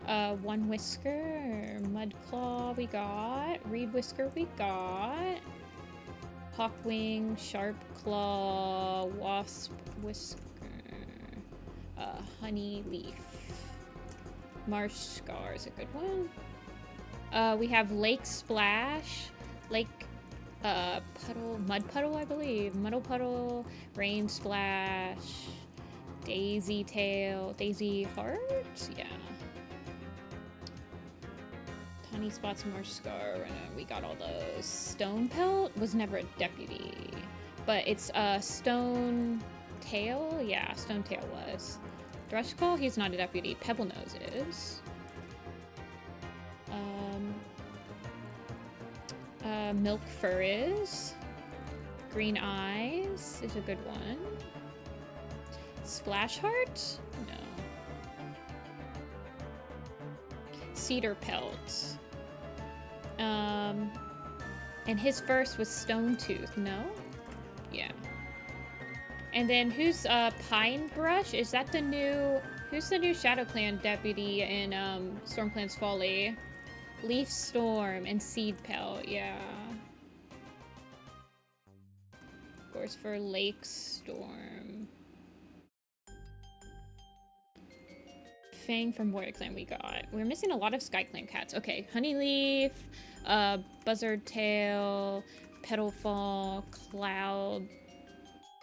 One Whisker. Mudclaw we got. Reed Whisker we got. Hawkwing. Sharp Claw. Wasp Whisker. Honey Leaf. Marsh Scar is a good one. We have Lake Splash, Lake Puddle, Mud Puddle, I believe. Muddle Puddle, Rain Splash, Daisy Tail, Daisy Heart, yeah. Tiny Spots, Marsh Scar, we got all those. Stone Pelt was never a deputy, but it's Stone Tail, yeah, Stone Tail was. Thrushclaw, he's not a deputy. Pebble Nose is. Milk Fur is. Green Eyes is a good one. Splash Heart? No. Cedar Pelt. And his first was Stone Tooth, no? Yeah. And then who's Pine Brush? Is that the new... Who's the new ShadowClan deputy in StormClan's Folly? Leaf Storm and Seed Pelt, yeah. Of course, for Lake Storm. everything from Warrior Clan we got. We're missing a lot of Sky Clan cats. Okay, Honeyleaf, Buzzard Tail, Petalfall, Cloud.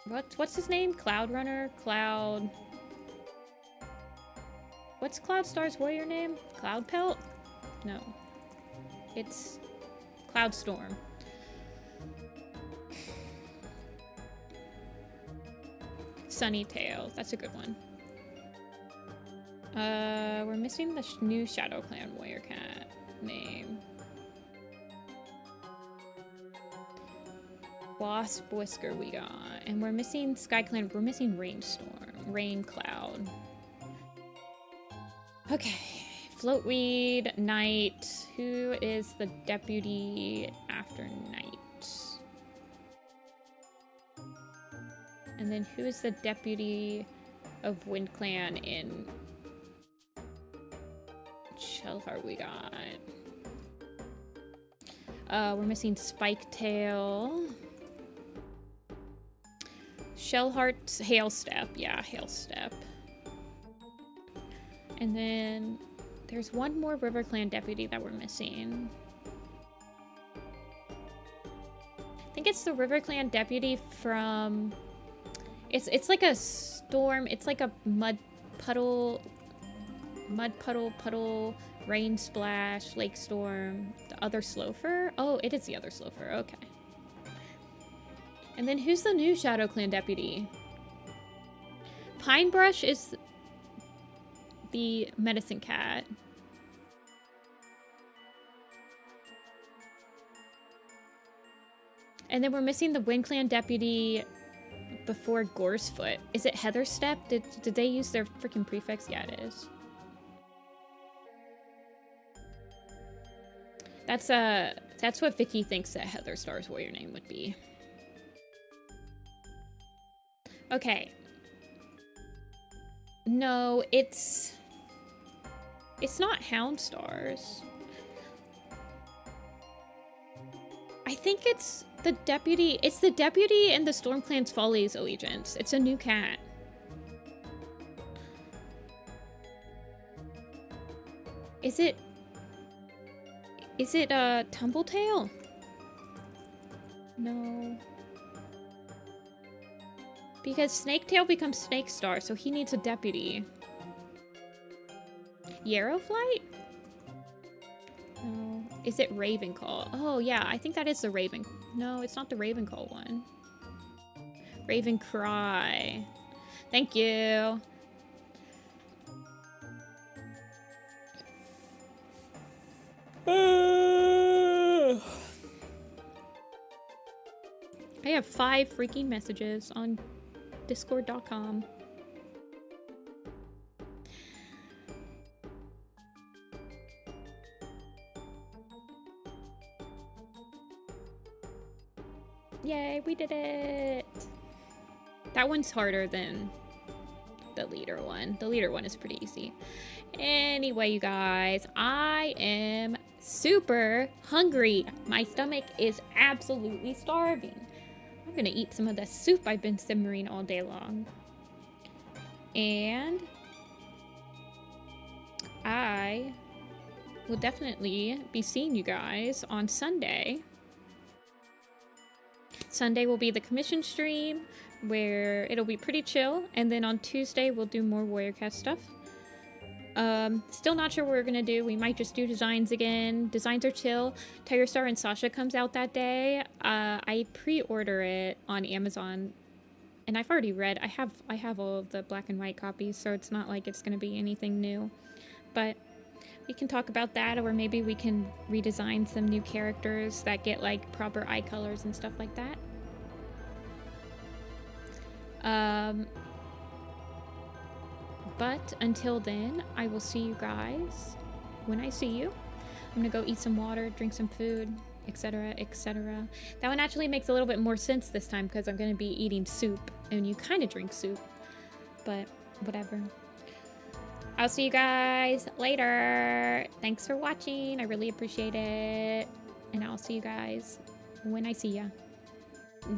What's his name? Cloud Runner? Cloud. What's Cloud Star's warrior name? Cloud Pelt? No. It's Cloud Storm. Sunny Tail. That's a good one. We're missing the new ShadowClan warrior cat name. Wasp Whisker we got. And we're missing SkyClan. We're missing Rainstorm. Rain Cloud. Okay. Floatweed, Night. Who is the deputy after Night? And then who is the deputy of WindClan in Shellheart we got? We're missing Spiketail. Shellheart's Hailstep. Yeah, Hailstep. And then there's one more RiverClan deputy that we're missing. I think it's the RiverClan deputy from... It's like a storm. It's like a mud puddle, rain splash, lake storm. The other Slofer? Oh, it is the other Slofer. Okay. And then who's the new ShadowClan deputy? Pinebrush is the medicine cat. And then we're missing the WindClan deputy before Gore's-Foot. Is it Heatherstep? Did they use their freaking prefix? Yeah, it is. That's what Vicky thinks that Heather Star's warrior name would be. Okay. No, it's not Houndstars. I think it's the deputy. It's the deputy in the StormClan's Folly's allegiance. It's a new cat. Is it Tumbletail? No. Because Snaketail becomes Snakestar, so he needs a deputy. Yarrowflight? No. Is it Ravenclaw? Oh, yeah, I think that is the Raven... No, it's not the Ravenclaw one. Ravencry. Thank you. I have 5 freaking messages on Discord.com. Yay, we did it! That one's harder than the leader one. The leader one is pretty easy. Anyway, you guys, I am super hungry. My stomach is absolutely starving. I'm gonna eat some of the soup I've been simmering all day long. And I will definitely be seeing you guys on Sunday. Sunday will be the commission stream where it'll be pretty chill, and then on Tuesday we'll do more Warrior Cat stuff. Still not sure what we're gonna do. We might just do designs again. Designs are chill. Tiger Star and Sasha comes out that day. I pre-order it on Amazon, and I've already read. I have all of the black and white copies, so it's not like it's gonna be anything new. But we can talk about that, or maybe we can redesign some new characters that get like proper eye colors and stuff like that. But until then, I will see you guys when I see you. I'm gonna go eat some water, drink some food, etc., etc. That one actually makes a little bit more sense this time because I'm gonna be eating soup, and you kind of drink soup, but whatever. I'll see you guys later. Thanks for watching. I really appreciate it. And I'll see you guys when I see ya. Bye.